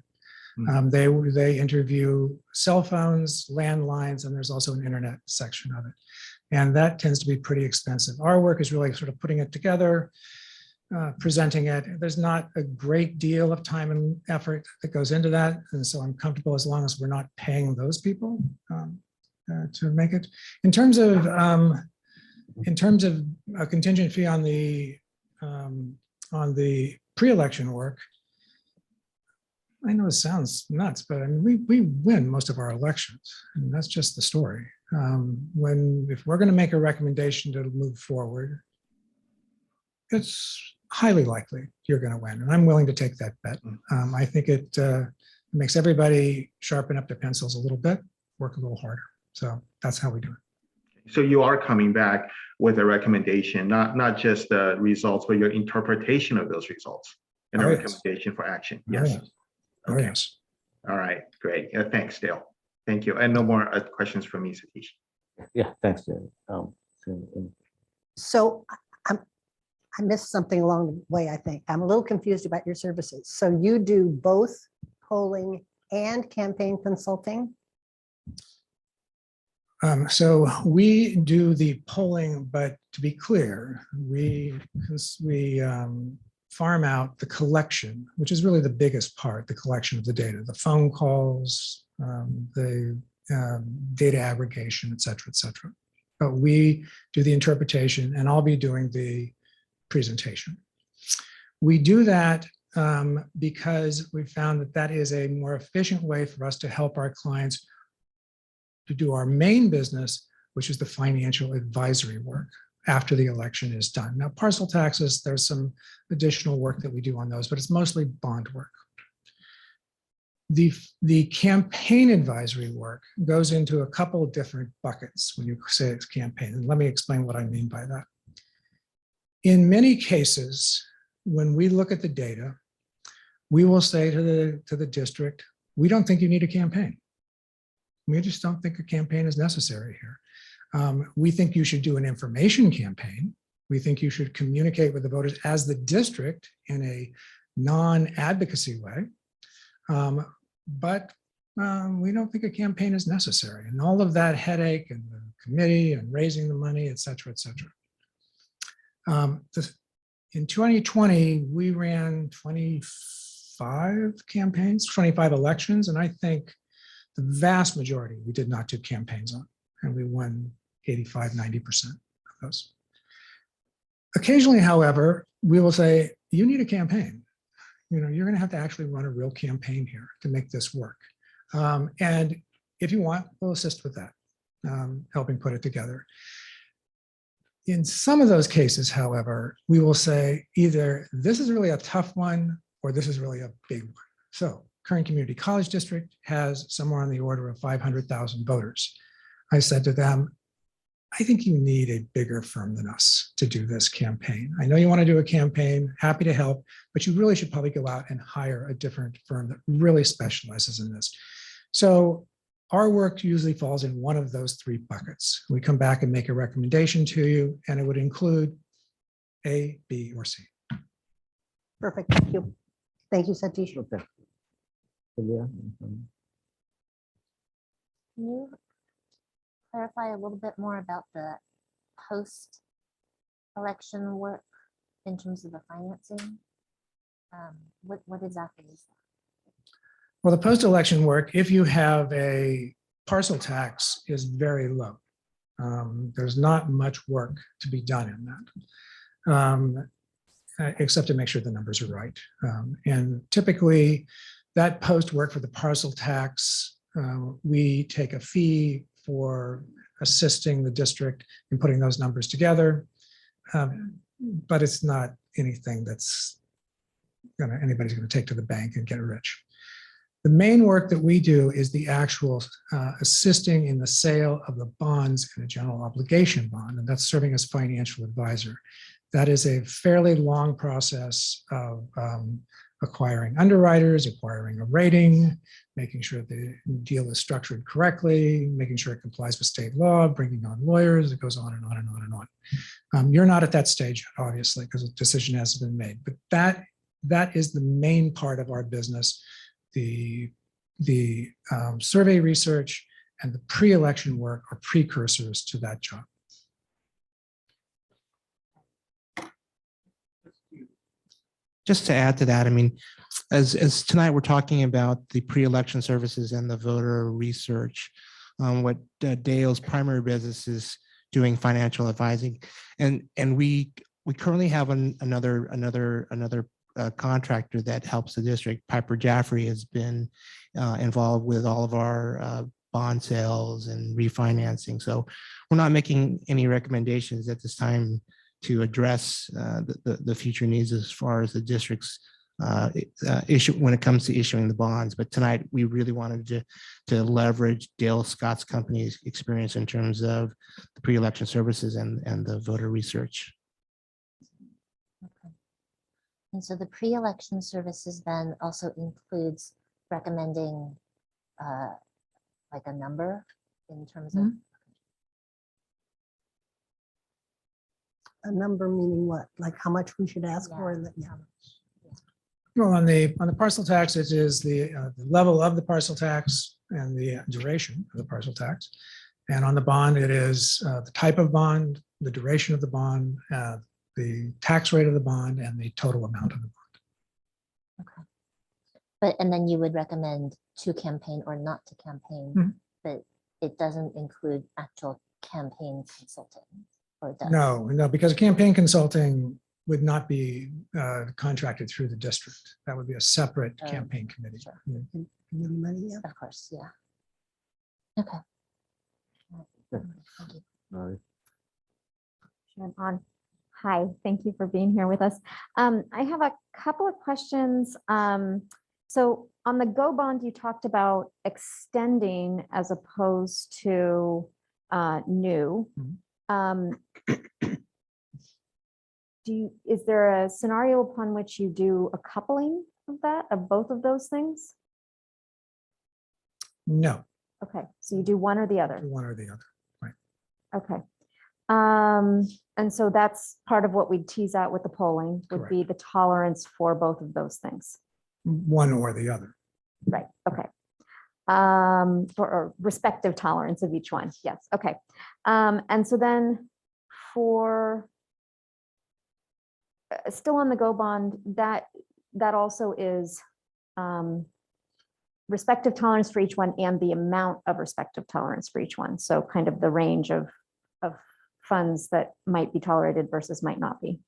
They interview cell phones, landlines, and there's also an internet section of it. And that tends to be pretty expensive. Our work is really sort of putting it together, presenting it. There's not a great deal of time and effort that goes into that. And so I'm comfortable as long as we're not paying those people to make it. In terms of a contingent fee on the pre-election work, I know it sounds nuts, but I mean, we win most of our elections, and that's just the story. If we're going to make a recommendation to move forward, it's highly likely you're going to win, and I'm willing to take that bet. I think it makes everybody sharpen up their pencils a little bit, work a little harder. So that's how we do it. So you are coming back with a recommendation, not just the results, but your interpretation of those results and a recommendation for action. Yes. Oh, yes. All right, great. Thanks, Dale. Thank you. And no more questions from me, Satish. Yeah, thanks, Jerry. So I missed something along the way, I think. I'm a little confused about your services. So you do both polling and campaign consulting? So we do the polling, but to be clear, we farm out the collection, which is really the biggest part, the collection of the data, the phone calls, the data aggregation, et cetera, et cetera. But we do the interpretation, and I'll be doing the presentation. We do that because we found that that is a more efficient way for us to help our clients to do our main business, which is the financial advisory work after the election is done. Now, parcel taxes, there's some additional work that we do on those, but it's mostly bond work. The campaign advisory work goes into a couple of different buckets when you say it's campaign. And let me explain what I mean by that. In many cases, when we look at the data, we will say to the district, we don't think you need a campaign. We just don't think a campaign is necessary here. We think you should do an information campaign. We think you should communicate with the voters as the district in a non-advocacy way. But we don't think a campaign is necessary. And all of that headache and the committee and raising the money, et cetera, et cetera. In 2020, we ran 25 campaigns, 25 elections, and I think the vast majority we did not do campaigns on, and we won 85, 90% of those. Occasionally, however, we will say, you need a campaign. You know, you're going to have to actually run a real campaign here to make this work. And if you want, we'll assist with that, helping put it together. In some of those cases, however, we will say either this is really a tough one or this is really a big one. So Kern Community College District has somewhere on the order of 500,000 voters. I said to them, I think you need a bigger firm than us to do this campaign. I know you want to do a campaign, happy to help, but you really should probably go out and hire a different firm that really specializes in this. So our work usually falls in one of those three buckets. We come back and make a recommendation to you, and it would include A, B, or C. Perfect, thank you. Thank you, Satish. Okay. Can you clarify a little bit more about the post-election work in terms of the financing? What exactly is that? Well, the post-election work, if you have a parcel tax, is very low. There's not much work to be done in that, except to make sure the numbers are right. And typically, that post work for the parcel tax, we take a fee for assisting the district in putting those numbers together. But it's not anything that's anybody's going to take to the bank and get rich. The main work that we do is the actual assisting in the sale of the bonds in a general obligation bond, and that's serving as financial advisor. That is a fairly long process of acquiring underwriters, acquiring a rating, making sure the deal is structured correctly, making sure it complies with state law, bringing on lawyers. It goes on and on and on and on. You're not at that stage yet, obviously, because a decision hasn't been made, but that is the main part of our business. The survey research and the pre-election work are precursors to that job. Just to add to that, I mean, as tonight we're talking about the pre-election services and the voter research, what Dale's primary business is doing financial advising, and we currently have another contractor that helps the district. Piper Jaffray has been involved with all of our bond sales and refinancing. So we're not making any recommendations at this time to address the future needs as far as the district's issue when it comes to issuing the bonds. But tonight we really wanted to leverage Dale Scott's company's experience in terms of the pre-election services and the voter research. And so the pre-election services then also includes recommending like a number in terms of? A number meaning what? Like how much we should ask for? Yeah. Well, on the parcel tax, it is the level of the parcel tax and the duration of the parcel tax. And on the bond, it is the type of bond, the duration of the bond, the tax rate of the bond, and the total amount of the bond. But, and then you would recommend to campaign or not to campaign, but it doesn't include actual campaign consulting, or it does? No, because campaign consulting would not be contracted through the district. That would be a separate campaign committee. Committee money, yeah. Of course, yeah. Okay. Thank you. Sharon on. Hi, thank you for being here with us. I have a couple of questions. So on the Go bond, you talked about extending as opposed to new. Is there a scenario upon which you do a coupling of that, of both of those things? No, Okay, so you do one or the other? one or the other. Okay. And so that's part of what we'd tease out with the polling would be the tolerance for both of those things. One or the other. Right, okay. Or respective tolerance of each one, yes, okay. And so then for, still on the Go bond, that also is respective tolerance for each one and the amount of respective tolerance for each one. So kind of the range of funds that might be tolerated versus might not be.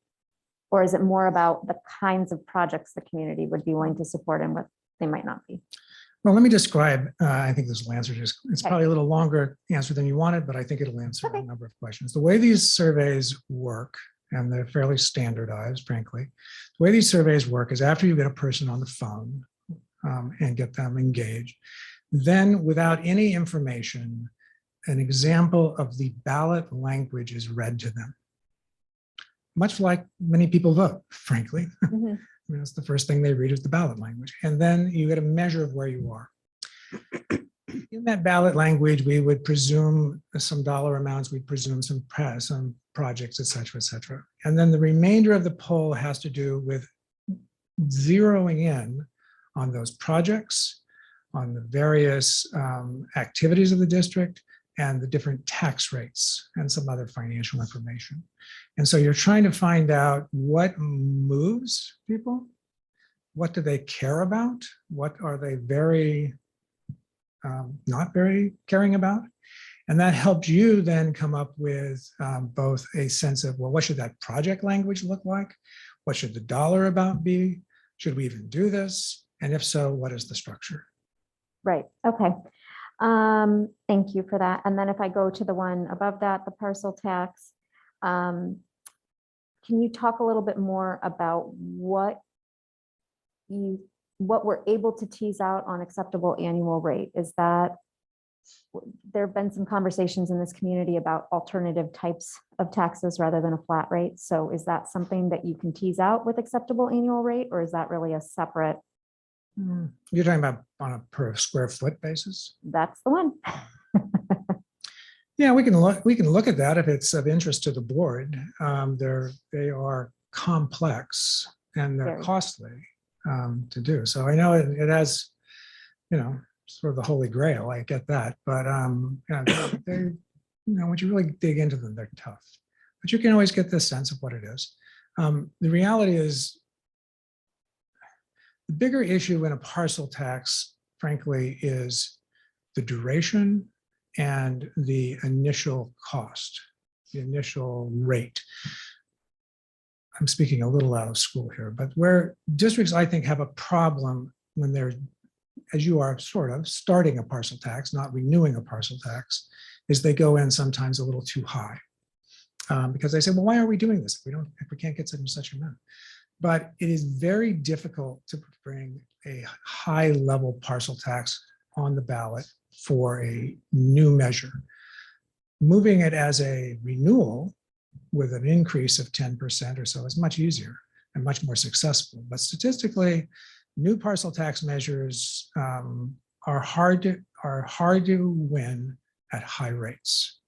Or is it more about the kinds of projects the community would be willing to support and what they might not be? Well, let me describe, I think this will answer just, it's probably a little longer answer than you wanted, but I think it'll answer a number of questions. The way these surveys work, and they're fairly standardized, frankly, the way these surveys work is after you get a person on the phone and get them engaged, then without any information, an example of the ballot language is read to them. Much like many people vote, frankly. I mean, that's the first thing they read is the ballot language. And then you get a measure of where you are. In that ballot language, we would presume some dollar amounts, we'd presume some projects, et cetera, et cetera. And then the remainder of the poll has to do with zeroing in on those projects, on the various activities of the district, and the different tax rates and some other financial information. And so you're trying to find out what moves people, what do they care about, what are they not very caring about. And that helps you then come up with both a sense of, well, what should that project language look like? What should the dollar amount be? Should we even do this? And if so, what is the structure? Right, okay. Thank you for that. And then if I go to the one above that, the parcel tax, can you talk a little bit more about what we're able to tease out on acceptable annual rate? Is that, there have been some conversations in this community about alternative types of taxes rather than a flat rate. So is that something that you can tease out with acceptable annual rate, or is that really a separate? You're talking about on a per square foot basis? That's the one. Yeah, we can look at that if it's of interest to the board. They are complex and they're costly to do. So I know it has, sort of the holy grail. I get that, but they, once you really dig into them, they're tough. But you can always get the sense of what it is. The reality is, the bigger issue in a parcel tax, frankly, is the duration and the initial cost, the initial rate. I'm speaking a little out of school here, but where districts, I think, have a problem when they're, as you are sort of, starting a parcel tax, not renewing a parcel tax, is they go in sometimes a little too high. Because they say, well, why are we doing this if we can't get such and such amount? But it is very difficult to bring a high level parcel tax on the ballot for a new measure. Moving it as a renewal with an increase of 10% or so is much easier and much more successful. But statistically, new parcel tax measures are hard to win at high rates.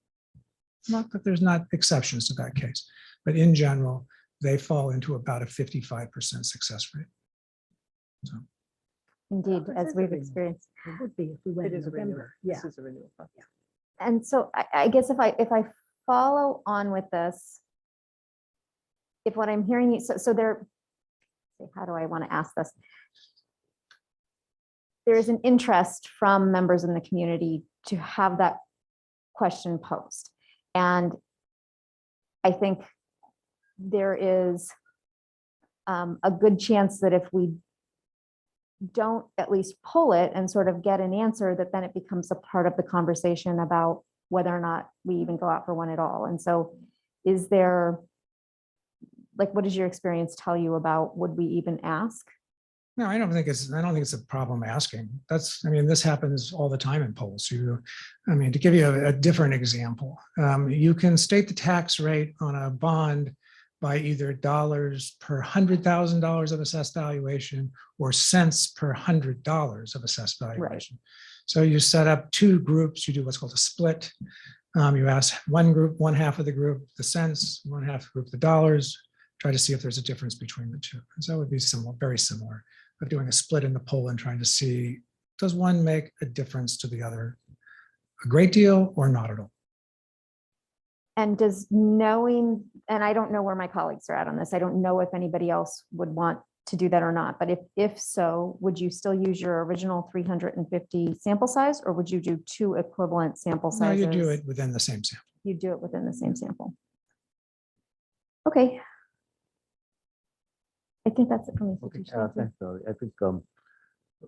Not that there's not exceptions to that case, but in general, they fall into about a 55% success rate. So, Indeed, as we've experienced. It would be if we went It in is a renewal. November. Yeah. This is a renewal. Yeah. And so I guess if I follow on with this, if what I'm hearing you, so there, how do I want to ask this? There is an interest from members in the community to have that question posed. And I think there is a good chance that if we don't at least pull it and sort of get an answer, that then it becomes a part of the conversation about whether or not we even go out for one at all. And so is there, like, what does your experience tell you about, would we even ask? no, I don't think it's a problem asking. That's, I mean, this happens all the time in polls. I mean, to give you a different example, you can state the tax rate on a bond by either dollars per $100,000 of assessed valuation or cents per $100 of assessed valuation. So you set up two groups, you do what's called a split. You ask one group, one half of the group, the cents, one half of the group, the dollars, try to see if there's a difference between the two. And so it would be similar, very similar, of doing a split in the poll and trying to see, does one make a difference to the other a great deal or not at all? And does knowing, and I don't know where my colleagues are at on this, I don't know if anybody else would want to do that or not, but if so, would you still use your original 350 sample size, or would you do two equivalent sample No, sizes? you do it within the same sample. You do it within the same sample. Okay. I think that's it for me. Okay, Satish. Thank you. thanks, Laurie. I think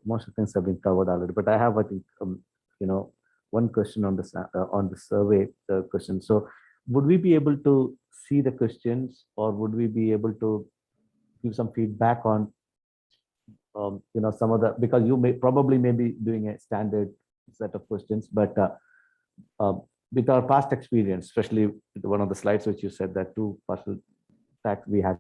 most of the things have been covered already, but I have, I think, one question on the survey question. So would we be able to see the questions, or would we be able to give some feedback on, some of the, because you may be doing a standard set of questions, but with our past experience, especially with one of the slides which you said that two partial tax we had.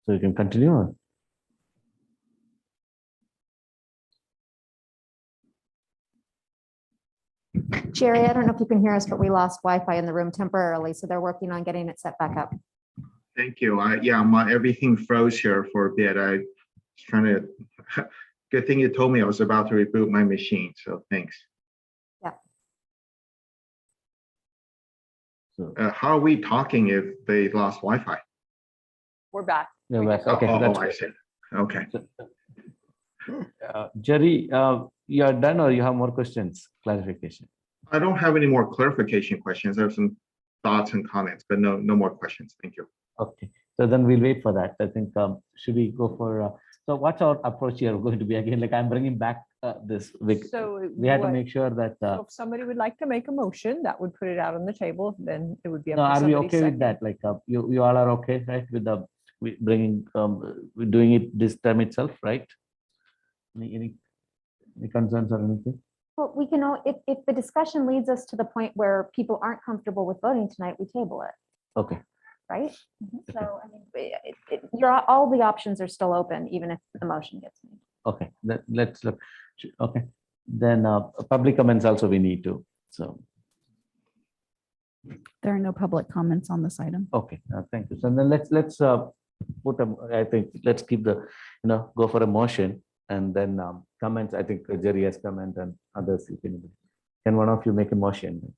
So you can continue on. Jerry, I don't know if you can hear us, but we lost Wi-Fi in the room temporarily, so they're working on getting it set back up. Thank you. Yeah, everything froze here for a bit. I was trying to, good thing you told me I was about to reboot my machine, so thanks. Yeah. So how are we talking if they lost Wi-Fi? We're back. yeah, okay, that's I see. Okay. Jerry, you are done, or you have more questions, clarification? I don't have any more clarification questions. I have some thoughts and comments, but no more questions. Thank you. Okay, so then we'll wait for that. I think, should we go for, so what's our approach here going to be? Again, like I'm bringing back this, So we had to make sure that, so if somebody would like to make a motion, that would put it out on the table, then it would be up no, to are we somebody okay with second. that? Like, you all are okay, right, with the, bringing, we're doing it this time itself, right? Any concerns or anything? Well, we can, if the discussion leads us to the point where people aren't comfortable with voting tonight, we table it, Okay, right? So, I mean, all the options are still open, even if the motion gets made. okay, let's look. Okay, then public comments also we need to, so. There are no public comments on this item. Okay, thank you. So then let's put I think let's keep the, go for a motion, and then comments. I think Jerry has comment, and others, if anybody. Can one of you make a motion?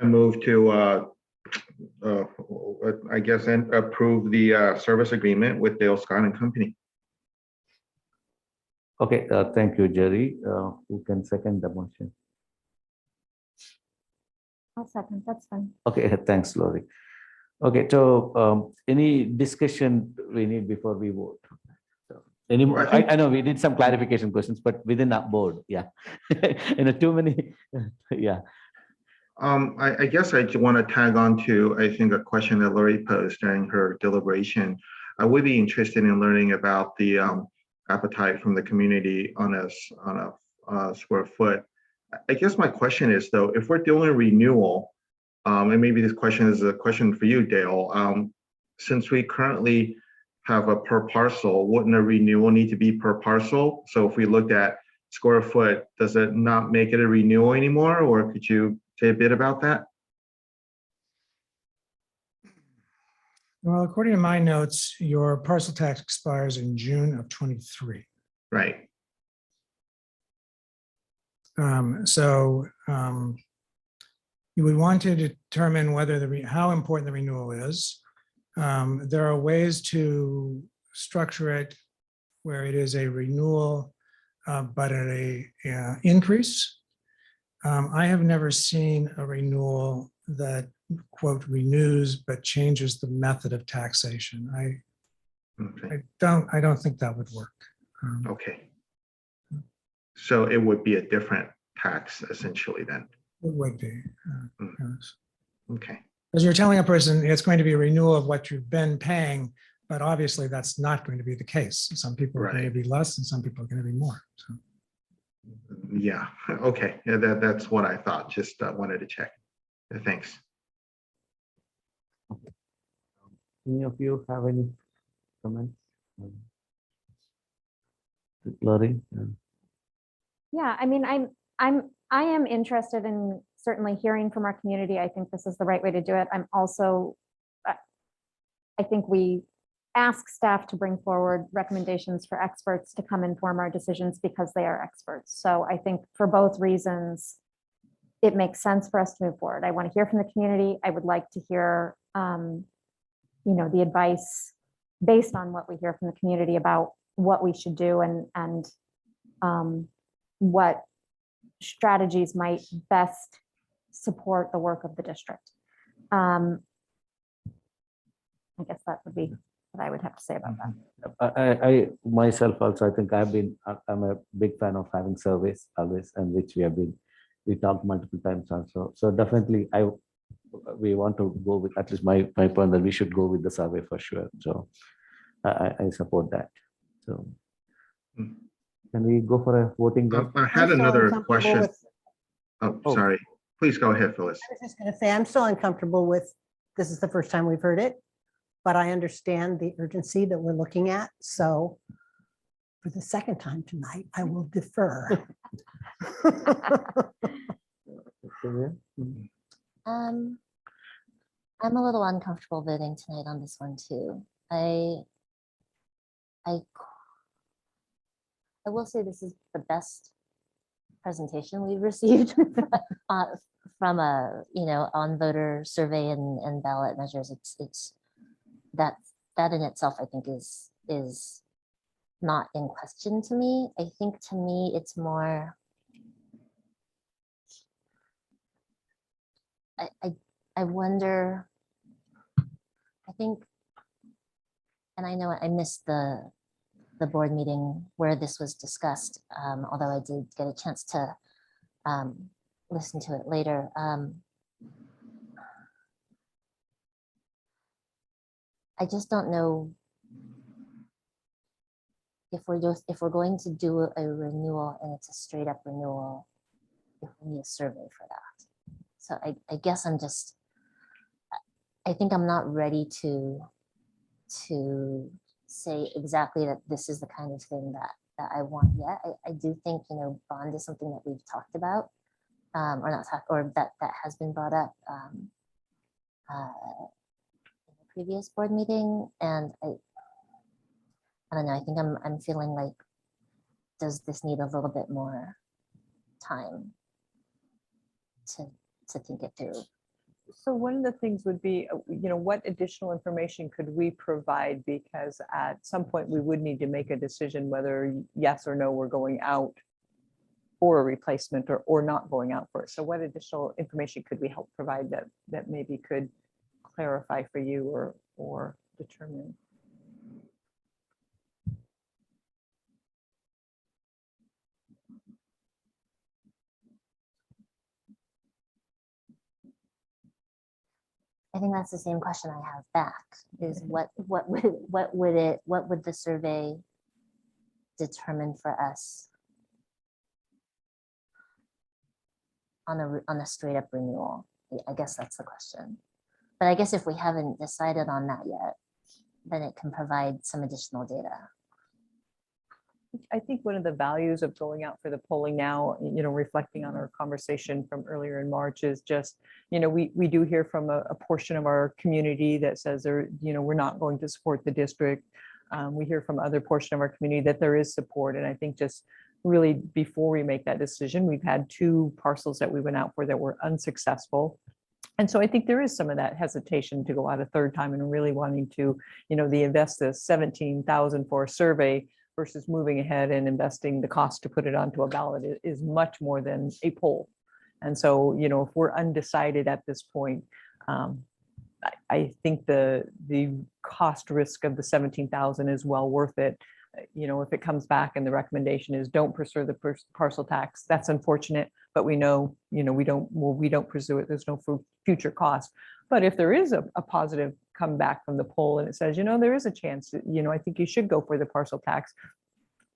I move to, I guess, and approve the service agreement with Dale Scott and Company. Okay, thank you, Jerry. Who can second the motion? I'll second, that's fine. Okay, thanks, Lori. Okay, so any discussion we need before we vote? So, any more? I know we did some clarification questions, but within our board, yeah. Too many, yeah. I guess I want to tag on to, I think, a question that Lori posed during her deliberation. I would be interested in learning about the appetite from the community on a square foot. I guess my question is, though, if we're doing a renewal, and maybe this question is a question for you, Dale, since we currently have a per parcel, wouldn't a renewal need to be per parcel? So if we looked at square foot, does it not make it a renewal anymore? Or could you say a bit about that? Well, according to my notes, your parcel tax expires in June of 23. Right. You would want to determine whether how important the renewal is. There are ways to structure it where it is a renewal, but at a increase. I have never seen a renewal that, quote, renews but changes the method of taxation. I don't think that would work. Okay. So it would be a different tax essentially then. It would be. Yes. Okay. Because you're telling a person it's going to be a renewal of what you've been paying, but obviously that's not going to be the case. Some people are going to be less and some people are going to be more. So. Yeah, okay. Yeah, that's what I thought. Just wanted to check. Thanks. Any of you have any comments? Lori? Yeah, I mean, I am interested in certainly hearing from our community. I think this is the right way to do it. I'm also, I think we ask staff to bring forward recommendations for experts to come inform our decisions because they are experts. So I think for both reasons, it makes sense for us to move forward. I want to hear from the community. I would like to hear, the advice based on what we hear from the community about what we should do and what strategies might best support the work of the district. I guess that would be what I would have to say about that. I myself also, I think I'm a big fan of having surveys always, and which we talked multiple times also. So definitely we want to go with, at least my point, that we should go with the survey for sure. So I support that. So can we go for a voting? I had another question. Sorry. Please go ahead, Phyllis. I was just going to say, I'm still uncomfortable with, this is the first time we've heard it, but I understand the urgency that we're looking at. So for the second time tonight, I will defer. I'm a little uncomfortable voting tonight on this one too. I will say this is the best presentation we've received from a, on voter survey and ballot measures. It's that in itself, I think is not in question to me. I think to me, it's more, I wonder, I think, and I know I missed the board meeting where this was discussed, although I did get a chance to listen to it later. I just don't know if we're going to do a renewal and it's a straight up renewal, if we need a survey for that. So I guess I think I'm not ready to say exactly that this is the kind of thing that I want yet. I do think, bond is something that we've talked about, or not talked, or that has been brought up in the previous board meeting. And I don't know, I think I'm feeling like, does this need a little bit more time to think it through? So one of the things would be, what additional information could we provide? Because at some point we would need to make a decision whether yes or no, we're going out for a replacement or not going out for it. So what additional information could we help provide that maybe could clarify for you or determine? I think that's the same question I have back is what would the survey determine for us on a straight up renewal? I guess that's the question. But I guess if we haven't decided on that yet, then it can provide some additional data. I think one of the values of going out for the polling now, reflecting on our conversation from earlier in March is just, we do hear from a portion of our community that says we're not going to support the district. We hear from other portion of our community that there is support. And I think just really before we make that decision, we've had 2 parcels that we went out for that were unsuccessful. And so I think there is some of that hesitation to go out a third time and really wanting to, the invest this $17,000 for a survey versus moving ahead and investing the cost to put it onto a ballot is much more than a poll. And so, if we're undecided at this point, I think the cost risk of the 17,000 is well worth it. If it comes back and the recommendation is don't pursue the parcel tax, that's unfortunate, but we know, we don't pursue it. There's no future cost. But if there is a positive comeback from the poll and it says, there is a chance that, I think you should go for the parcel tax.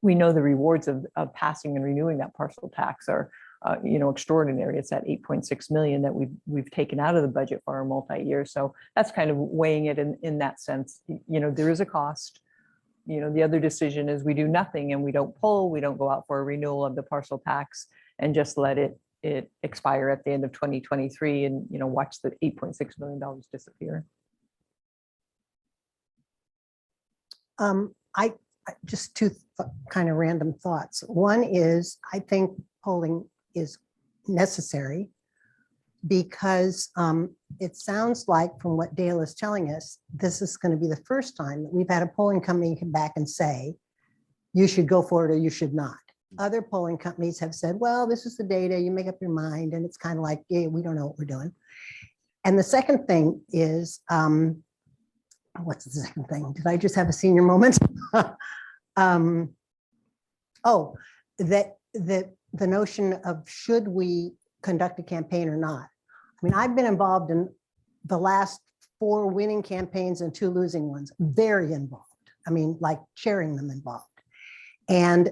We know the rewards of passing and renewing that parcel tax are, extraordinary. It's at 8.6 million that we've taken out of the budget for our multi-year. So that's kind of weighing it in that sense. There is a cost. The other decision is we do nothing and we don't pull, we don't go out for a renewal of the parcel tax and just let it expire at the end of 2023 and, watch the $8.6 million disappear. I just 2 kind of random thoughts. One is I think polling is necessary because it sounds like from what Dale is telling us, this is going to be the first time that we've had a polling company come back and say, you should go for it or you should not. Other polling companies have said, well, this is the data, you make up your mind. And it's kind of like, yeah, we don't know what we're doing. And the second thing is, what's the second thing? Did I just have a senior moment? The notion of should we conduct a campaign or not? I mean, I've been involved in the last 4 winning campaigns and 2 losing ones, very involved. I mean, like chairing them involved. And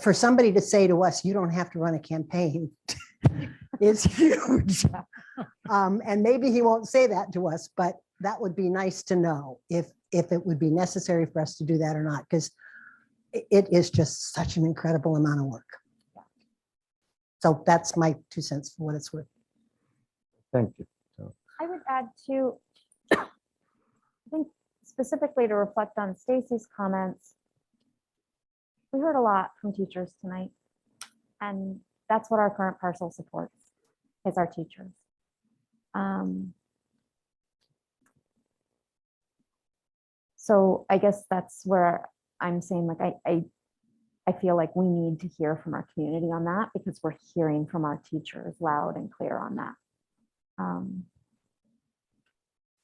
for somebody to say to us, you don't have to run a campaign is huge. And maybe he won't say that to us, but that would be nice to know if it would be necessary for us to do that or not, because it is just such an incredible amount of work. So that's my 2 cents for what it's worth. Thank you. I would add to, I think specifically to reflect on Stacy's comments, we heard a lot from teachers tonight, and that's what our current parcel supports, is our teachers. So I guess that's where I'm saying, like, I feel like we need to hear from our community on that because we're hearing from our teachers loud and clear on that.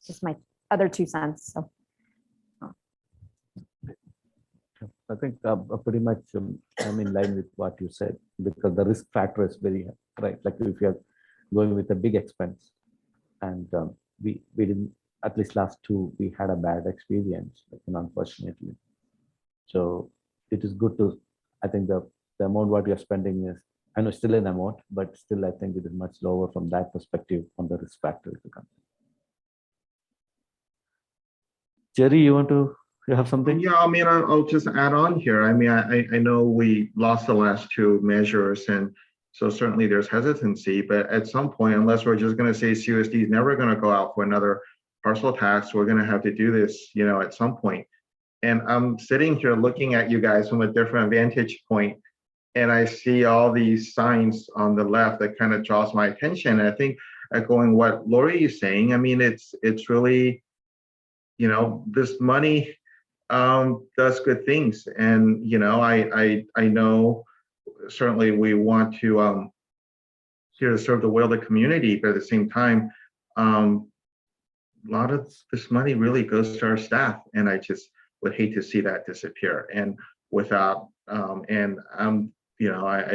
Just my other 2 cents. So. I think pretty much I'm in line with what you said because the risk factor is very high, right? Like if you're going with a big expense and we didn't, at least last 2, we had a bad experience, unfortunately. So it is good to, I think the amount what you're spending is, I know still an amount, but still I think it is much lower from that perspective on the risk factor. Jerry, you have something? Yeah, I mean, I'll just add on here. I mean, I know we lost the last 2 measures, and so certainly there's hesitancy, but at some point, unless we're just going to say CUSD is never going to go out for another parcel tax, we're going to have to do this, at some point. And I'm sitting here looking at you guys from a different vantage point, and I see all these signs on the left that kind of draws my attention. And I think echoing what Lori is saying. I mean, it's really, this money does good things. And, I know certainly we want to here to serve the will of the community, but at the same time, a lot of this money really goes to our staff, and I just would hate to see that disappear. And without, I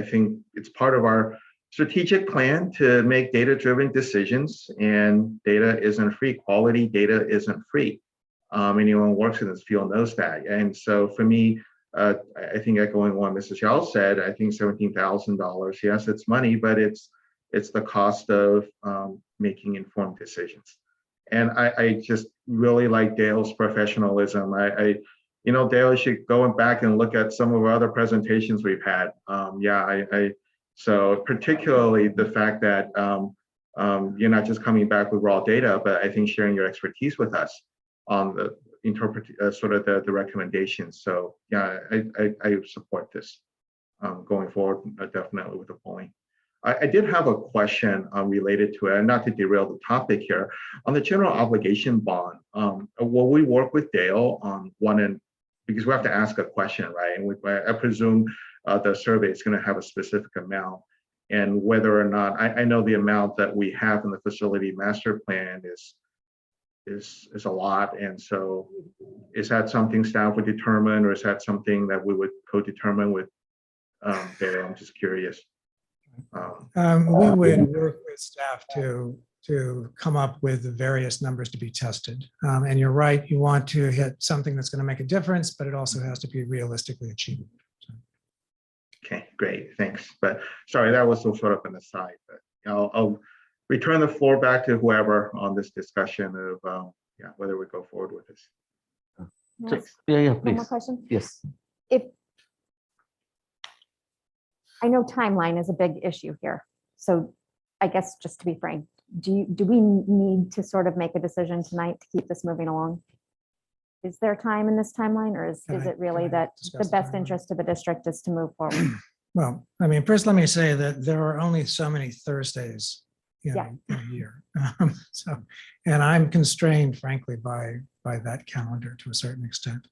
think it's part of our strategic plan to make data-driven decisions, and data isn't free. Quality data isn't free. Anyone who works in this field knows that. And so for me, I think echoing what Mrs. Yao said, I think $17,000, yes, it's money, but it's the cost of making informed decisions. And I just really like Dale's professionalism. Dale, you should go back and look at some of our other presentations we've had. So particularly the fact that you're not just coming back with raw data, but I think sharing your expertise with us on the sort of the recommendations. So yeah, I support this going forward, definitely with the polling. I did have a question related to it, and not to derail the topic here. On the general obligation bond, will we work with Dale on one end, because we have to ask a question, right? And I presume the survey is going to have a specific amount, and whether or not, I know the amount that we have in the facility master plan is a lot. And so is that something staff would determine, or is that something that we would co-determine with Dale? I'm just curious. We would work with staff to come up with the various numbers to be tested. And you're right, you want to hit something that's going to make a difference, but it also has to be realistically achievable. Okay, great, thanks. But sorry, that was sort of an aside, but I'll return the floor back to whoever on this discussion of whether we go forward with this. Yeah, One more please. question. Yes. I know timeline is a big issue here. So I guess just to be frank, do we need to sort of make a decision tonight to keep this moving along? Is there time in this timeline, or is it really that the best interest of the district is to move forward? Well, I mean, first, let me say that there are only so many Thursdays in a year. And I'm constrained, frankly, by that calendar to a certain extent.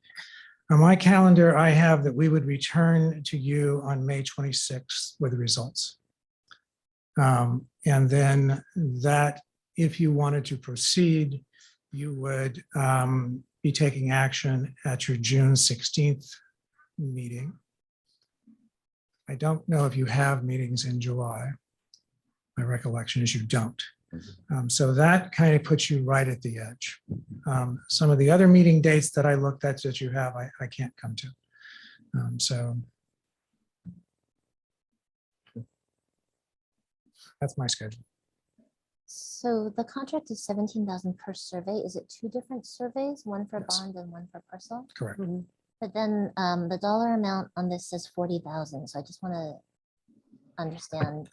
On my calendar, I have that we would return to you on May 26th with the results. And then that, if you wanted to proceed, you would be taking action at your June 16th meeting. I don't know if you have meetings in July. My recollection is you don't. So that kind of puts you right at the edge. Some of the other meeting dates that I looked at that you have, I can't come to. So that's my schedule. So the contract is 17,000 per survey. Is it two different surveys, one for bond and one for parcel? Correct. But then the dollar amount on this is 40,000. So I just want to understand,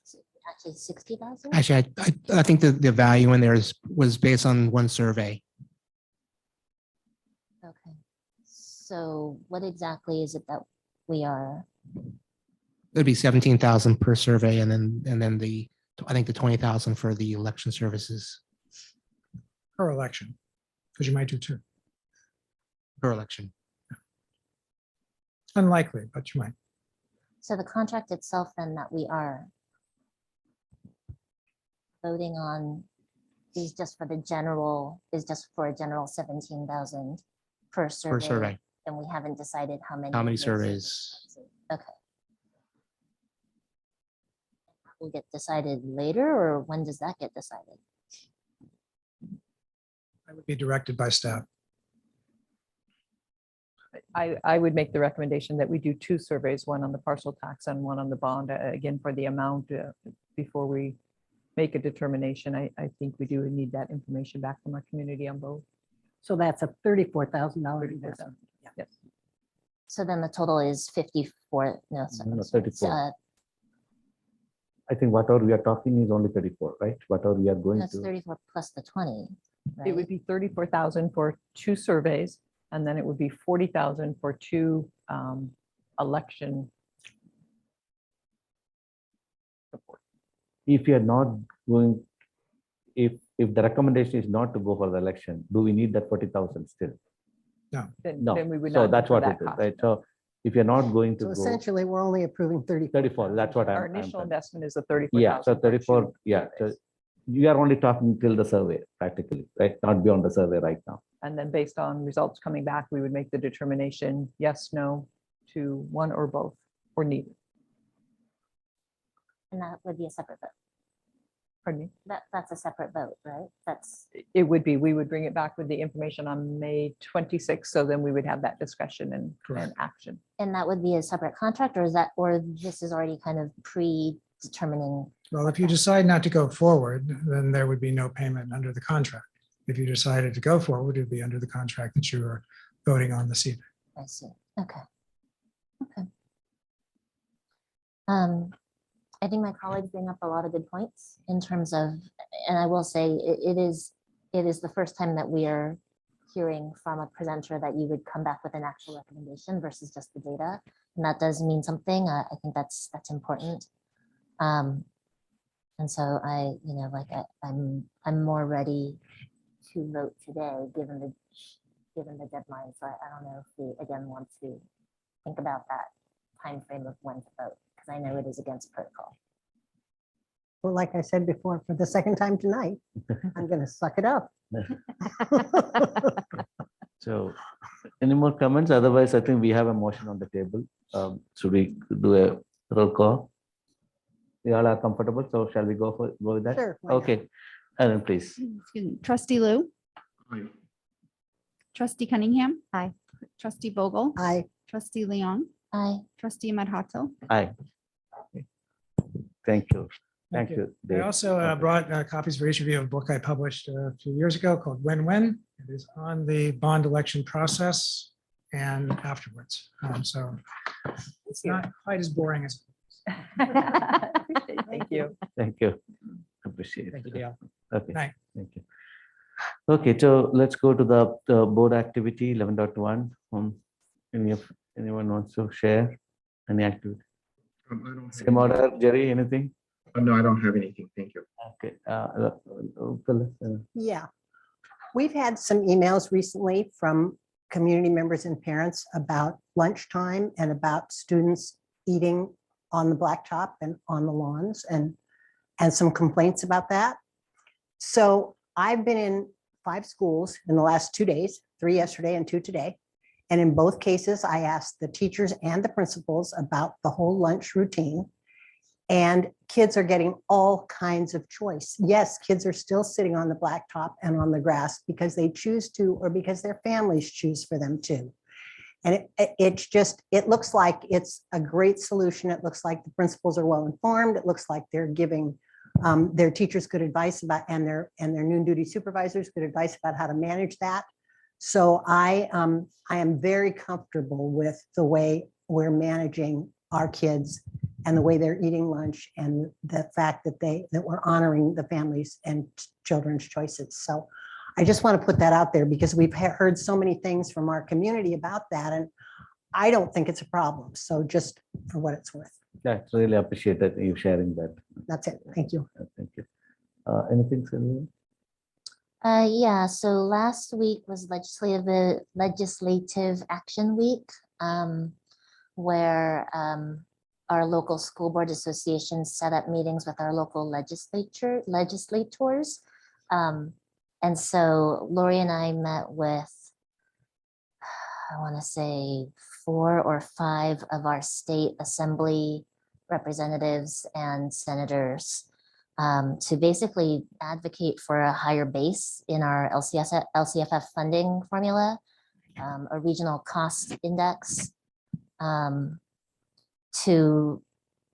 actually 60,000? Actually, I think the value in there was based on one survey. Okay. So what exactly is it that we are? It'd be 17,000 per survey, and then I think the 20,000 for the election services Per election, because you might do two. per election. Unlikely, but you might. So the contract itself then that we are voting on is just for the general, is just for a general 17,000 per survey. Per survey. And we haven't decided how many. How many of those surveys? Okay. Will get decided later, or when does that get decided? I would be directed by staff. I would make the recommendation that we do two surveys, one on the parcel tax and one on the bond, again, for the amount before we make a determination. I think we do need that information back from our community on both. So that's a $34,000 investment. Yes. So then the total is 54, no, No, 34. I think whatever we are talking is only 34, right? Whatever we are going that's to. 34 plus the 20. It would be 34,000 for two surveys, and then it would be 40,000 for two election. If you are not going if the recommendation is not to go for the election, do we need that 40,000 still? No. No. Then we would So not that's incur what that it is, cost, right? no. So if you're not going to So go essentially, we're only approving 34, that's what Our I'm initial saying. investment is a 34,000. Yeah, so for 34, two yeah. So surveys. you are only talking till the survey practically, right? Not beyond the survey right now. And then based on results coming back, we would make the determination, yes, no, to one or both, or neither. And that would be a separate vote. Pardon me? That's a separate vote, right? That's, It would be, we would bring it back with the information on May 26th, so then we would have that discussion and action. and that would be a separate contract, or is that, or this is already kind of pre-determining? Well, if you decide not to go forward, then there would be no payment under the contract. If you decided to go forward, it would be under the contract that you are voting on this evening. I see. Okay. Okay. I think my colleagues bring up a lot of good points in terms of, and I will say it is the first time that we are hearing from a presenter that you would come back with an actual recommendation versus just the data. And that does mean something. I think that's important. And so I'm more ready to vote today, given the deadline. So I don't know if we again want to think about that time frame of when to vote, because I know it is against protocol. Well, like I said before, for the second time tonight, I'm going to suck it up. So any more comments? Otherwise, I think we have a motion on the table. Should we do a roll call? We all are comfortable, so shall we go with that? Sure, why not? Okay, Ellen, please. Excuse me. Trustee Lou, Aye. trustee Cunningham. Aye. Trustee Vogel. Aye. Trustee Leon, Aye. trustee Madhato. Aye. Thank you. Thank you. I Dave. also Okay. brought copies for each of you of a book I published a few years ago called Win-Win. It is on the bond election process and afterwards. So it's not quite as boring as. Thank you. Thank you. Appreciate it. Thank you, Dale. Okay, Night. thank you. Okay, so let's go to the board activity 11.1. Anyone wants to share any activity? I don't have Same order, Jerry, anything? No, I don't have anything. Thank you. Okay. Phyllis, Yeah. We've had some emails recently from community members and parents about lunchtime and about students eating on the blacktop and on the lawns and some complaints about that. So I've been in 5 schools in the last 2 days, 3 yesterday and 2 today. And in both cases, I asked the teachers and the principals about the whole lunch routine. And kids are getting all kinds of choice. Yes, kids are still sitting on the blacktop and on the grass because they choose to, or because their families choose for them to. And it looks like it's a great solution. It looks like the principals are well informed. It looks like they're giving their teachers good advice about, and their noon duty supervisors good advice about how to manage that. So I am very comfortable with the way we're managing our kids and the way they're eating lunch and the fact that we're honoring the families and children's choices. So I just want to put that out there because we've heard so many things from our community about that, and I don't think it's a problem. So just for what it's worth. yeah, it's really appreciate that you sharing that. That's it. Thank you. Thank you. Anything, Sylvia? Yeah, so last week was legislative action week, where our local school board associations set up meetings with our local legislators. And so Lori and I met with, I want to say 4 or 5 of our state assembly representatives and senators to basically advocate for a higher base in our LCFF funding formula, a regional cost index, to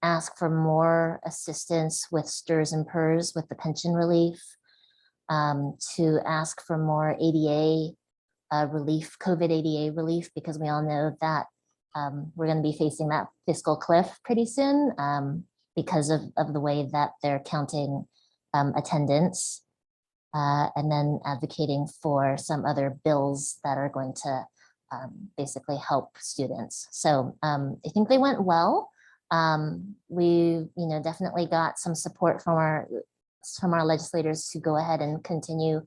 ask for more assistance with STRS and PERS with the pension relief, to ask for more ADA relief, COVID ADA relief, because we all know that we're going to be facing that fiscal cliff pretty soon because of the way that they're counting attendance, and then advocating for some other bills that are going to basically help students. So I think they went well. We definitely got some support from from our legislators to go ahead and continue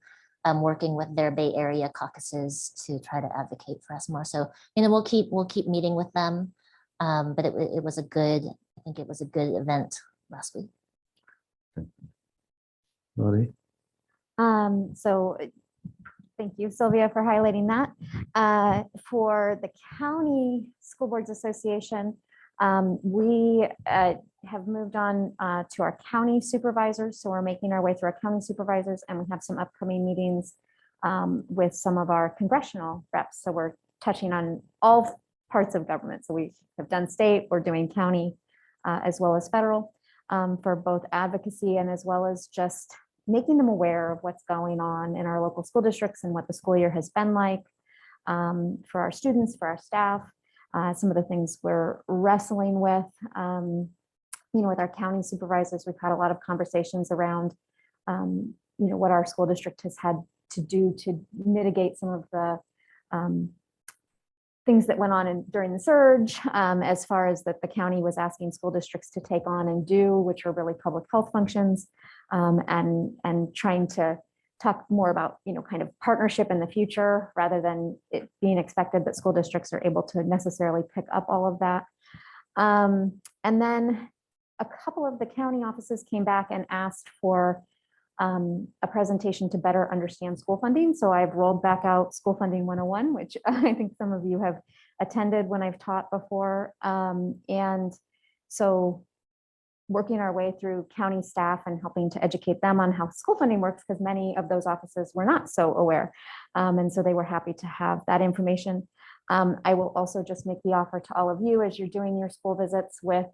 working with their Bay Area caucuses to try to advocate for us more. So, we'll keep meeting with them. But it was a good, I think it was a good event last week. Lori? So thank you, Sylvia, for highlighting that. For the County School Boards Association, we have moved on to our county supervisors. So we're making our way through our county supervisors, and we have some upcoming meetings with some of our congressional reps. So we're touching on all parts of government. So we have done state, we're doing county, as well as federal, for both advocacy and as well as just making them aware of what's going on in our local school districts and what the school year has been like for our students, for our staff, some of the things we're wrestling with. With our county supervisors, we've had a lot of conversations around, what our school district has had to do to mitigate some of the things that went on during the surge, as far as that the county was asking school districts to take on and do, which are really public health functions, and trying to talk more about, kind of partnership in the future, rather than it being expected that school districts are able to necessarily pick up all of that. And then a couple of the county offices came back and asked for a presentation to better understand school funding. So I've rolled back out School Funding 101, which I think some of you have attended when I've taught before. And so working our way through county staff and helping to educate them on how school funding works, because many of those offices were not so aware. And so they were happy to have that information. I will also just make the offer to all of you as you're doing your school visits with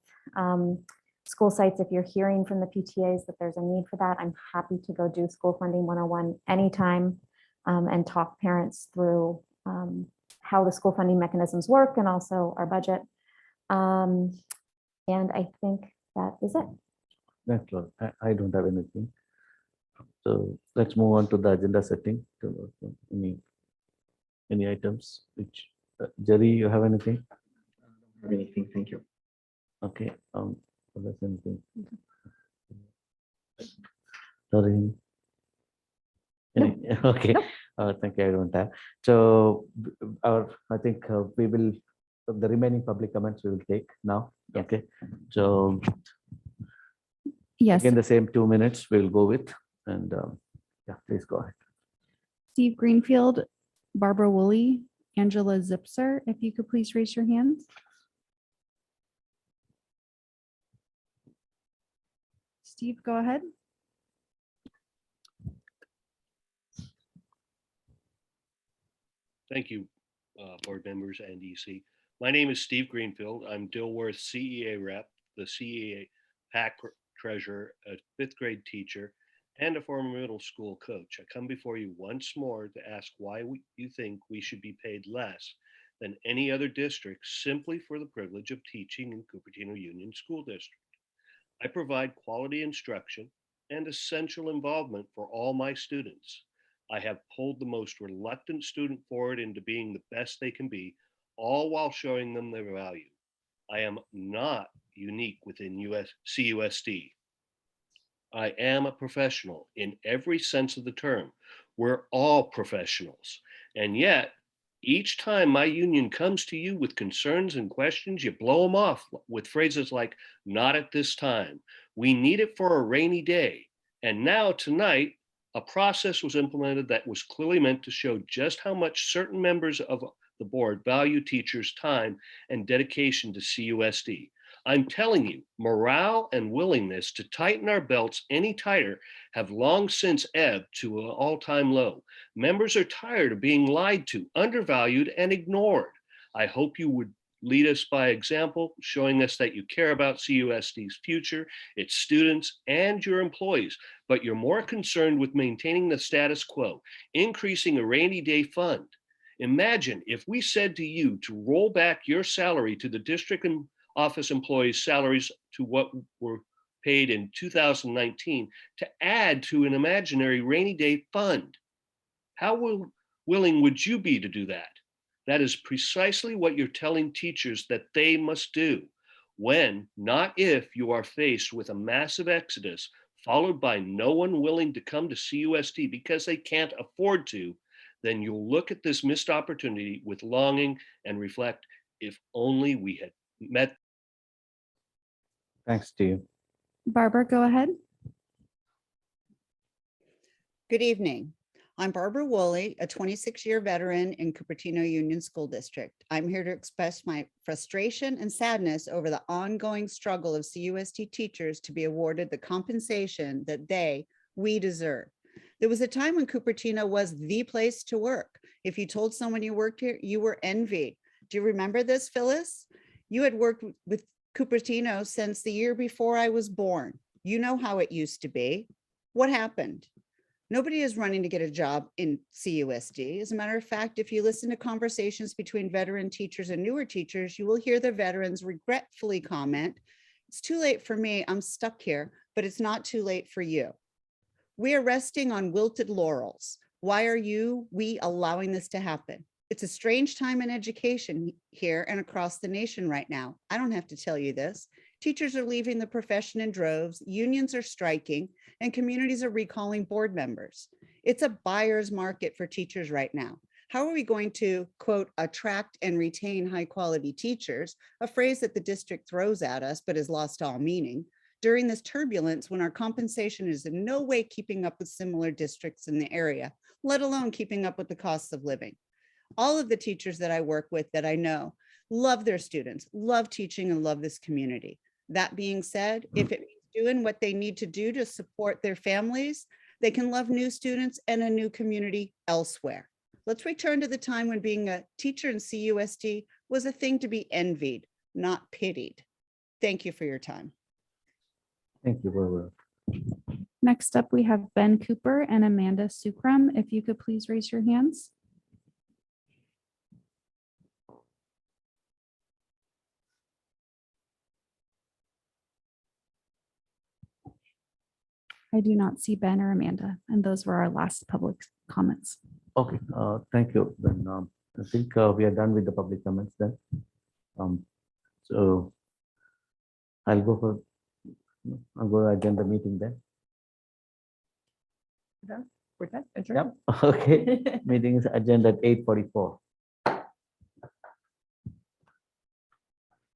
school sites. If you're hearing from the PTAs that there's a need for that, I'm happy to go do School Funding 101 anytime and talk parents through how the school funding mechanisms work and also our budget. And I think that is it. That's all. I don't have anything. So let's move on to the agenda setting. Any items which Jerry, you have anything? Anything, thank you. Okay. That's anything. Sorry. Okay. Thank you. I don't have. So I think we will, the remaining public comments we will take now. Okay. So yes, again, the same 2 minutes we'll go with, and yeah, please go ahead. Steve Greenfield, Barbara Woolley, Angela Zipser, if you could please raise your hands. Steve, go ahead. Thank you, board members and EC. My name is Steve Greenfield. I'm Dilworth CEA rep, the CEA PAC treasurer, a 5th grade teacher, and a former middle school coach. I come before you once more to ask why you think we should be paid less than any other district simply for the privilege of teaching in Cupertino Union School District. I provide quality instruction and essential involvement for all my students. I have pulled the most reluctant student forward into being the best they can be, all while showing them their value. I am not unique within CUSD. I am a professional in every sense of the term. We're all professionals. And yet, each time my union comes to you with concerns and questions, you blow them off with phrases like, not at this time. We need it for a rainy day. And now tonight, a process was implemented that was clearly meant to show just how much certain members of the board value teachers' time and dedication to CUSD. I'm telling you, morale and willingness to tighten our belts any tighter have long since ebbed to an all-time low. Members are tired of being lied to, undervalued, and ignored. I hope you would lead us by example, showing us that you care about CUSD's future, its students, and your employees, but you're more concerned with maintaining the status quo, increasing a rainy day fund. Imagine if we said to you to roll back your salary to the district and office employees' salaries to what were paid in 2019 to add to an imaginary rainy day fund. How willing would you be to do that? That is precisely what you're telling teachers that they must do when, not if, you are faced with a massive exodus followed by no one willing to come to CUSD because they can't afford to, then you'll look at this missed opportunity with longing and reflect, if only we had met. Thanks, Steve. Barbara, go ahead. Good evening. I'm Barbara Woolley, a 26-year veteran in Cupertino Union School District. I'm here to express my frustration and sadness over the ongoing struggle of CUSD teachers to be awarded the compensation that we deserve. There was a time when Cupertino was the place to work. If you told someone you worked here, you were envied. Do you remember this, Phyllis? You had worked with Cupertino since the year before I was born. You know how it used to be. What happened? Nobody is running to get a job in CUSD. As a matter of fact, if you listen to conversations between veteran teachers and newer teachers, you will hear the veterans regretfully comment, "It's too late for me, I'm stuck here, but it's not too late for you." We are resting on wilted laurels. Why are we allowing this to happen? It's a strange time in education here and across the nation right now. I don't have to tell you this. Teachers are leaving the profession in droves, unions are striking, and communities are recalling board members. It's a buyer's market for teachers right now. How are we going to, quote, attract and retain high quality teachers, a phrase that the district throws at us but has lost all meaning, during this turbulence when our compensation is in no way keeping up with similar districts in the area, let alone keeping up with the costs of living? All of the teachers that I work with that I know love their students, love teaching, and love this community. That being said, if it means doing what they need to do to support their families, they can love new students and a new community elsewhere. Let's return to the time when being a teacher in CUSD was a thing to be envied, not pitied. Thank you for your time. Thank you, Barbara. Next up, we have Ben Cooper and Amanda Sukram. If you could please raise your hands. I do not see Ben or Amanda, and those were our last public comments. Okay, thank you. Then I think we are done with the public comments then. So I'll go to agenda meeting then. We're done. Yep. Okay, meeting is agenda at 8:44.